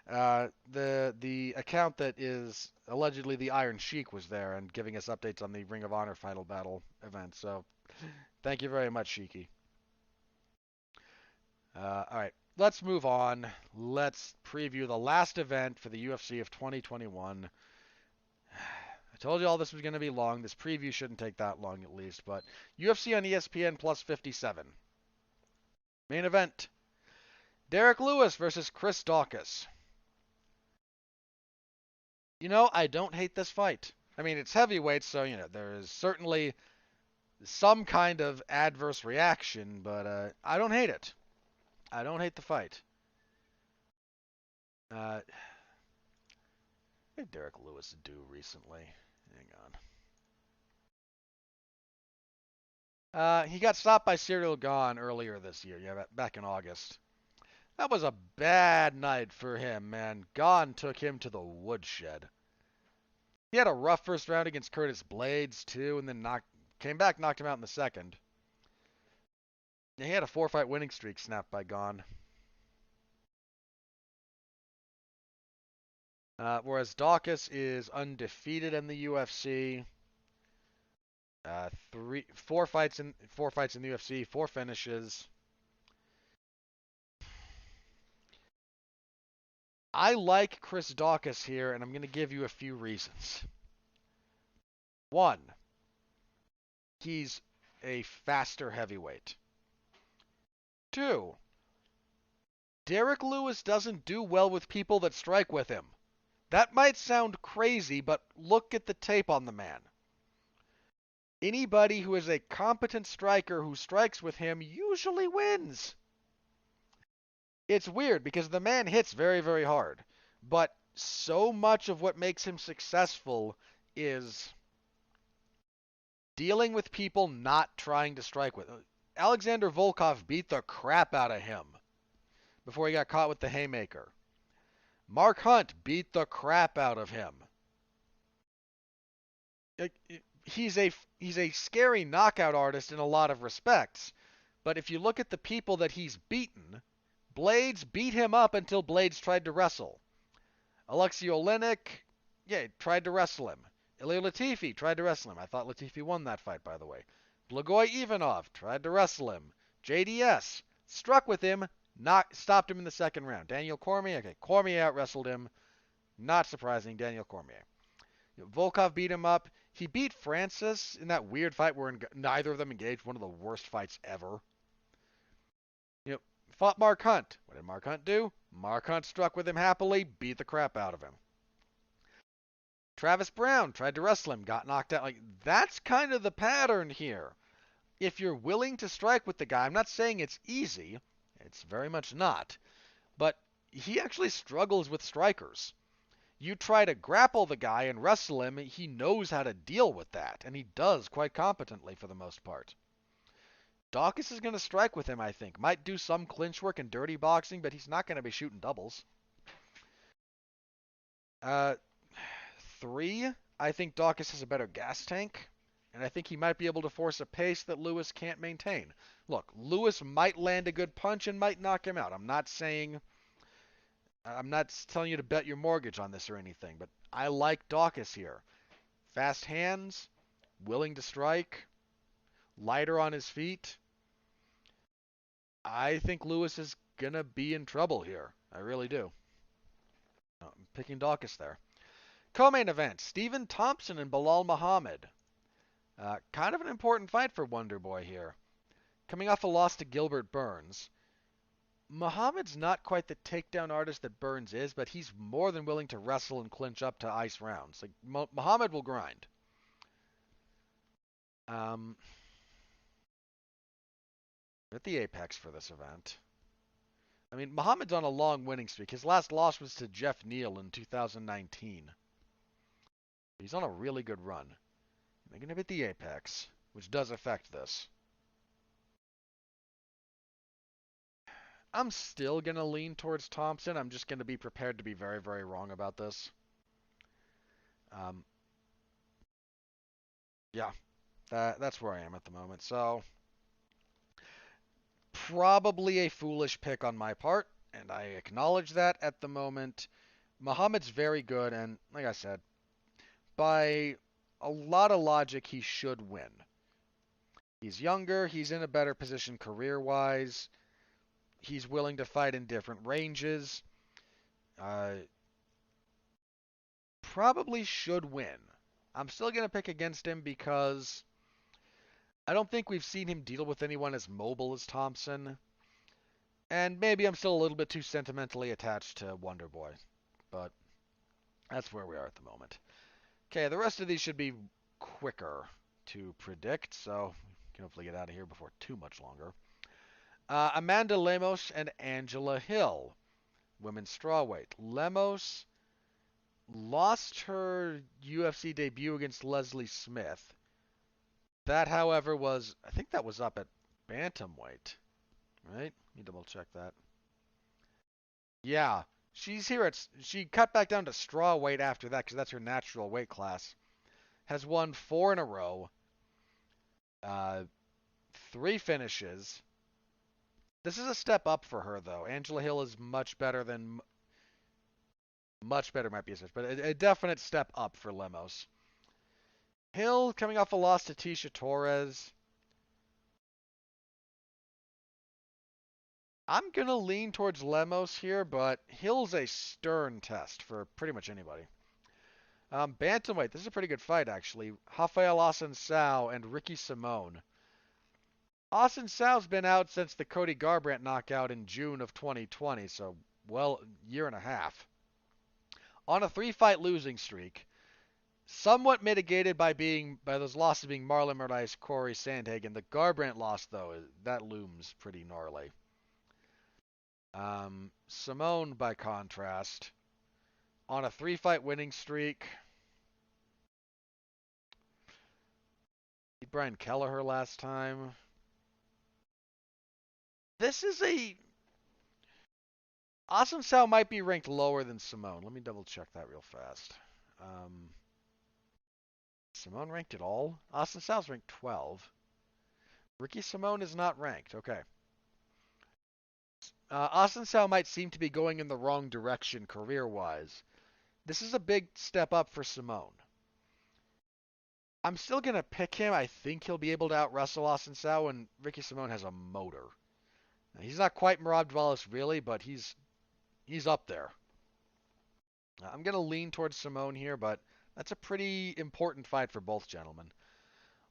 the account that is allegedly the Iron Sheik was there and giving us updates on the Ring of Honor Final Battle event. So, thank you very much, Sheiky. All right, let's move on. Let's preview the last event for the UFC of 2021. I told you all this was going to be long. This preview shouldn't take that long at least, but UFC on ESPN plus 57. Main event. Derek Lewis versus Chris Daukaus. I don't hate this fight. I mean, it's heavyweight, so, there is certainly some kind of adverse reaction, but I don't hate it. I don't hate the fight. What did Derek Lewis do recently? Hang on. He got stopped by Cyril Gane earlier this year, back in August. That was a bad night for him, man. Gane took him to the woodshed. He had a rough first round against Curtis Blades, too, and then came back, knocked him out in the second. Yeah, he had a 4-fight winning streak snapped by Gane. Whereas Daukaus is undefeated in the UFC. 4 fights in the UFC, 4 finishes. I like Chris Daukaus here, and I'm going to give you a few reasons. 1, he's a faster heavyweight. 2, Derek Lewis doesn't do well with people that strike with him. That might sound crazy, but look at the tape on the man. Anybody who is a competent striker who strikes with him usually wins. It's weird because the man hits very, very hard, but so much of what makes him successful is dealing with people not trying to strike with. Alexander Volkov beat the crap out of him before he got caught with the haymaker. Mark Hunt beat the crap out of him. He's a scary knockout artist in a lot of respects, but if you look at the people that he's beaten, Blades beat him up until Blades tried to wrestle. Alexei Oleinik, yeah, tried to wrestle him. Ilir Latifi tried to wrestle him. I thought Latifi won that fight, by the way. Blagoy Ivanov tried to wrestle him. JDS struck with him, stopped him in the second round. Daniel Cormier, okay, Cormier out-wrestled him. Not surprising, Daniel Cormier. Volkov beat him up. He beat Francis in that weird fight where neither of them engaged, one of the worst fights ever. Fought Mark Hunt. What did Mark Hunt do? Mark Hunt struck with him happily, beat the crap out of him. Travis Brown tried to wrestle him, got knocked out. That's kind of the pattern here. If you're willing to strike with the guy, I'm not saying it's easy. It's very much not. But he actually struggles with strikers. You try to grapple the guy and wrestle him, he knows how to deal with that, and he does quite competently for the most part. Dawkins is going to strike with him, I think. Might do some clinch work and dirty boxing, but he's not going to be shooting doubles. 3, I think Dawkins has a better gas tank, and I think he might be able to force a pace that Lewis can't maintain. Look, Lewis might land a good punch and might knock him out. I'm not telling you to bet your mortgage on this or anything, but I like Dawkins here. Fast hands, willing to strike, lighter on his feet. I think Lewis is going to be in trouble here. I really do. I'm picking Dawkins there. Co-main event, Stephen Thompson and Bilal Muhammad. Kind of an important fight for Wonder Boy here. Coming off a loss to Gilbert Burns. Muhammad's not quite the takedown artist that Burns is, but he's more than willing to wrestle and clinch up to ice rounds. Muhammad will grind. At the apex for this event. I mean, Muhammad's on a long winning streak. His last loss was to Jeff Neal in 2019. He's on a really good run. They're going to hit the apex, which does affect this. I'm still going to lean towards Thompson. I'm just going to be prepared to be very, very wrong about this. Yeah, that's where I am at the moment. So, probably a foolish pick on my part, and I acknowledge that at the moment. Muhammad's very good, and like I said, by a lot of logic, he should win. He's younger, he's in a better position career-wise, he's willing to fight in different ranges. Probably should win. I'm still going to pick against him because I don't think we've seen him deal with anyone as mobile as Thompson. And maybe I'm still a little bit too sentimentally attached to Wonder Boy. But that's where we are at the moment. Okay, the rest of these should be quicker to predict, so we can hopefully get out of here before too much longer. Amanda Lemos and Angela Hill, women's strawweight. Lemos lost her UFC debut against Leslie Smith. That, however, I think that was up at bantamweight, right? Let me double check that. Yeah, she cut back down to strawweight after that because that's her natural weight class. Has won 4 in a row. 3 finishes. This is a step up for her, though. Angela Hill is much better might be a stretch, but a definite step up for Lemos. Hill coming off a loss to Tisha Torres. I'm going to lean towards Lemos here, but Hill's a stern test for pretty much anybody. Bantamweight, this is a pretty good fight, actually. Rafael Assunção and Ricky Simone. Assunção's been out since the Cody Garbrandt knockout in June of 2020, so, well, year and a half. On a 3-fight losing streak. Somewhat mitigated by those losses being Marlon Moraes, Corey Sandhagen. The Garbrandt loss, though, that looms pretty gnarly. Simone, by contrast, on a 3-fight winning streak. Brian Kelleher last time. This is a... Assunção might be ranked lower than Simone. Let me double check that real fast. Simone ranked at all? Assunção's ranked 12. Ricky Simone is not ranked. Okay. Assunção might seem to be going in the wrong direction career-wise. This is a big step up for Simone. I'm still going to pick him. I think he'll be able to out-wrestle Assunção, and Ricky Simone has a motor. Now, he's not quite Merab Dvallis, really, but he's up there. I'm going to lean towards Simone here, but that's a pretty important fight for both gentlemen.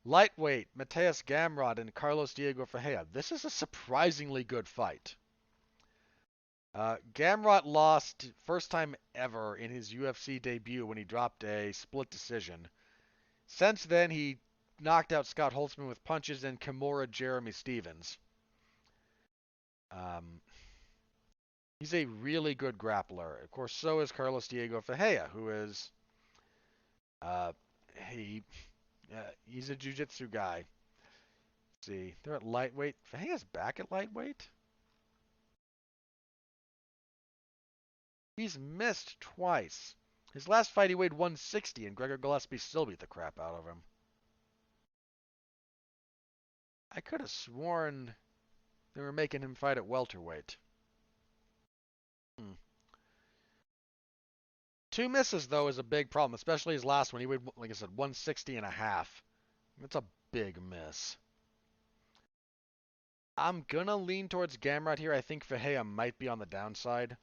Lightweight, Mateus Gamrot and Carlos Diego Ferreira. This is a surprisingly good fight. Gamrot lost first time ever in his UFC debut when he dropped a split decision. Since then, he knocked out Scott Holtzman with punches and Kimura Jeremy Stevens. He's a really good grappler. Of course, so is Carlos Diego Ferreira, who is he's a jiu-jitsu guy. Let's see, they're at lightweight. Ferreira's back at lightweight. He's missed twice. His last fight he weighed 160, and Gregor Gillespie still beat the crap out of him. I could have sworn they were making him fight at welterweight. 2 misses, though, is a big problem, especially his last one. He weighed, like I said, 160 and a half. That's a big miss. I'm going to lean towards Gamrot here. I think Ferreira might be on the downside.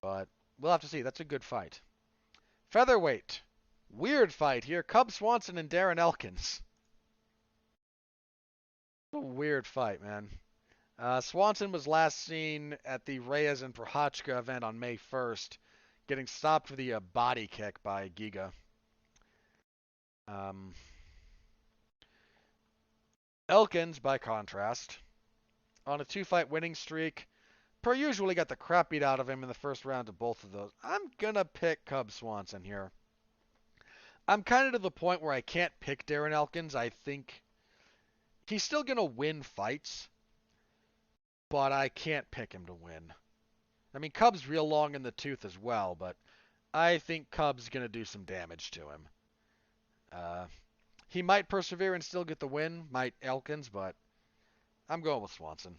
But we'll have to see. That's a good fight. Featherweight. Weird fight here. Cub Swanson and Darren Elkins. A weird fight, man. Swanson was last seen at the Reyes and Prochazka event on May 1st, getting stopped for the body kick by Giga. Elkins, by contrast, on a 2-fight winning streak, per usual, he got the crap beat out of him in the first round of both of those. I'm going to pick Cub Swanson here. I'm kind of to the point where I can't pick Darren Elkins. I think he's still going to win fights, but I can't pick him to win. I mean, Cub's real long in the tooth as well, but I think Cub's going to do some damage to him. He might persevere and still get the win, might Elkins, but I'm going with Swanson.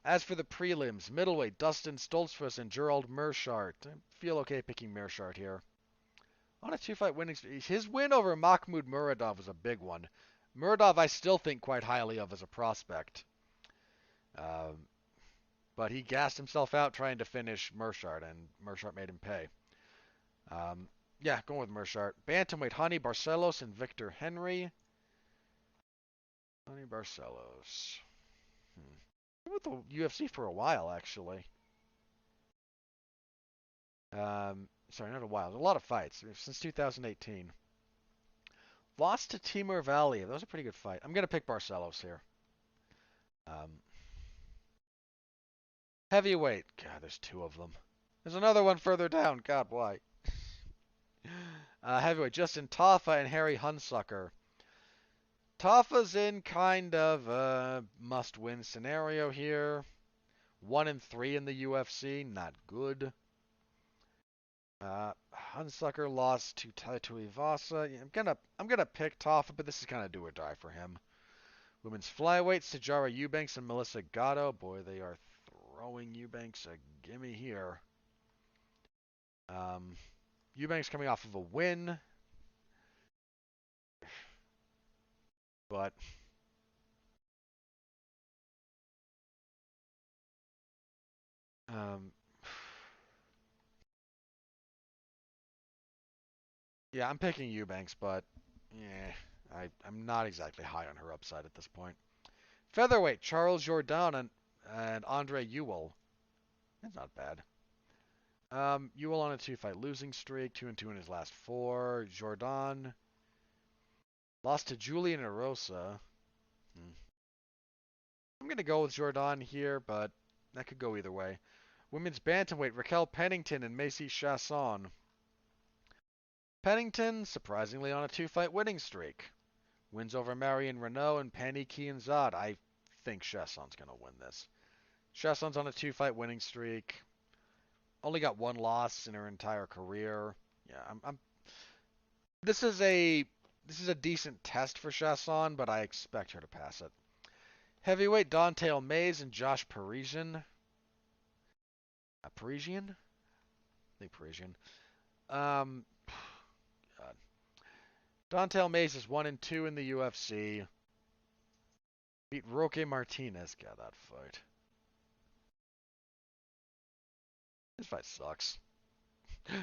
As for the prelims, middleweight, Dustin Stoltzfus and Gerald Meerschaert. I feel okay picking Meerschaert here. On a 2-fight winning streak, his win over Mahmoud Muradov was a big one. Muradov I still think quite highly of as a prospect. But he gassed himself out trying to finish Meerschaert, and Meerschaert made him pay. Yeah, going with Meerschaert. Bantamweight, Hani Barcelos and Victor Henry. Hani Barcelos. Been with the UFC for a while, actually. Sorry, not a while. A lot of fights since 2018. Lost to Timur Valiev. That was a pretty good fight. I'm going to pick Barcelos here. Heavyweight. God, there's 2 of them. There's another one further down. God, why? Heavyweight. Justin Tafa and Harry Hunsucker. Tafa's in kind of a must-win scenario here. 1-3 in the UFC. Not good. Hunsucker lost to Taito Ivasa. Yeah, I'm gonna pick Tafa, but this is kind of do or die for him. Women's flyweight, Sajara Eubanks and Melissa Gatto. Boy, they are throwing Eubanks a gimme here. Eubanks coming off of a win. But yeah, I'm picking Eubanks, but yeah, I'm not exactly high on her upside at this point. Featherweight, Charles Jourdain and Andre Ewell. That's not bad. Ewell on a 2-fight losing streak, 2-2 in his last 4. Jourdain lost to Julian Erosa. I'm going to go with Jourdain here, but that could go either way. Women's bantamweight, Raquel Pennington and Macy Chasson. Pennington, surprisingly, on a 2-fight winning streak. Wins over Marion Renault and Penny Kianzad. I think Chesson's going to win this. Chesson's on a 2-fight winning streak. Only got 1 loss in her entire career. Yeah, This is a decent test for Chesson, but I expect her to pass it. Heavyweight Dante Mays and Josh Parisian. Parisian? I think Parisian. God. Dante Mays is 1-2 in the UFC. Beat Roque Martinez. God, that fight. This fight sucks.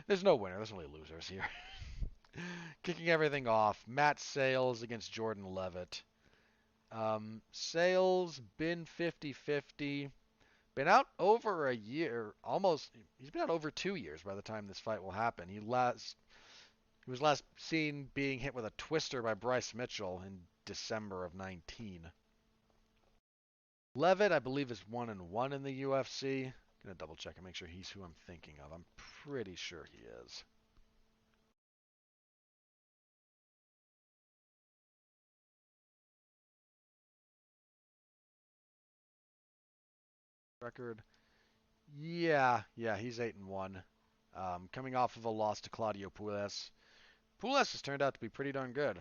There's no winner. There's only losers here. Kicking everything off. Matt Sales against Jordan Levitt. Sales been 50-50. Been out over a year. Almost. He's been out over 2 years by the time this fight will happen. He was last seen being hit with a twister by Bryce Mitchell in December of 19. Levitt, I believe, is 1-1 in the UFC. Gonna double check and make sure he's who I'm thinking of. I'm pretty sure he is. Record. Yeah, he's 8-1. Coming off of a loss to Claudio Puelles. Puelles has turned out to be pretty darn good.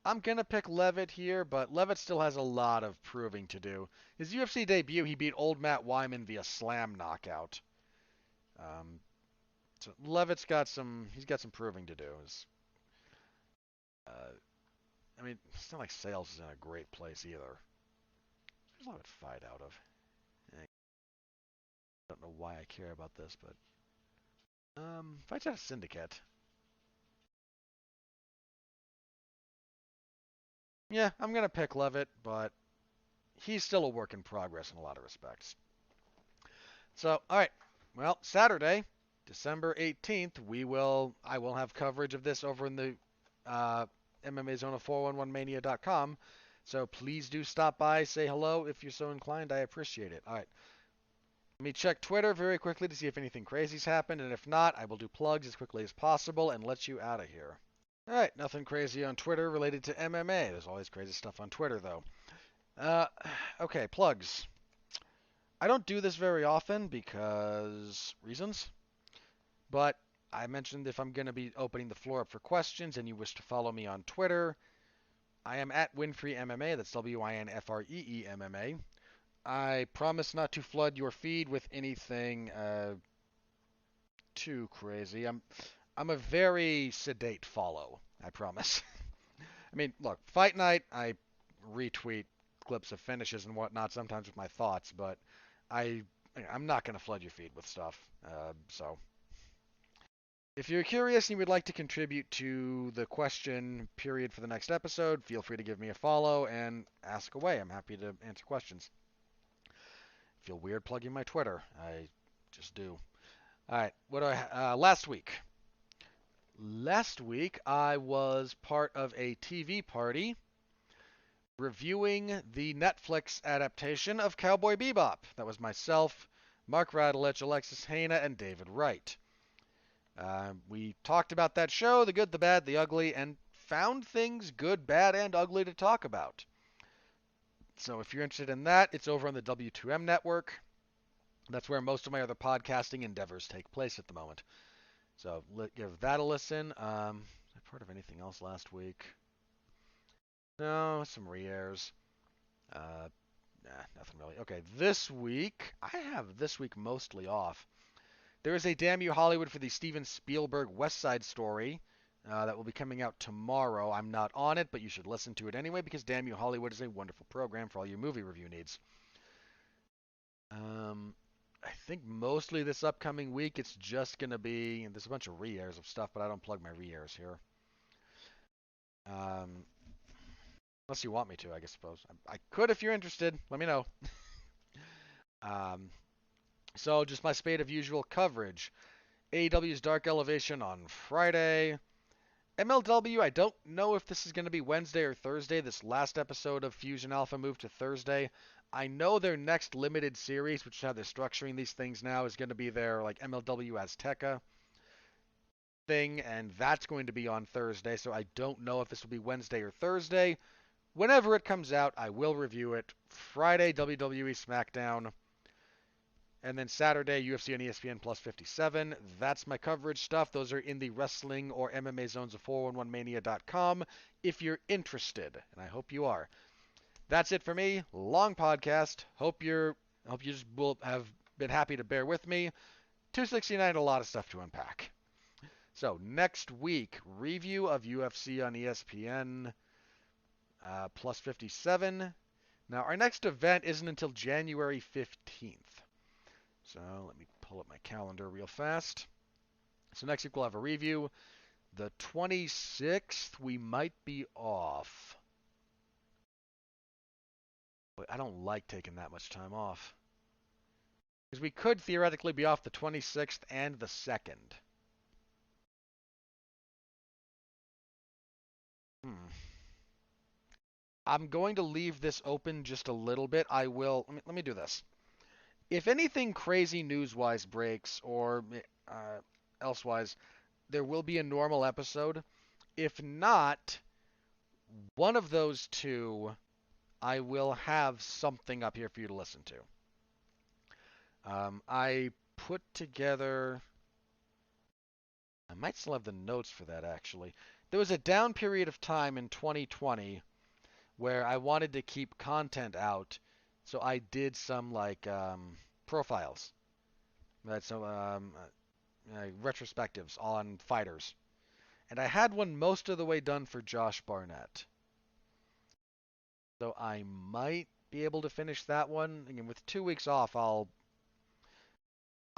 I'm going to pick Levitt here, but Levitt still has a lot of proving to do. His UFC debut, he beat old Matt Wyman via slam knockout. So Levitt's got some proving to do. I mean, it's not like Sales is in a great place either. There's Levitt fight out of. I don't know why I care about this, but fights out of Syndicate. Yeah, I'm going to pick Levitt, but he's still a work in progress in a lot of respects. So, all right. Well, Saturday, December 18th, I will have coverage of this over in the MMA Zone of 411mania.com. So please do stop by, say hello if you're so inclined. I appreciate it. All right. Let me check Twitter very quickly to see if anything crazy's happened, and if not, I will do plugs as quickly as possible and let you out of here. All right, nothing crazy on Twitter related to MMA. There's always crazy stuff on Twitter, though. Okay, plugs. I don't do this very often because reasons, but I mentioned if I'm going to be opening the floor up for questions and you wish to follow me on Twitter, I am at Winfree MMA. That's WINFREE MMA. I promise not to flood your feed with anything too crazy. I'm a very sedate follow, I promise. I mean, look, fight night, I retweet clips of finishes and whatnot, sometimes with my thoughts, but I'm not going to flood your feed with stuff. So, if you're curious and you would like to contribute to the question period for the next episode, feel free to give me a follow and ask away. I'm happy to answer questions. Feel weird plugging my Twitter. I just do. All right, what do I? Last week I was part of a TV party reviewing the Netflix adaptation of Cowboy Bebop. That was myself, Mark Radulich, Alexis Haina, and David Wright. We talked about that show, the good, the bad, the ugly, and found things good, bad, and ugly to talk about. So if you're interested in that, it's over on the W2M network. That's where most of my other podcasting endeavors take place at the moment. So give that a listen. Was I part of anything else last week? No, some re-airs. Nothing really. Okay, this week, I have this week mostly off. There is a Damn You Hollywood for the Steven Spielberg West Side Story that will be coming out tomorrow. I'm not on it, but you should listen to it anyway because Damn You Hollywood is a wonderful program for all your movie review needs. I think mostly this upcoming week it's just going to be, there's a bunch of re-airs of stuff, but I don't plug my re-airs here. Unless you want me to, I suppose. I could if you're interested. Let me know. So just my spate of usual coverage. AEW's Dark Elevation on Friday. MLW, I don't know if this is going to be Wednesday or Thursday. This last episode of Fusion Alpha moved to Thursday. I know their next limited series, which is how they're structuring these things now, is going to be their like MLW Azteca. thing, and that's going to be on Thursday, so I don't know if this will be Wednesday or Thursday. Whenever it comes out, I will review it. Friday, WWE SmackDown. And then Saturday, UFC on ESPN plus 57. That's my coverage stuff. Those are in the wrestling or MMA zones of 411mania.com if you're interested, and I hope you are. That's it for me. Long podcast. Hope you just will have been happy to bear with me. 269, a lot of stuff to unpack. So next week, review of UFC on ESPN plus 57. Now our next event isn't until January 15th. So let me pull up my calendar real fast. So next week we'll have a review. The 26th we might be off. But I don't like taking that much time off. Because we could theoretically be off the 26th and the 2nd. I'm going to leave this open just a little bit. Let me do this. If anything crazy news-wise breaks or elsewise, there will be a normal episode. If not, one of those two, I will have something up here for you to listen to. I put together... I might still have the notes for that, actually. There was a down period of time in 2020 where I wanted to keep content out, so I did some, profiles. Some retrospectives on fighters. And I had one most of the way done for Josh Barnett. So I might be able to finish that one. Again, with 2 weeks off,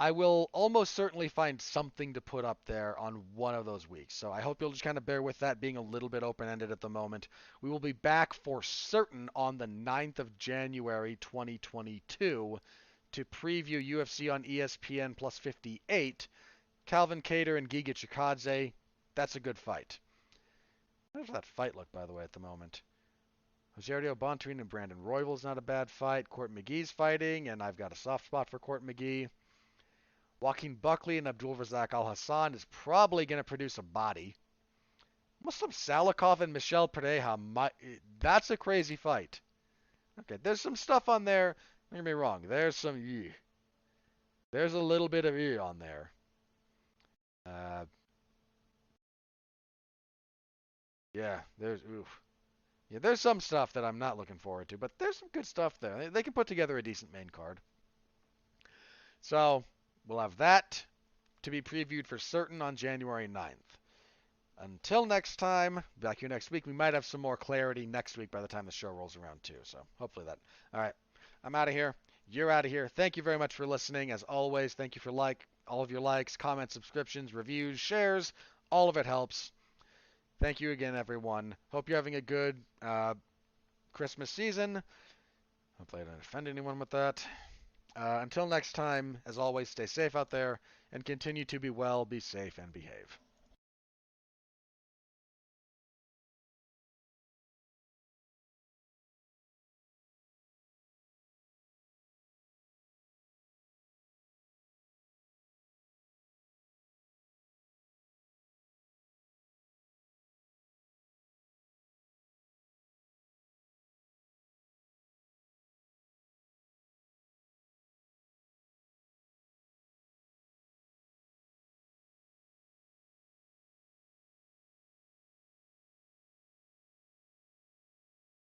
I will almost certainly find something to put up there on one of those weeks. So I hope you'll just kind of bear with that being a little bit open-ended at the moment. We will be back for certain on the 9th of January 2022 to preview UFC on ESPN plus 58. Calvin Kattar and Giga Chikadze. That's a good fight. How does that fight look, by the way, at the moment? Rosario Bontorin and Brandon Royval's not a bad fight. Court McGee's fighting, and I've got a soft spot for Court McGee. Joaquin Buckley and Abdulrazak Al-Hassan is probably going to produce a body. Muslim Salikov and Michel Pereira, that's a crazy fight. Okay, there's some stuff on there. Don't get me wrong. There's a little bit of on there. Yeah, there's some stuff that I'm not looking forward to, but there's some good stuff there. They can put together a decent main card. So, we'll have that to be previewed for certain on January 9th. Until next time, back here next week. We might have some more clarity next week by the time the show rolls around too. So hopefully that. All right, I'm out of here. You're out of here. Thank you very much for listening. As always, thank you for all of your likes, comments, subscriptions, reviews, shares. All of it helps. Thank you again, everyone. Hope you're having a good Christmas season. Hopefully I don't offend anyone with that. Until next time, as always, stay safe out there and continue to be well, be safe, and behave.